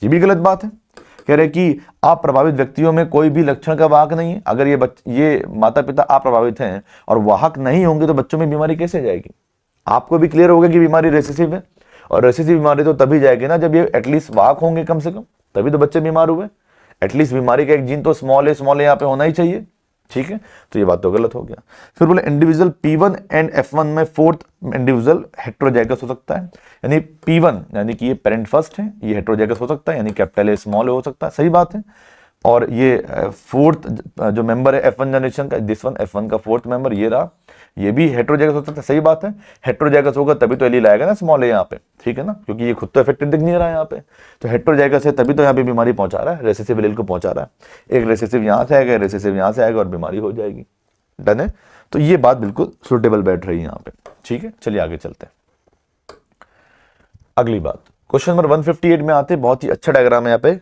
ये भी गलत बात है। कह रहे कि आप प्रभावित व्यक्तियों में कोई भी लक्षण का वाहक नहीं है। अगर ये माता पिता अप्रभावित हैं और वाहक नहीं होंगे तो बच्चों में बीमारी कैसे जाएगी? आपको भी क्लियर होगा कि बीमारी रेसेसिव है, और रेसेसिव बीमारी तो तभी जाएगी ना जब ये एटलीस्ट वाहक होंगे कम से कम, तभी तो बच्चे बीमार हुए। एटलीस्ट बीमारी का एक जीन तो स्मॉल है यहाँ पे होना ही चाहिए, ठीक है। तो ये बात तो गलत हो गया। फिर बोले इंडिविजुअल P1 एंड F1 में फोर्थ इंडिविजुअल हेट्रोजाइगस हो सकता है, यानी P1 यानी कि ये पेरेंट फर्स्ट है, ये हेट्रोजाइगस हो सकता है, यानी कैपिटल है स्मॉल हो सकता है, सही बात है। और ये फोर्थ जो मेंबर है F1 जनरेशन का, दिस वन F1 का फोर्थ मेंबर ये रहा, ये भी हेट्रोजाइगस हो सकता है, सही बात है। हेट्रोजाइगस होगा तभी तो एलील आएगा ना स्मॉल है यहाँ पे, ठीक है ना, क्योंकि ये खुद तो इफेक्टेड दिख नहीं रहा है यहाँ पे, तो हेट्रोजाइगस है तभी तो यहाँ पे बीमारी पहुंचा रहा है, रेसेसिव एलील को पहुंचा रहा है। एक रेसेसिव यहाँ से आएगा, रेसेसिव यहाँ से आएगा और बीमारी हो जाएगी। डन है। तो ये बात बिल्कुल सुटेबल बैठ रही है यहाँ पे, ठीक है। चलिए आगे चलते हैं। अगली बात क्वेश्चन नंबर 158 में आते हैं। बहुत ही अच्छा डायग्राम है यहाँ पे,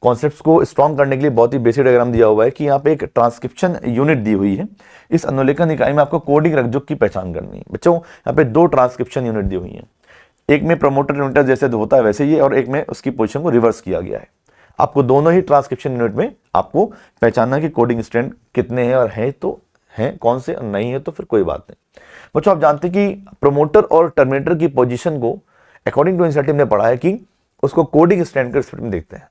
कॉन्सेप्ट्स को स्ट्रॉन्ग करने के लिए बहुत ही बेसिक डायग्राम दिया हुआ है कि यहाँ पे एक ट्रांसक्रिप्शन यूनिट दी हुई है। इस अनुलेखन इकाई में आपको कोडिंग रज्जुक की पहचान करनी है। बच्चों यहाँ पे दो ट्रांसक्रिप्शन यूनिट दी हुई है, एक में प्रमोटर यूनिट जैसे होता है वैसे ही, और एक में उसकी पोजीशन को रिवर्स किया गया है। आपको दोनों ही ट्रांसक्रिप्शन यूनिट में आपको पहचानना कि कोडिंग स्ट्रैंड कितने हैं, और हैं तो हैं कौन से, और नहीं है तो फिर कोई बात नहीं। बच्चों आप जानते हैं कि प्रमोटर और टर्मिनेटर की पोजीशन को अकॉर्डिंग टू इंसर्टिव ने पढ़ा है कि उसको कोडिंग स्ट्रैंड के रिस्पेक्ट में देखते हैं।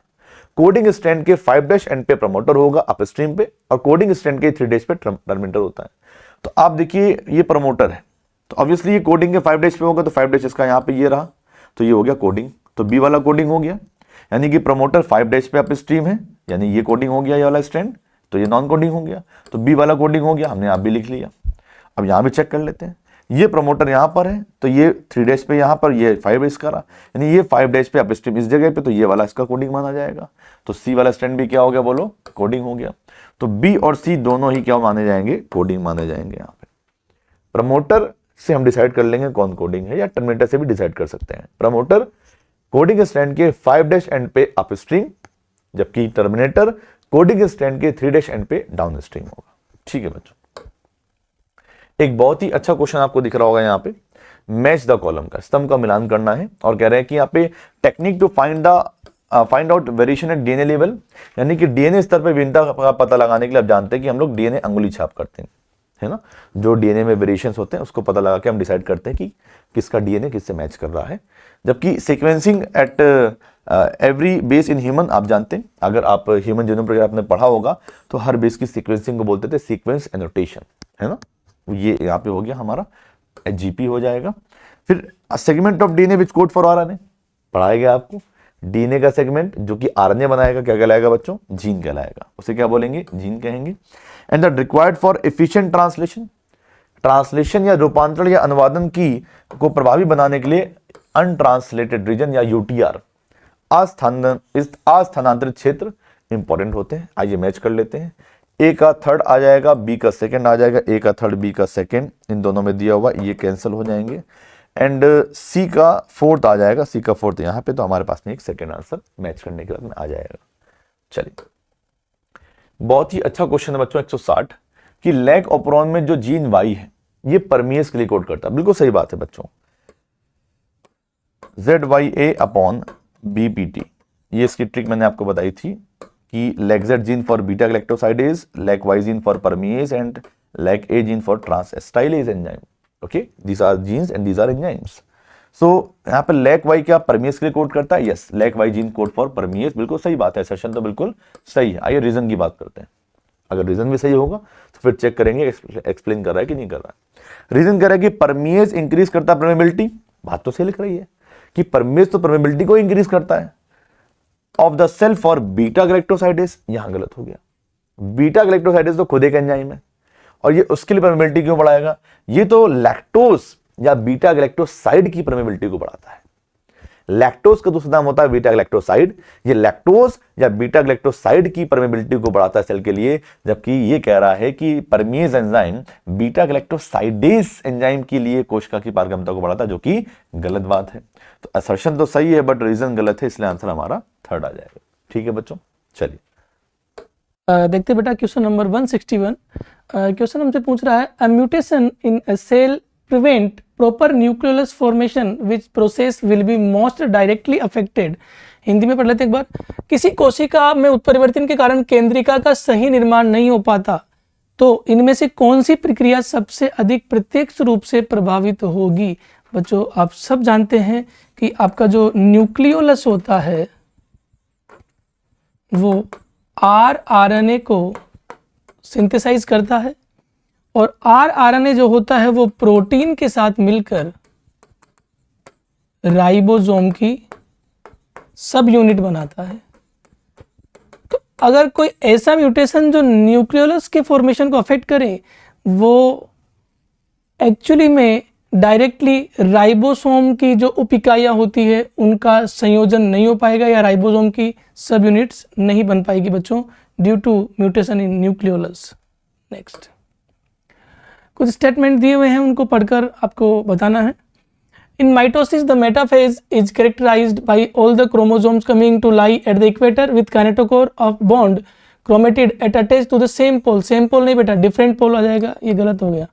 कोडिंग स्ट्रैंड के 5' एंड पे प्रमोटर होगा अपस्ट्रीम पे, और कोडिंग स्ट्रैंड के 3' पे टर्मिनेटर होता है। तो आप देखिए ये प्रमोटर है, तो ऑब्वियसली ये कोडिंग के 5' पे होगा, तो 5' इसका यहाँ पे ये रहा, तो ये हो गया कोडिंग, तो बी वाला कोडिंग हो गया, यानी कि प्रमोटर 5' पे अपस्ट्रीम है, यानी ये कोडिंग हो गया ये वाला स्ट्रैंड, तो ये नॉन कोडिंग हो गया, तो बी वाला कोडिंग हो गया, हमने आप भी लिख लिया। अब यहाँ भी चेक कर लेते हैं, ये प्रमोटर यहाँ पर है तो ये 3' पे यहाँ पर, ये 5 इसका रहा, यानी ये 5' पे अपस्ट्रीम इस जगह पे, तो ये वाला इसका कोडिंग माना जाएगा। तो सी वाला स्ट्रैंड भी क्या हो गया बोलो, कोडिंग हो गया। तो बी और सी दोनों ही क्या माने जाएंगे, कोडिंग माने जाएंगे। यहाँ पे प्रमोटर से हम डिसाइड कर लेंगे कौन कोडिंग है, या टर्मिनेटर से भी डिसाइड कर सकते हैं। प्रमोटर कोडिंग स्ट्रैंड के 5' एंड पे अपस्ट्रीम, जबकि टर्मिनेटर कोडिंग स्ट्रैंड के 3' एंड पे डाउनस्ट्रीम होगा, ठीक है बच्चों। एक बहुत ही अच्छा क्वेश्चन आपको दिख रहा होगा यहाँ पे, मैच द कॉलम का, स्तंभ का मिलान करना है, और कह रहे हैं कि यहाँ पे technique to find out variation at DNA level, यानी कि डीएनए स्तर पे भिन्नता का पता लगाने के लिए आप जानते हैं कि हम लोग डीएनए अंगुली छाप करते हैं, है ना। जो डीएनए में वेरिएशंस होते हैं उसको पता लगा के हम डिसाइड करते हैं कि किसका डीएनए किससे मैच कर रहा है। जबकि sequencing at every base in human, आप जानते हैं, अगर आप ह्यूमन जीनोम प्रोग्राम आपने पढ़ा होगा तो हर बेस की सीक्वेंसिंग को बोलते थे सीक्वेंस एनोटेशन, है ना। ये यहाँ पे हो गया हमारा जीपी हो जाएगा। फिर segment of DNA which code for RNA पढ़ाया गया आपको। डीएनए का सेगमेंट जो कि आरएनए बनाएगा क्या कहलाएगा बच्चों, जीन कहलाएगा, उसे क्या बोलेंगे, जीन कहेंगे। And the required for efficient translation, translation या रूपांतरण या अनुवादन की को प्रभावी बनाने के लिए अनट्रांसलेटेड रीजन या यूटीआर, अस्थानांतरित क्षेत्र इंपॉर्टेंट होते हैं। आइए मैच कर लेते हैं। ए का थर्ड आ जाएगा, बी का सेकंड आ जाएगा, ए का थर्ड बी का सेकंड, इन दोनों में दिया हुआ ये कैंसिल हो जाएंगे। एंड सी का फोर्थ आ जाएगा, सी का फोर्थ यहाँ पे, तो हमारे पास में एक सेकंड आंसर मैच करने के बाद में आ जाएगा। चलिए बहुत ही अच्छा क्वेश्चन है बच्चों 160 कि लैग ऑपरॉन में जो जीन वाई है ये परमिएस के लिए कोड करता है। बिल्कुल सही बात है बच्चों, ZYA अपॉन BPT, ये इसकी ट्रिक मैंने आपको बताई थी कि lac Z gene for beta galactosidase, lac Y gene for permease and lac A gene for transacetylase enzyme. Okay, these are genes and these are enzymes. So यहाँ पर lac Y क्या परमीएज के लिए कोड करता है? Yes, lac Y gene code for परमीएज। बिल्कुल सही बात है, सेशन तो बिल्कुल सही है। आइए रीजन की बात करते हैं। अगर रीजन भी सही होगा तो फिर चेक करेंगे एक्सप्लेन कर रहा है कि नहीं कर रहा है। रीजन कह रहा है कि परमीएज इंक्रीज करता है परमेबिलिटी। बात तो सही लिख रही है कि परमीएज तो परमेबिलिटी को इंक्रीज करता है of the cell for beta galactosidase. यहां गलत हो गया। बीटा गैलेक्टोसाइडेज तो खुद एक एंजाइम है और ये उसके लिए परमेबिलिटी क्यों बढ़ाएगा? ये तो लैक्टोज या बीटा गैलेक्टोसाइड की परमेबिलिटी को बढ़ाता है। लैक्टोज का दूसरा नाम होता है बीटा गैलेक्टोसाइड। ये लैक्टोज या बीटा गैलेक्टोसाइड की परमेबिलिटी को बढ़ाता है सेल के लिए, जबकि ये कह रहा है कि परमीएज एंजाइम बीटा गैलेक्टोसाइडेज एंजाइम के लिए कोशिका की पारगम्यता को बढ़ाता है, जो कि गलत बात है। तो असर्शन तो सही है बट रीजन गलत है, इसलिए आंसर हमारा थर्ड आ जाएगा। ठीक है बच्चों, चलिए देखते बेटा क्वेश्चन नंबर 161। क्वेश्चन हमसे पूछ रहा है a mutation in a cell prevent proper nucleolus formation which process will be most directly affected। Hindi में पढ़ लेते एक बार। किसी कोशिका में उत्परिवर्तन के कारण केंद्रिका का सही निर्माण नहीं हो पाता, तो इनमें से कौन सी प्रक्रिया सबसे अधिक प्रत्यक्ष रूप से प्रभावित होगी? बच्चों आप सब जानते हैं कि आपका जो न्यूक्लियोलस होता है वो आरएनए को सिंथेसाइज करता है और आरएनए जो होता है वो प्रोटीन के साथ मिलकर राइबोसोम की सब यूनिट बनाता है। तो अगर कोई ऐसा म्यूटेशन जो न्यूक्लियोलस के फॉर्मेशन को अफेक्ट करे, वो एक्चुअली में डायरेक्टली राइबोसोम की जो उप इकाइयाँ होती है उनका संयोजन नहीं हो पाएगा या राइबोसोम की सब यूनिट्स नहीं बन पाएगी बच्चों, due to mutation in nucleolus. Next कुछ स्टेटमेंट दिए हुए हैं, उनको पढ़कर आपको बताना है। In mitosis the metaphase is characterised by all the chromosomes coming to lie at the equator with kinetochore of bond chromatid at attach to the same pole. Same pole नहीं बेटा, डिफरेंट पोल आ जाएगा, ये गलत हो गया।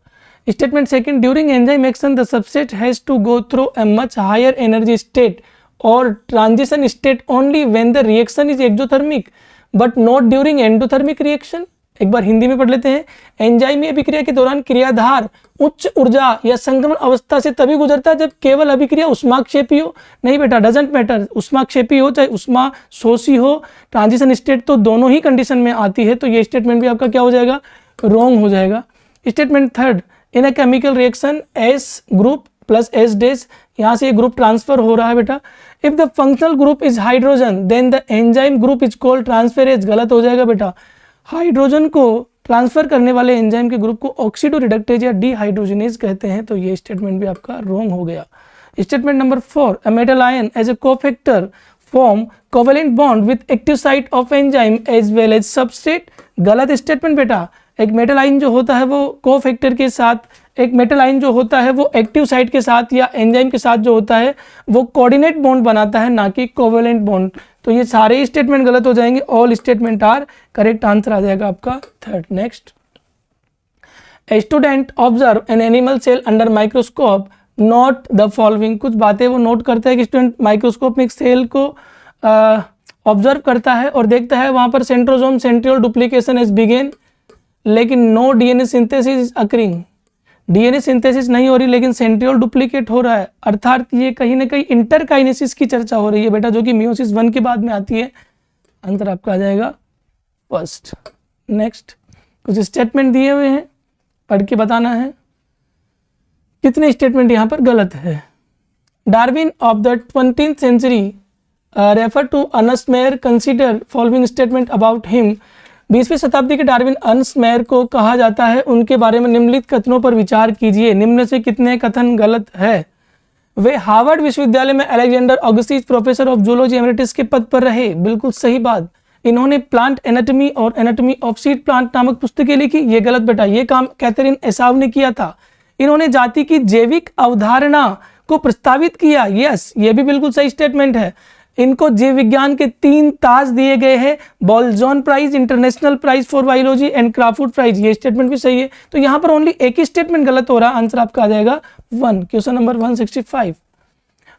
Statement second, during enzyme action the substrate has to go through a much higher energy state और transition state only when the reaction is exothermic but not during endothermic reaction. एक बार हिंदी में पढ़ लेते हैं। एंजाइमी अभिक्रिया के दौरान क्रियाधार उच्च ऊर्जा या संक्रमण अवस्था से तभी गुजरता है जब केवल अभिक्रिया उष्माक्षेपी हो। नहीं बेटा, डजंट मैटर, उष्माक्षेपी हो चाहे उष्मा शोषी हो, ट्रांजिशन स्टेट तो दोनों ही कंडीशन में आती है। तो ये स्टेटमेंट भी आपका क्या हो जाएगा? रॉन्ग हो जाएगा। Statement third, in a chemical reaction S group plus S dash, यहाँ से ग्रुप ट्रांसफर हो रहा है बेटा। If the functional group is hydrogen then the enzyme group is called transferase. गलत हो जाएगा बेटा। हाइड्रोजन को ट्रांसफर करने वाले एंजाइम के ग्रुप को ऑक्सीडो रिडक्टेज या डिहाइड्रोजनेज कहते हैं। तो ये स्टेटमेंट भी आपका रॉन्ग हो गया। Statement number 4, a metal ion as a cofactor form covalent bond with active site of enzyme as well as substrate. गलत स्टेटमेंट बेटा। एक मेटल आयन जो होता है वो कोफैक्टर के साथ, एक मेटल आयन जो होता है वो एक्टिव साइट के साथ या एंजाइम के साथ जो होता है वो कोऑर्डिनेट बॉन्ड बनाता है, ना कि कोवेलेंट बॉन्ड। तो ये सारे स्टेटमेंट गलत हो जाएंगे। All statement are correct, answer आ जाएगा आपका third. Next, a student observe an animal cell under microscope, note the following. कुछ बातें वो नोट करता है कि स्टूडेंट माइक्रोस्कोप में एक सेल को ऑब्जर्व करता है और देखता है वहां पर centrosome centriole duplication is begin, लेकिन no DNA synthesis is occurring. DNA synthesis नहीं हो रही लेकिन सेंट्रियोल डुप्लीकेट हो रहा है, अर्थात ये कहीं ना कहीं इंटरकाइनेसिस की चर्चा हो रही है बेटा, जो कि मियोसिस 1 के बाद में आती है। आंसर आपका आ जाएगा फर्स्ट। नेक्स्ट, कुछ स्टेटमेंट दिए हुए हैं, पढ़ के बताना है कितने स्टेटमेंट यहाँ पर गलत है। Darwin of the 20th century refer to Ernst Mayr, consider following statement about him. 20वीं शताब्दी के डार्विन अर्नस्ट मेयर को कहा जाता है, उनके बारे में निम्नलिखित कथनों पर विचार कीजिए। निम्न से कितने कथन गलत है? वे हार्वर्ड विश्वविद्यालय में Alexander ऑगस्टिस professor of zoology emeritus के पद पर रहे। बिल्कुल सही बात। इन्होंने प्लांट एनाटॉमी और एनाटॉमी ऑफ सीड प्लांट नामक पुस्तकें लिखी। ये गलत बेटा, ये काम कैथरीन एसाव ने किया था। इन्होंने जाति की जैविक अवधारणा को प्रस्तावित किया। यस, ये भी बिल्कुल सही स्टेटमेंट है। इनको जीव विज्ञान के 3 ताज दिए गए हैं, Balzan prize, international prize for biology and Crafoord prize. ये स्टेटमेंट भी सही है। तो यहाँ पर ओनली एक ही स्टेटमेंट गलत हो रहा है। आंसर आपका आ जाएगा 1। क्वेश्चन नंबर 165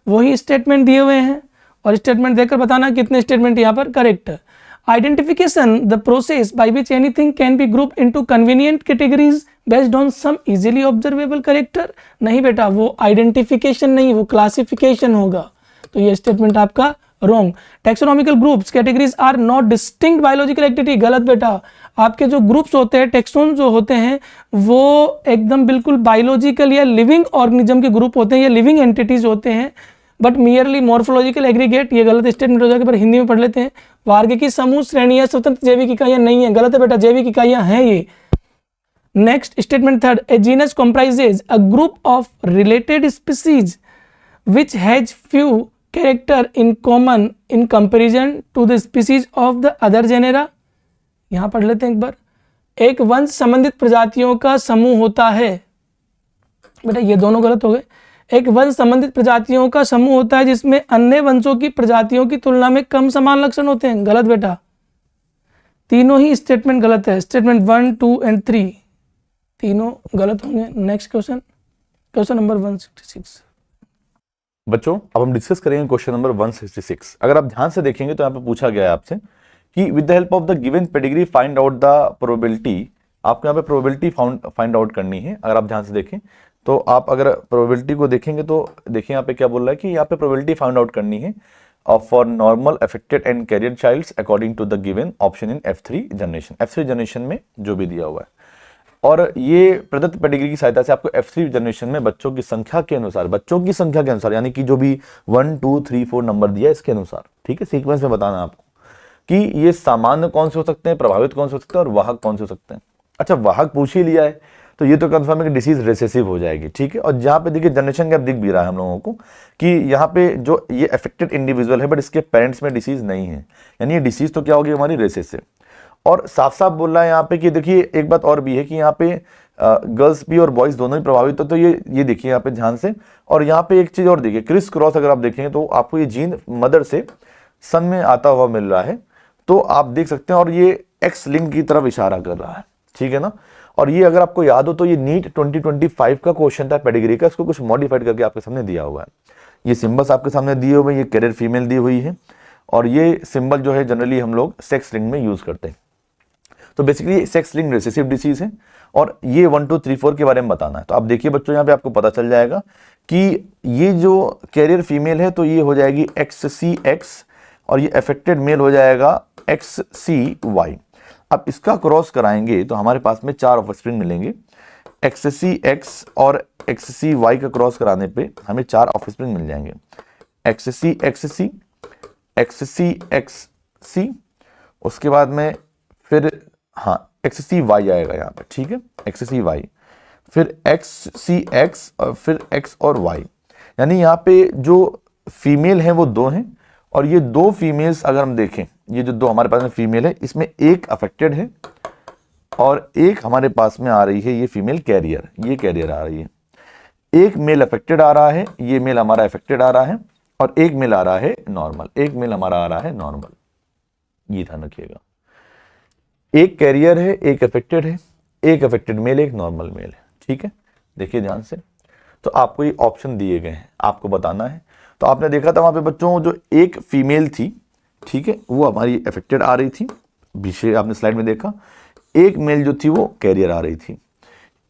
वही स्टेटमेंट दिए हुए हैं और स्टेटमेंट देकर बताना कितने स्टेटमेंट यहाँ पर करेक्ट है। Identification, the process by which anything can be grouped into convenient categories based on some easily observable character. नहीं बेटा, वो आइडेंटिफिकेशन नहीं, वो क्लासिफिकेशन होगा, तो ये स्टेटमेंट आपका wrong. Taxonomical groups categories are not distinct biological activity, गलत बेटा. आपके जो ग्रुप्स होते हैं, टेक्सोन जो होते हैं, वो एकदम बिल्कुल बायोलॉजिकल या लिविंग ऑर्गेनिज्म के ग्रुप होते हैं या लिविंग एंटिटीज होते हैं, बट मियरली मॉर्फोलॉजिकल एग्रीगेट. ये गलत स्टेटमेंट हो जाएगा, पर हिंदी में पढ़ लेते हैं. वर्ग की समूह श्रेणियां स्वतंत्र जैविक इकाइयां नहीं है, गलत है बेटा, जैविक इकाइयां हैं ये. Next statement third, A genus comprises a group of related species which has few character in common in comparison to the species of the other genera. यहां पढ़ लेते हैं एक बार. एक वंश संबंधित प्रजातियों का समूह होता है, बेटा ये दोनों गलत हो गए. एक वंश संबंधित प्रजातियों का समूह होता है जिसमें अन्य वंशों की प्रजातियों की तुलना में कम समान लक्षण होते हैं, गलत बेटा. तीनों ही स्टेटमेंट गलत है. स्टेटमेंट 1, 2 and 3 तीनों गलत होंगे. Next question, question number 166. बच्चों अब हम डिस्कस करेंगे क्वेश्चन नंबर 166. अगर आप ध्यान से देखेंगे तो यहाँ पे पूछा गया है आपसे कि with the help of the given pedigree find out the probability. आपको यहाँ पे प्रोबेबिलिटी फाइंड आउट करनी है. अगर आप ध्यान से देखें तो आप अगर प्रोबेबिलिटी को देखेंगे तो देखिए यहाँ पे क्या बोल रहा है कि यहाँ पे प्रोबेबिलिटी फाइंड आउट करनी है for normal affected and carrier childs according to the given option in F3 generation. F3 generation में जो भी दिया हुआ है, और ये प्रदत्त पेडिग्री की सहायता से आपको F3 जनरेशन में बच्चों की संख्या के अनुसार, यानी कि जो भी 1, 2, 3, 4 नंबर दिया है इसके अनुसार, ठीक है, सीक्वेंस में बताना आपको कि ये सामान्य कौन से हो सकते हैं, प्रभावित कौन से हो सकते हैं और वाहक कौन से हो सकते हैं. अच्छा, वाहक पूछ ही लिया है तो ये तो कंफर्म है कि डिसीज रिसेसिव हो जाएगी, ठीक है. और जहाँ पे देखिए जनरेशन गैप दिख भी रहा है हम लोगों को कि यहाँ पे जो ये अफेक्टेड इंडिविजुअल है बट इसके पेरेंट्स में डिसीज नहीं है, यानी ये डिसीज तो क्या होगी हमारी रिसेसिव. और साफ साफ बोल रहा है यहाँ पे कि देखिए एक बात और भी है कि यहाँ पे गर्ल्स भी और बॉयज दोनों ही प्रभावित हो. तो ये देखिए यहाँ पे ध्यान से. और यहाँ पे एक चीज और देखिए, क्रिस क्रॉस अगर आप देखेंगे तो आपको ये जीन मदर से सन में आता हुआ मिल रहा है, तो आप देख सकते हैं. और ये एक्स लिंक की तरफ इशारा कर रहा है, ठीक है ना. और ये अगर आपको याद हो तो ये नीट 2025 का क्वेश्चन था पेडिग्री का, इसको कुछ मॉडिफाइड करके आपके सामने दिया हुआ है. ये सिंबल्स आपके सामने दिए हुए, ये कैरियर फीमेल दी हुई है, और ये सिंबल जो है जनरली हम लोग सेक्स लिंक में यूज करते हैं. तो basically sex link recessive disease है, और ये 1, 2, 3, 4 के बारे में बताना है. तो आप देखिए बच्चों यहाँ पे आपको पता चल जाएगा कि ये जो कैरियर फीमेल है तो ये हो जाएगी XCX, और ये अफेक्टेड मेल हो जाएगा XCY. अब इसका क्रॉस कराएंगे तो हमारे पास में 4 ऑफस्प्रिंग मिलेंगे. XCX और XCY का क्रॉस कराने पे हमें 4 ऑफस्प्रिंग मिल जाएंगे. XCXC, XCXC, उसके बाद में फिर XCY आएगा यहाँ पे, ठीक है, XCY, फिर XCX और फिर X और Y. यानी यहाँ पे जो फीमेल है वो 2 हैं, और ये 2 फीमेल्स अगर हम देखें, ये जो 2 हमारे पास में फीमेल है इसमें एक अफेक्टेड है और एक हमारे पास में आ रही है ये फीमेल कैरियर, ये कैरियर आ रही है. एक मेल अफेक्टेड आ रहा है, ये मेल हमारा अफेक्टेड आ रहा है, और एक मेल आ रहा है नॉर्मल, एक मेल हमारा आ रहा है नॉर्मल. ये ध्यान रखिएगा, एक कैरियर है, एक अफेक्टेड है, एक अफेक्टेड मेल, एक नॉर्मल मेल है, ठीक है. देखिए ध्यान से, तो आपको ये ऑप्शन दिए गए हैं, आपको बताना है. तो आपने देखा था वहां पे बच्चों जो एक फीमेल थी, ठीक है, वो हमारी अफेक्टेड आ रही थी, पीछे आपने स्लाइड में देखा. एक मेल जो थी वो कैरियर आ रही थी.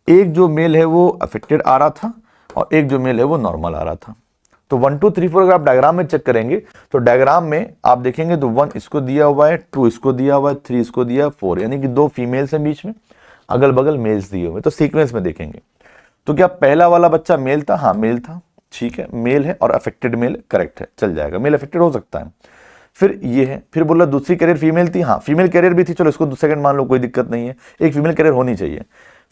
एक जो मेल है वो अफेक्टेड आ रहा था, और एक जो मेल है वो नॉर्मल आ रहा था. तो 1, 2, 3, 4 अगर आप डायग्राम में चेक करेंगे तो डायग्राम में आप देखेंगे तो 1 इसको दिया हुआ है, 2 इसको दिया हुआ है, 3 इसको दिया, 4, यानी कि 2 फीमेल्स हैं बीच में, अगल बगल मेल्स दिए हुए. तो सीक्वेंस में देखेंगे तो क्या पहला वाला बच्चा मेल था? हाँ मेल था, ठीक है, मेल है और अफेक्टेड मेल करेक्ट है, चल जाएगा, मेल अफेक्टेड हो सकता है. फिर ये है, फिर बोला दूसरी कैरियर फीमेल थी, हाँ फीमेल कैरियर भी थी, चलो इसको सेकंड मान लो, कोई दिक्कत नहीं है, एक फीमेल कैरियर होनी चाहिए.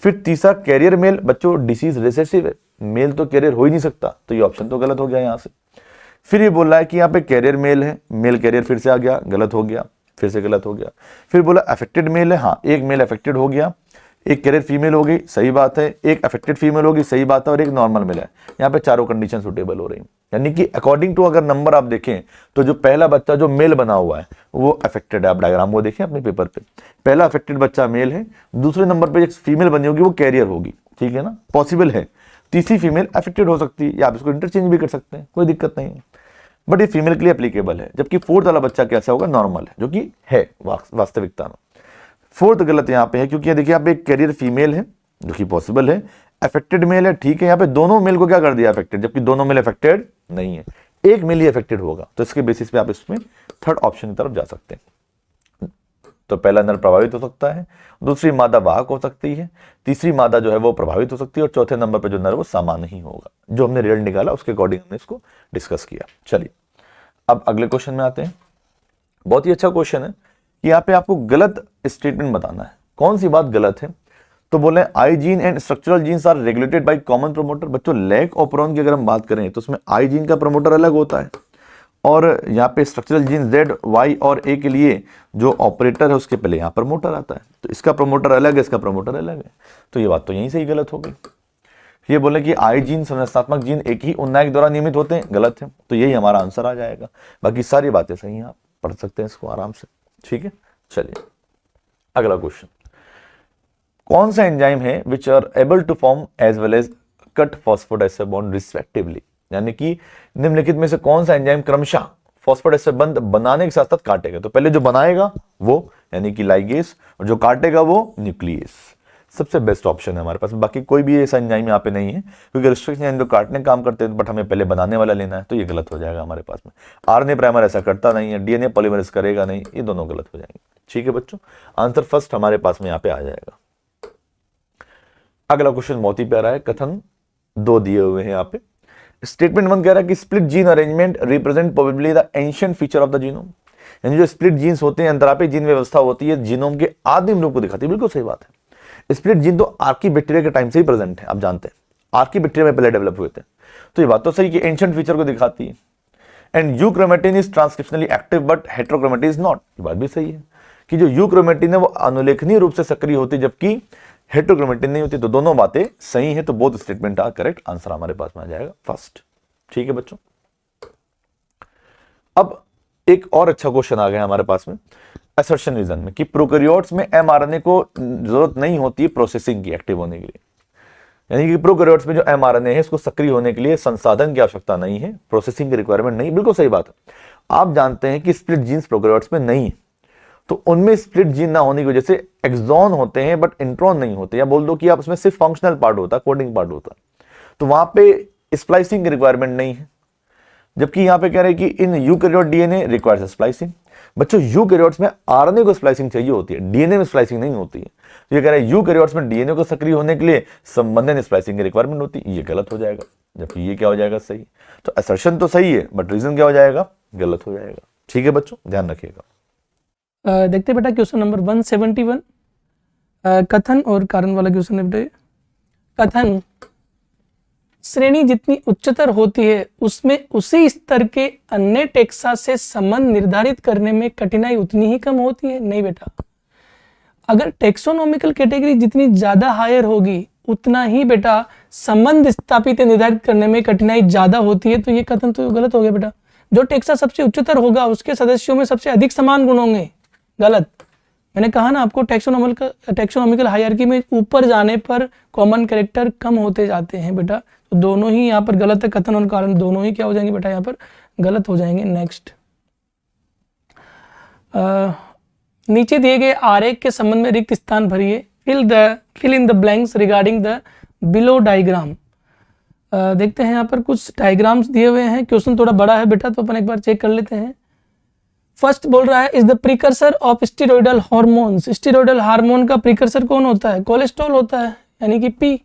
फिर तीसरा कैरियर मेल, बच्चों डिसीज रिसेसिव है, मेल तो कैरियर हो ही नहीं सकता, तो ये ऑप्शन तो गलत हो गया यहाँ से. फिर ये बोल रहा है कि यहाँ पे कैरियर मेल है, मेल कैरियर फिर से आ गया, गलत हो गया, फिर से गलत हो गया. फिर बोला अफेक्टेड मेल है, हाँ एक मेल अफेक्टेड हो गया, एक कैरियर फीमेल हो गई, सही बात है, एक अफेक्टेड फीमेल होगी, सही बात है, और एक नॉर्मल मेल है. यहाँ पे चारों कंडीशन सुटेबल हो रही, यानी कि अकॉर्डिंग टू अगर नंबर आप देखें तो जो पहला बच्चा जो मेल बना हुआ है वो अफेक्टेड है. आप डायग्राम वो देखें अपने पेपर पे, पहला अफेक्टेड बच्चा मेल है, दूसरे नंबर पे एक फीमेल बनी होगी वो कैरियर होगी, ठीक है ना, पॉसिबल है. तीसरी फीमेल अफेक्टेड हो सकती है, या आप इसको इंटरचेंज भी कर सकते हैं, कोई दिक्कत नहीं है. बट ये फीमेल के लिए एप्लीकेबल है। जबकि फोर्थ वाला बच्चा कैसा होगा, नॉर्मल है, जो कि है वास्तविकता में। फोर्थ गलत यहाँ पे है, क्योंकि देखिए यहाँ पे एक कैरियर फीमेल है जो कि पॉसिबल है, अफेक्टेड मेल है, ठीक है, यहाँ पे दोनों मेल को क्या कर दिया अफेक्टेड, जबकि दोनों मेल अफेक्टेड नहीं है, एक मेल ही अफेक्टेड होगा। तो इसके बेसिस पे आप इसमें थर्ड ऑप्शन की तरफ जा सकते हैं। तो पहला नर प्रभावित हो सकता है, दूसरी मादा वाहक हो सकती है, तीसरी मादा जो है वो प्रभावित हो सकती है, और चौथे नंबर पर जो नर वो सामान्य ही होगा। जो हमने रिजल्ट निकाला उसके अकॉर्डिंग हमने इसको डिस्कस किया। चलिए अब अगले क्वेश्चन में आते हैं। बहुत ही अच्छा क्वेश्चन है कि यहाँ पे आपको गलत स्टेटमेंट बताना है। कौन सी बात गलत है? तो बोले I gene and structural genes are regulated by common promoter. बच्चों लैक ऑपरॉन की अगर हम बात करें तो उसमें आई जीन का प्रमोटर अलग होता है, और यहाँ पे स्ट्रक्चरल जीन Z, Y और A के लिए जो ऑपरेटर है उसके पहले यहाँ प्रमोटर आता है। तो इसका प्रमोटर अलग है, इसका प्रमोटर अलग है। तो ये बात तो यहीं से ही गलत हो गई। ये बोले कि आई जीन संरचनात्मक जीन एक ही उन्नायक द्वारा नियमित होते हैं, गलत है। तो यही हमारा आंसर आ जाएगा। बाकी सारी बातें सही हैं, आप पढ़ सकते हैं इसको आराम से, ठीक है। चलिए अगला क्वेश्चन, कौन सा एंजाइम है which are able to form as well as cut phosphodiester bond respectively. यानी कि निम्नलिखित में से कौन सा एंजाइम क्रमशः फॉस्फोडाइस्टर बंध बनाने के साथ साथ काटेगा। तो पहले जो बनाएगा वो यानी कि लाइगेस, और जो काटेगा वो न्यूक्लियस। सबसे बेस्ट ऑप्शन है हमारे पास। बाकी कोई भी ऐसा एंजाइम यहाँ पे नहीं है, क्योंकि रिस्ट्रिक्शन जो काटने का काम करते हैं, बट हमें पहले बनाने वाला लेना है, तो ये गलत हो जाएगा हमारे पास में। आरएनए प्राइमर ऐसा करता नहीं है, डीएनए पॉलीमरेज करेगा नहीं, ये दोनों गलत हो जाएंगे, ठीक है बच्चों। आंसर फर्स्ट हमारे पास में यहाँ पे आ जाएगा। अगला क्वेश्चन बहुत ही प्यारा है, कथन 2 दिए हुए हैं यहाँ पे। स्टेटमेंट 1 कह रहा है कि split gene arrangement represent probably the ancient feature of the genome. यानी जो स्प्लिट जीन्स होते हैं, अंतरापी जीन व्यवस्था होती है, जीनोम के आदिम रूप को दिखाती है। बिल्कुल सही बात है। स्प्लिट जीन तो आर्कीबैक्टीरिया के टाइम से ही प्रेजेंट है, आप जानते हैं, आर्कीबैक्टीरिया में पहले डेवलप हुए थे। तो ये बात तो सही कि एंशिएंट फीचर को दिखाती है। And euchromatin is transcriptionally active but heterochromatin is not. ये बात भी सही है कि जो यूक्रोमेटिन है वो अनुलेखनीय रूप से सक्रिय होती है, जबकि हेटेरोक्रोमेटिन नहीं होती। तो दोनों बातें सही है, तो both statement are correct. Answer हमारे पास में आ जाएगा फर्स्ट, ठीक है बच्चों। अब एक और अच्छा क्वेश्चन आ गया हमारे पास में असर्शन रीजन में कि प्रोकैरियोट्स में एमआरएनए को जरूरत नहीं होती है प्रोसेसिंग की, एक्टिव होने के लिए। यानी कि प्रोकैरियोट्स में जो एमआरएनए है इसको सक्रिय होने के लिए संसाधन की आवश्यकता नहीं है, प्रोसेसिंग की रिक्वायरमेंट नहीं। बिल्कुल सही बात है। आप जानते हैं कि स्प्लिट जीन्स प्रोकैरियोट्स में नहीं है, तो उनमें स्प्लिट जीन ना होने की वजह से एक्सॉन होते हैं बट इंट्रॉन नहीं होते, या बोल दो कि आप उसमें सिर्फ फंक्शनल पार्ट होता है, कोडिंग पार्ट होता है, तो वहां पे स्प्लाइसिंग की रिक्वायरमेंट नहीं है। जबकि यहां पे कह रहे हैं कि इन यूकैरियोट डीएनए रिक्वायर्स स्प्लाइसिंग। बच्चों यूकैरियोट्स में आरएनए को स्प्लाइसिंग चाहिए होती है, डीएनए में स्प्लाइसिंग नहीं होती है। तो ये कह रहे हैं यूकैरियोट्स में डीएनए को सक्रिय होने के लिए संबंधित स्प्लाइसिंग की रिक्वायरमेंट होती है, ये गलत हो जाएगा। जबकि ये क्या हो जाएगा, सही। तो असर्शन तो सही है बट रीजन क्या हो जाएगा, गलत हो जाएगा, ठीक है बच्चों, ध्यान रखिएगा। देखते बेटा क्वेश्चन नंबर 171 कथन और कारण वाला क्वेश्चन है बेटा। कथन, श्रेणी जितनी उच्चतर होती है उसमें उसी स्तर के अन्य टेक्सा से संबंध निर्धारित करने में कठिनाई उतनी ही कम होती है। नहीं बेटा, अगर टेक्सोनॉमिकल कैटेगरी जितनी ज्यादा हायर होगी उतना ही बेटा संबंध स्थापित निर्धारित करने में कठिनाई ज्यादा होती है। तो ये कथन तो गलत हो गया बेटा। जो टेक्सा सबसे उच्चतर होगा उसके सदस्यों में सबसे अधिक समान गुण होंगे, गलत। मैंने कहा ना आपको, टेक्सोनॉमिकल हायरार्की में ऊपर जाने पर कॉमन कैरेक्टर कम होते जाते हैं बेटा। तो दोनों ही यहाँ पर गलत है, कथन और कारण दोनों ही क्या हो जाएंगे बेटा, यहाँ पर गलत हो जाएंगे। नेक्स्ट, नीचे दिए गए आरेख के संबंध में रिक्त स्थान भरिए। Fill in the blanks regarding the below diagram. देखते हैं यहाँ पर कुछ डायग्राम्स दिए हुए हैं। क्वेश्चन थोड़ा बड़ा है बेटा, तो अपन एक बार चेक कर लेते हैं। फर्स्ट बोल रहा है is the precursor of steroidal hormones. Steroidal hormone का प्रिकर्सर कौन होता है, कोलेस्ट्रॉल होता है, यानी कि P.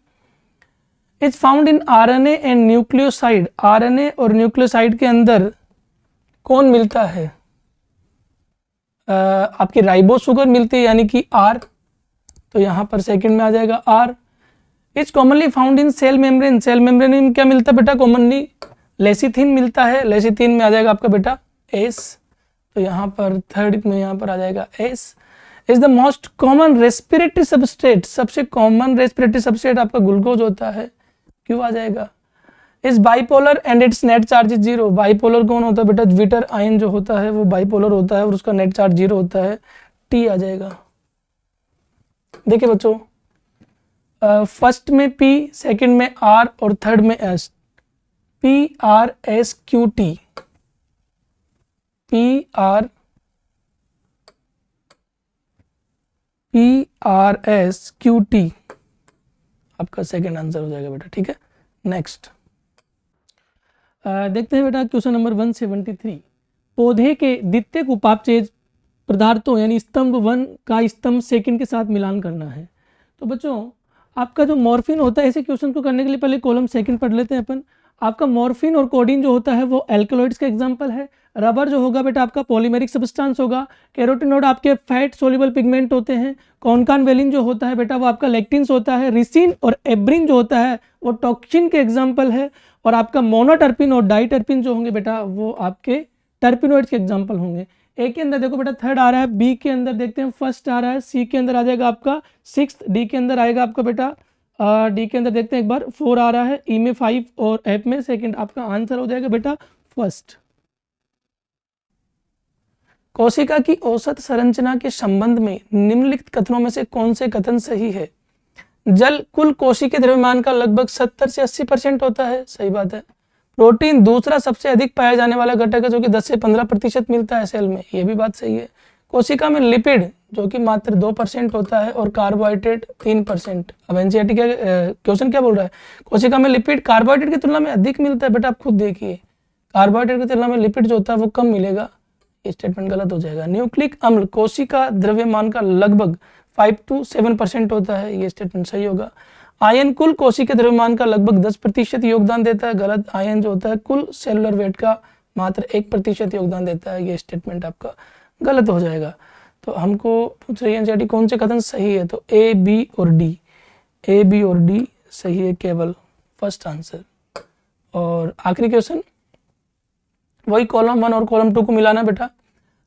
Is found in RNA and nucleoside. RNA और न्यूक्लियोसाइड के अंदर कौन मिलता है, आपकी राइबो शुगर मिलती है, यानी कि आर। तो यहाँ पर सेकंड में आ जाएगा R. Is commonly found in cell membrane. Cell membrane में क्या मिलता है बेटा, कॉमनली लेसिथिन मिलता है। लेसिथिन में आ जाएगा आपका बेटा एस। तो यहाँ पर थर्ड में यहाँ पर आ जाएगा S. Is the most common respiratory substrate. सबसे कॉमन रेस्पिरेटरी सबस्ट्रेट आपका ग्लूकोज होता है, क्यों आ जाएगा। Is bipolar and it's net charge is 0। Bipolar कौन होता है बेटा, ज्विटर आयन जो होता है वो बाइपोलर होता है और उसका नेट चार्ज 0 होता है, टी आ जाएगा। देखिए बच्चों, फर्स्ट में P, सेकंड में R और थर्ड में S, PRSQT। PRSQT आपका सेकंड आंसर हो जाएगा बेटा, ठीक है। नेक्स्ट देखते हैं बेटा क्वेश्चन नंबर 173। पौधे के द्वितीयक उपापचय पदार्थों यानी स्तंभ 1 का स्तंभ 2 के साथ मिलान करना है। तो बच्चों आपका जो मॉर्फिन होता है, ऐसे क्वेश्चन को करने के लिए पहले कॉलम 2 पढ़ लेते हैं अपन। आपका मॉर्फिन और कोडीन जो होता है वो एल्कलॉइड्स का एग्जांपल है। रबर जो होगा बेटा आपका पॉलीमेरिक सब्सटेंस होगा। कैरोटीनॉइड आपके फैट सोल्यूबल पिगमेंट होते हैं। कॉनकानवेलिन जो होता है बेटा वो आपका लेक्टिन्स होता है। रिसिन और एब्रिन जो होता है वो टॉक्सिन के एग्जाम्पल है। और आपका मोनोटर्पिन और डाइटर्पिन जो होंगे बेटा वो आपके टर्पिनोइड्स के एग्जाम्पल होंगे। ए के अंदर देखो बेटा थर्ड आ रहा है, बी के अंदर देखते हैं फर्स्ट आ रहा है, सी के अंदर आ जाएगा आपका 6, डी के अंदर आएगा आपका बेटा डी के अंदर देखते हैं एक बार 4 आ रहा है, ई में 5 और एफ में 2। आपका आंसर हो जाएगा बेटा फर्स्ट। कोशिका की औसत संरचना के संबंध में निम्नलिखित कथनों में से कौन से कथन सही है? जल कुल कोशिकीय द्रव्यमान का लगभग 70 से 80% होता है, सही बात है। प्रोटीन दूसरा सबसे अधिक पाया जाने वाला घटक है जो कि 10 से 15% मिलता है सेल में, ये भी बात सही है। कोशिका में लिपिड जो कि मात्र 2% होता है और कार्बोहाइड्रेट 3%। अब एनसीईआरटी क्या क्वेश्चन क्या बोल रहा है? कोशिका में लिपिड कार्बोहाइड्रेट की तुलना में अधिक मिलता है। बेटा आप खुद देखिए, कार्बोहाइड्रेट की तुलना में लिपिड जो होता है वो कम मिलेगा, ये स्टेटमेंट गलत हो जाएगा। न्यूक्लिक अम्ल कोशिका द्रव्यमान का लगभग 5 to 7% होता है, ये स्टेटमेंट सही होगा। आयन कुल कोशिकीय द्रव्यमान का लगभग 10% योगदान देता है, गलत। आयन जो होता है कुल सेलुलर वेट का मात्र 1% योगदान देता है, ये स्टेटमेंट आपका गलत हो जाएगा। तो हमको पूछ रही है एनसीईआरटी कौन से कथन सही है, तो ए, बी और डी, ए, बी और डी सही है, केवल फर्स्ट आंसर। और आखिरी क्वेश्चन वही कॉलम 1 और कॉलम 2 को मिलाना बेटा।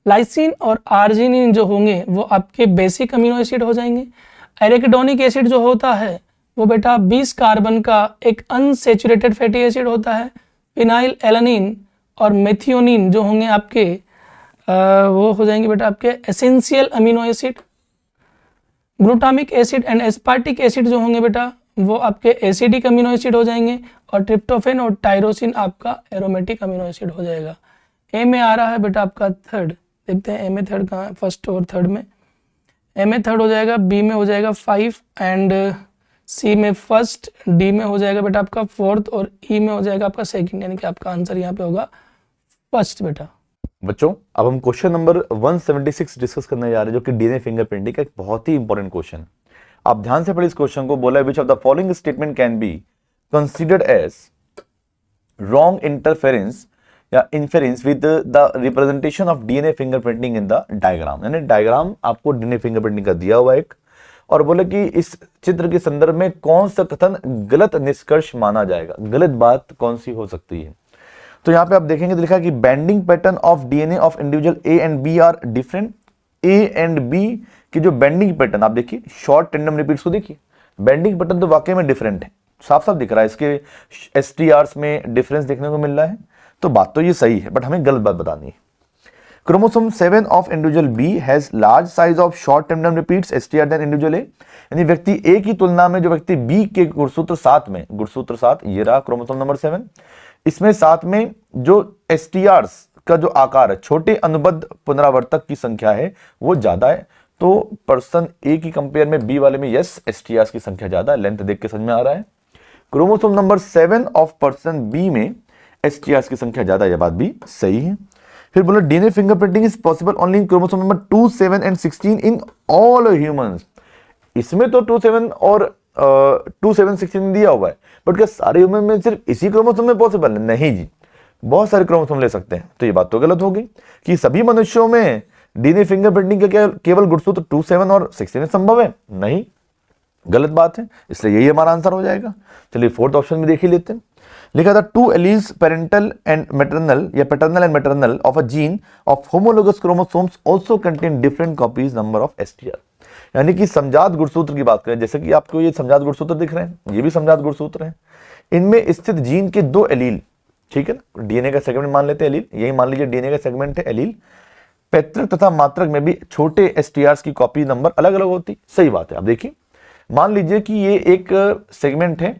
लाइसिन और आर्जिनिन जो होंगे वो आपके बेसिक अमीनो एसिड हो जाएंगे। एरिकिडोनिक एसिड जो होता है वो बेटा 20 कार्बन का एक अनसेचुरेटेड फैटी एसिड होता है। फिनाइल एलानिन और मेथियोनिन जो होंगे आपके वो हो जाएंगे बेटा आपके essential amino acid. Glutamic acid and aspartic acid जो होंगे बेटा वो आपके एसिडिक अमीनो एसिड हो जाएंगे। और ट्रिप्टोफेन और टायरोसिन आपका एरोमेटिक अमीनो एसिड हो जाएगा। ए में आ रहा है बेटा आपका थर्ड, देखते हैं ए में थर्ड कहाँ है, फर्स्ट और थर्ड में। ए में थर्ड हो जाएगा, बी में हो जाएगा 5 एंड सी में फर्स्ट, डी में हो जाएगा बेटा आपका 4th और ई में हो जाएगा आपका 2nd, यानी कि आपका आंसर यहाँ पे होगा फर्स्ट बेटा। बच्चों अब हम क्वेश्चन नंबर 176 डिस्कस करने जा रहे हैं जो कि डीएनए फिंगरप्रिंटिंग का एक बहुत ही इंपॉर्टेंट क्वेश्चन है। आप ध्यान से पढ़िए इस क्वेश्चन को। बोला है which of the following statement can be considered as wrong interference or inference with the representation of DNA fingerprinting in the diagram. यानी डायग्राम आपको डीएनए फिंगरप्रिंटिंग का दिया हुआ एक, और बोले कि इस चित्र के संदर्भ में कौन सा कथन गलत निष्कर्ष माना जाएगा, गलत बात कौन सी हो सकती है। तो यहाँ पे आप देखेंगे तो लिखा है कि binding pattern of DNA of individual A and B are different. A and B की जो बाइंडिंग पैटर्न आप देखिए, शॉर्ट टेंडम रिपीट्स को देखिए, बाइंडिंग पैटर्न तो वाकई में डिफरेंट है, साफ साफ दिख रहा है। इसके एसटीआर्स में डिफरेंस देखने को मिल रहा है, तो बात तो ये सही है, बट हमें गलत बात बतानी है। Chromosome 7 of individual B has large size of short tandem repeats STR than individual A. यानी व्यक्ति ए की तुलना में जो व्यक्ति बी के गुणसूत्र 7 में, गुणसूत्र 7 ये रहा क्रोमोसोम नंबर 7, इसमें 7 में जो एसटीआर्स का जो आकार है, छोटे अनुबद्ध पुनरावर्तक की संख्या है वो ज्यादा है। तो पर्सन ए की कंपेयर में बी वाले में यस एसटीआर्स की संख्या ज्यादा है, लेंथ देख के समझ में आ रहा है। Chromosome number 7 of person B में एसटीआर्स की संख्या ज्यादा है, यह बात भी सही है। फिर बोला DNA fingerprinting is possible only in chromosome number 2, 7 and 16 in all humans. इसमें तो 2, 7 और 2, 7, 16 दिया हुआ है, बट क्या सारे ह्यूमन में सिर्फ इसी क्रोमोसोम में पॉसिबल है? नहीं जी, बहुत सारे क्रोमोसोम ले सकते हैं। तो ये बात तो गलत होगी कि सभी मनुष्यों में डीएनए फिंगरप्रिंटिंग का क्या केवल गुणसूत्र 2, 7 और 16 संभव है? नहीं, गलत बात है, इसलिए यही हमारा आंसर हो जाएगा। चलिए 4th ऑप्शन में देख ही लेते हैं। लिखा था 2 एलील्स पेरेंटल एंड मैटरनल या paternal and maternal of a gene of homologous chromosomes also contain different copies number of STR. यानी कि समजात गुणसूत्र की बात करें, जैसे कि आपको ये समजात गुणसूत्र दिख रहे हैं, ये भी समजात गुणसूत्र हैं, इनमें स्थित जीन के 2 एलील, ठीक है ना, डीएनए का सेगमेंट मान लेते हैं एलील, यही मान लीजिए डीएनए का सेगमेंट है एलील। पैतृक तथा मात्रक में भी छोटे एसटीआर्स की कॉपी नंबर अलग अलग होती, सही बात है। आप देखिए, मान लीजिए कि ये एक सेगमेंट है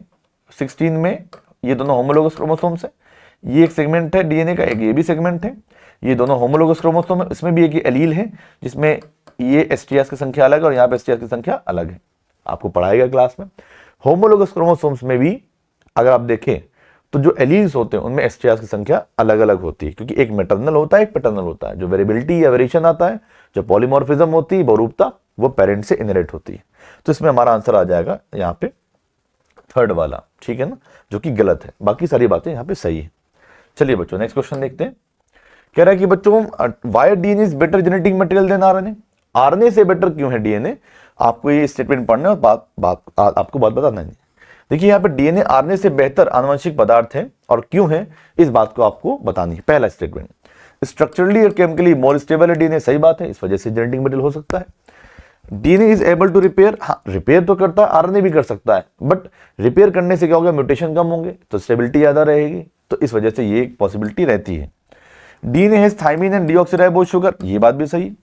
16 में, ये दोनों होमोलोगस क्रोमोसोम्स है, ये एक सेगमेंट है डीएनए का, एक ये भी सेगमेंट है। ये दोनों होमोलोगस क्रोमोसोम है, इसमें भी एक एलील है जिसमें ये एसटीएस की संख्या अलग है और यहाँ पे एसटीएस की संख्या अलग है, आपको पढ़ाएगा क्लास में। होमोलोगस क्रोमोसोम्स में भी अगर आप देखें तो जो एलील्स होते हैं उनमें एसटीएस की संख्या अलग अलग होती है, क्योंकि एक मैटरनल होता है, एक पैटर्नल होता है। जो वेरिएबिलिटी या वेरिएशन आता है, जो पॉलीमॉर्फिज्म होती है, बहुरूपता, वो पेरेंट से इनहेरिट होती है। तो इसमें हमारा आंसर आ जाएगा यहाँ पे थर्ड वाला, ठीक है ना, जो कि गलत है। बाकी सारी बातें यहाँ पे सही है। चलिए बच्चों नेक्स्ट क्वेश्चन देखते हैं। कह रहा है कि बच्चों why DNA is better genetic material than RNA, RNA से बेटर क्यों है डीएनए। आपको ये स्टेटमेंट पढ़ना है और आपको बात बताना है। देखिए यहाँ पे डीएनए आरएनए से बेहतर आनुवंशिक पदार्थ है और क्यों है इस बात को आपको बतानी है। पहला स्टेटमेंट, स्ट्रक्चरली और केमिकली मोर स्टेबल है डीएनए, सही बात है, इस वजह से जेनेटिक मटेरियल हो सकता है। DNA is able to repair, हाँ रिपेयर तो करता है, आरएनए भी कर सकता है, बट रिपेयर करने से क्या होगा, म्यूटेशन कम होंगे तो स्टेबिलिटी ज्यादा रहेगी, तो इस वजह से ये एक पॉसिबिलिटी रहती है। DNA has thymine and deoxyribose sugar, ये बात भी सही है।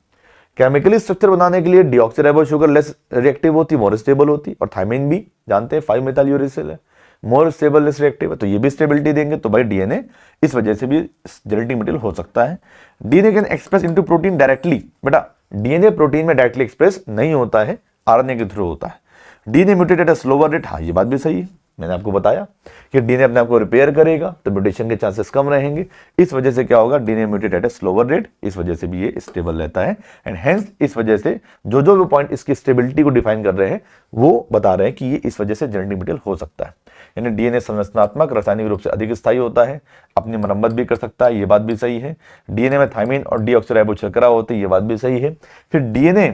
केमिकली स्ट्रक्चर बनाने के लिए डीऑक्सीराइबोज शुगर लेस रिएक्टिव होती, मोर स्टेबल होती, और थायमिन भी जानते हैं 5 मेथाइल यूरिसिल है, मोर स्टेबल लेस रिएक्टिव है, तो ये भी स्टेबिलिटी देंगे। तो भाई डीएनए इस वजह से भी जेनेटिक मटेरियल हो सकता है। DNA can express into protein directly, बेटा डीएनए प्रोटीन में डायरेक्टली एक्सप्रेस नहीं होता है, आरएनए के थ्रू होता है। DNA mutate at a slower rate, हाँ ये बात भी सही है, मैंने आपको बताया कि डीएनए अपने आप को रिपेयर करेगा तो म्यूटेशन के चांसेस कम रहेंगे, इस वजह से क्या होगा, DNA mutate at a slower rate, इस वजह से भी ये स्टेबल रहता है। एंड हेंस इस वजह से जो पॉइंट इसकी स्टेबिलिटी को डिफाइन कर रहे हैं वो बता रहे हैं कि ये इस वजह से जेनेटिक मटेरियल हो सकता है। यानी डीएनए संरचनात्मक रासायनिक रूप से अधिक स्थायी होता है, अपनी मरम्मत भी कर सकता है, ये बात भी सही है। डीएनए में थायमिन और डीऑक्सीराइबोज शर्करा होती है, ये बात भी सही है। फिर डीएनए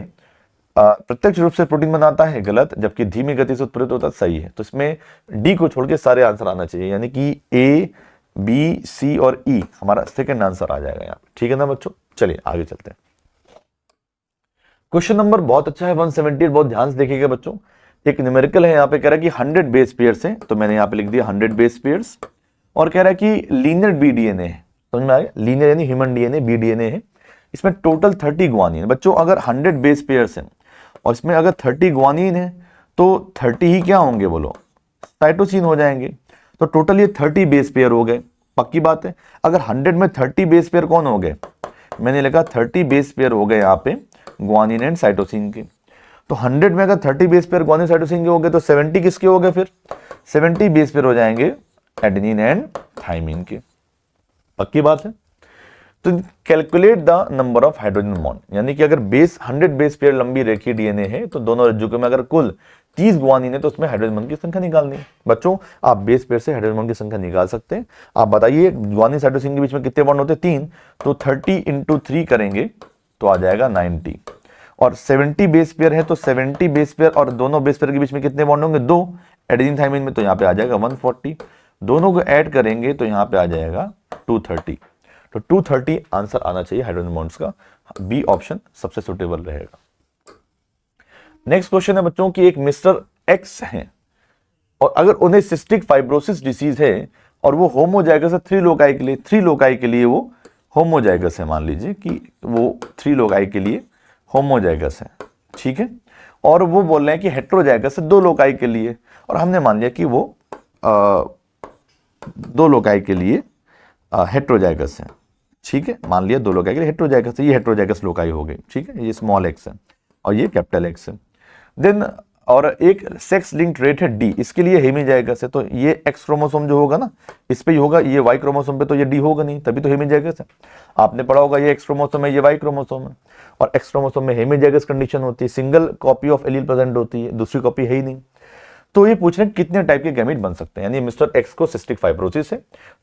प्रत्यक्ष रूप से प्रोटीन बनाता है, गलत, जबकि धीमी गति से उत्प्रेरित होता है, सही है। तो इसमें डी को छोड़ के सारे आंसर आना चाहिए, यानी कि ए, बी, सी और ई हमारा सेकंड आंसर आ जाएगा यहाँ पे, ठीक है ना बच्चों। चलिए आगे चलते हैं। क्वेश्चन नंबर बहुत अच्छा है 178, बहुत ध्यान से देखिएगा बच्चों। एक न्यूमेरिकल है यहाँ पे, कह रहा है कि 100 बेस पेयर्स हैं, तो मैंने यहाँ पे लिख दिया 100 बेस पेयर्स, और कह रहा है कि लीनियर बी डीएनए है, समझ में आ गया, लीनियर यानी ह्यूमन डीएनए, बी डीएनए है, इसमें टोटल 30 ग्वानिन। बच्चों अगर 100 बेस पेयर्स हैं और इसमें अगर 30 ग्वानिन है तो 30 ही क्या होंगे बोलो, साइटोसिन हो जाएंगे, तो टोटल ये 30 बेस पेयर हो गए, पक्की बात है। अगर 100 में 30 बेस पेयर कौन हो गए, मैंने लिखा 30 बेस पेयर हो गए यहाँ पे ग्वानिन एंड साइटोसिन के। तो 100 में अगर 30 बेस पेयर ग्वानिन साइटोसिन के हो गए तो 70 किसके हो गए, फिर 70 बेस पेयर हो जाएंगे एडेनिन एंड थायमिन के, पक्की बात है। तो calculate the number of hydrogen bond, यानी कि अगर बेस 100 बेस पेयर लंबी रेखीय डीएनए है तो दोनों रज्जुकों में अगर कुल 30 ग्वानिन है तो उसमें हाइड्रोजन बॉन्ड की संख्या निकालनी है। बच्चों आप बेस पेयर से हाइड्रोजन बॉन्ड की संख्या निकाल सकते हैं। आप बताइए ग्वानिन साइटोसिन के बीच में कितने बॉन्ड होते हैं, 3, तो 30 × 3 करेंगे तो आ जाएगा 90, और 70 बेस पेयर है तो 70 बेस पेयर और दोनों बेस पेयर के बीच में कितने बॉन्ड होंगे, 2, एडेनिन थायमिन में, तो यहाँ पे आ जाएगा 140, दोनों को ऐड करेंगे तो यहाँ पे आ जाएगा 230, तो 230 आंसर आना चाहिए हाइड्रोजन बॉन्ड्स का, बी ऑप्शन सबसे सुटेबल रहेगा। नेक्स्ट क्वेश्चन है बच्चों की एक मिस्टर एक्स हैं और अगर उन्हें सिस्टिक फाइब्रोसिस डिसीज है और वो होमोजाइगस है 3 लोकाई के लिए, 3 लोकाई के लिए वो होमोजाइगस है, मान लीजिए कि वो 3 लोकाई के लिए होमोजाइगस है, ठीक है, और वो बोल रहे हैं कि हेट्रोजाइगस है 2 लोकाई के लिए, और हमने मान लिया कि वो 2 लोकाई के लिए हेट्रोजाइगस है, ठीक है, मान लिया 2 लोकाई के लिए हेट्रोजाइगस है, ये हेट्रोजाइगस लोकाई हो गई, ठीक है, ये स्मॉल एक्स है और ये कैपिटल एक्स है। देन और एक सेक्स लिंक्ड ट्रेट है डी, इसके लिए हेमीजाइगस है, तो ये एक्स क्रोमोसोम जो होगा ना इस पे ही होगा, ये वाई क्रोमोसोम पे तो ये डी होगा नहीं, तभी तो हेमीजाइगस है। आपने पढ़ा होगा ये एक्स क्रोमोसोम है, ये वाई क्रोमोसोम है, और एक्स क्रोमोसोम में हेमीजाइगस कंडीशन होती है, single copy of allele present होती है, दूसरी कॉपी है ही नहीं। तो ये पूछ रहे हैं कितने टाइप के गैमेट बन सकते हैं, यानी मिस्टर एक्स को सिस्टिक फाइब्रोसिस है,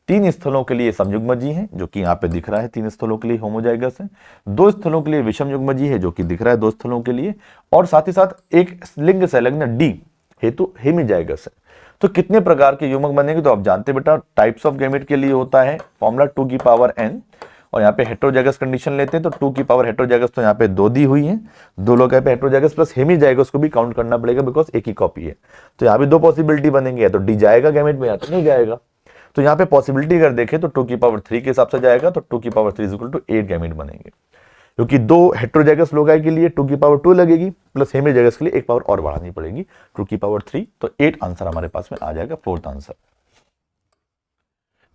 3 स्थलों के लिए समयुग्मजी है जो कि यहाँ पे दिख रहा है, 3 स्थलों के लिए होमोजाइगस है, 2 स्थलों के लिए विषम युग्मजी है जो कि दिख रहा है 2 स्थलों के लिए, और साथ ही साथ एक लिंग संलग्न डी हेतु हेमीजाइगस है। तो कितने प्रकार के युग्मक बनेंगे, तो आप जानते बेटा टाइप्स ऑफ गैमेट के लिए होता है फॉर्मूला 2 की पावर n, और यहाँ पे हेट्रोजाइगस कंडीशन लेते हैं तो 2 की पावर हेट्रोजाइगस तो यहाँ पे 2 दी हुई है, 2 लोग यहाँ पे हेट्रोजाइगस प्लस हेमीजाइगस को भी काउंट करना पड़ेगा बिकॉज एक ही कॉपी है, तो यहाँ भी 2 पॉसिबिलिटी बनेंगे, या तो डी जाएगा गैमेट में या तो नहीं जाएगा। तो यहाँ पे पॉसिबिलिटी अगर देखें तो 2 की पावर 3 के हिसाब से जाएगा, तो 2 की पावर 3 = 8 गैमेट बनेंगे, क्योंकि 2 हेट्रोजाइगस लोगाई के लिए 2 की पावर 2 लगेगी प्लस हेमीजाइगस के लिए 1 पावर और बढ़ानी पड़ेगी 2 की पावर 3, तो 8 आंसर हमारे पास में आ जाएगा, 4th आंसर।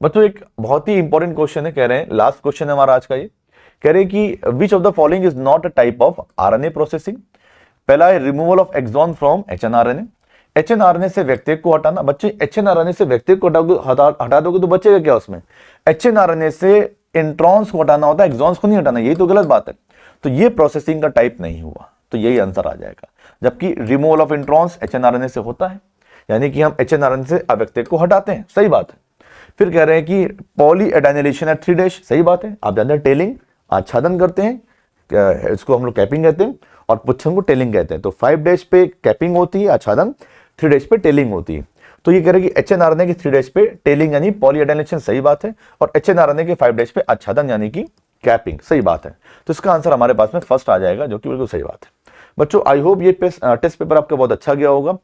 बच्चों एक बहुत ही इंपॉर्टेंट क्वेश्चन है, कह रहे हैं लास्ट क्वेश्चन है हमारा आज का ये, कह रहे हैं कि which of the following is not a type of RNA processing. पहला है removal of exon from hnRNA. HnRNA से व्यक्ति को हटाना। बच्चे एचएनआरएनए से व्यक्ति को हटा दोगे तो बचेगा क्या उसमें? एचएनआरएनए से इंट्रॉन्स को हटाना होता है, एक्सॉन्स को नहीं हटाना, यही तो गलत बात है। तो ये प्रोसेसिंग का टाइप नहीं हुआ, तो यही आंसर आ जाएगा। जबकि रिमूवल ऑफ इंट्रॉन्स एचएनआरएनए से होता है, यानी कि हम एचएनआरएनए से अव्यक्ति को हटाते हैं, सही बात है। फिर कह रहे हैं कि पॉली एडाइनिलेशन एट 3' सही बात है। आप जानते हैं टेलिंग आच्छादन करते हैं, इसको हम लोग कैपिंग कहते हैं, और पुच्छम को टेलिंग कहते हैं। तो 5' पे कैपिंग होती है आच्छादन, 3' पे टेलिंग होती है। तो ये कह रहे हैं कि एचएनआरएनए की 3' पे टेलिंग यानी पॉली एडाइनिलेशन सही बात है, और एचएनआरएनए के 5' पे आच्छादन यानी कि कैपिंग सही बात है। तो इसका आंसर हमारे पास में फर्स्ट आ जाएगा, जो कि बिल्कुल सही बात है। बच्चों आई होप ये टेस्ट पेपर आपका बहुत अच्छा गया होगा।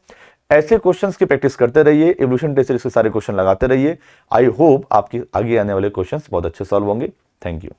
ऐसे क्वेश्चंस की प्रैक्टिस करते रहिए, इवोल्यूशन टेस्ट सीरीज के सारे क्वेश्चन लगाते रहिए। आई होप आपके आगे आने वाले क्वेश्चंस बहुत अच्छे सॉल्व होंगे। Thank you.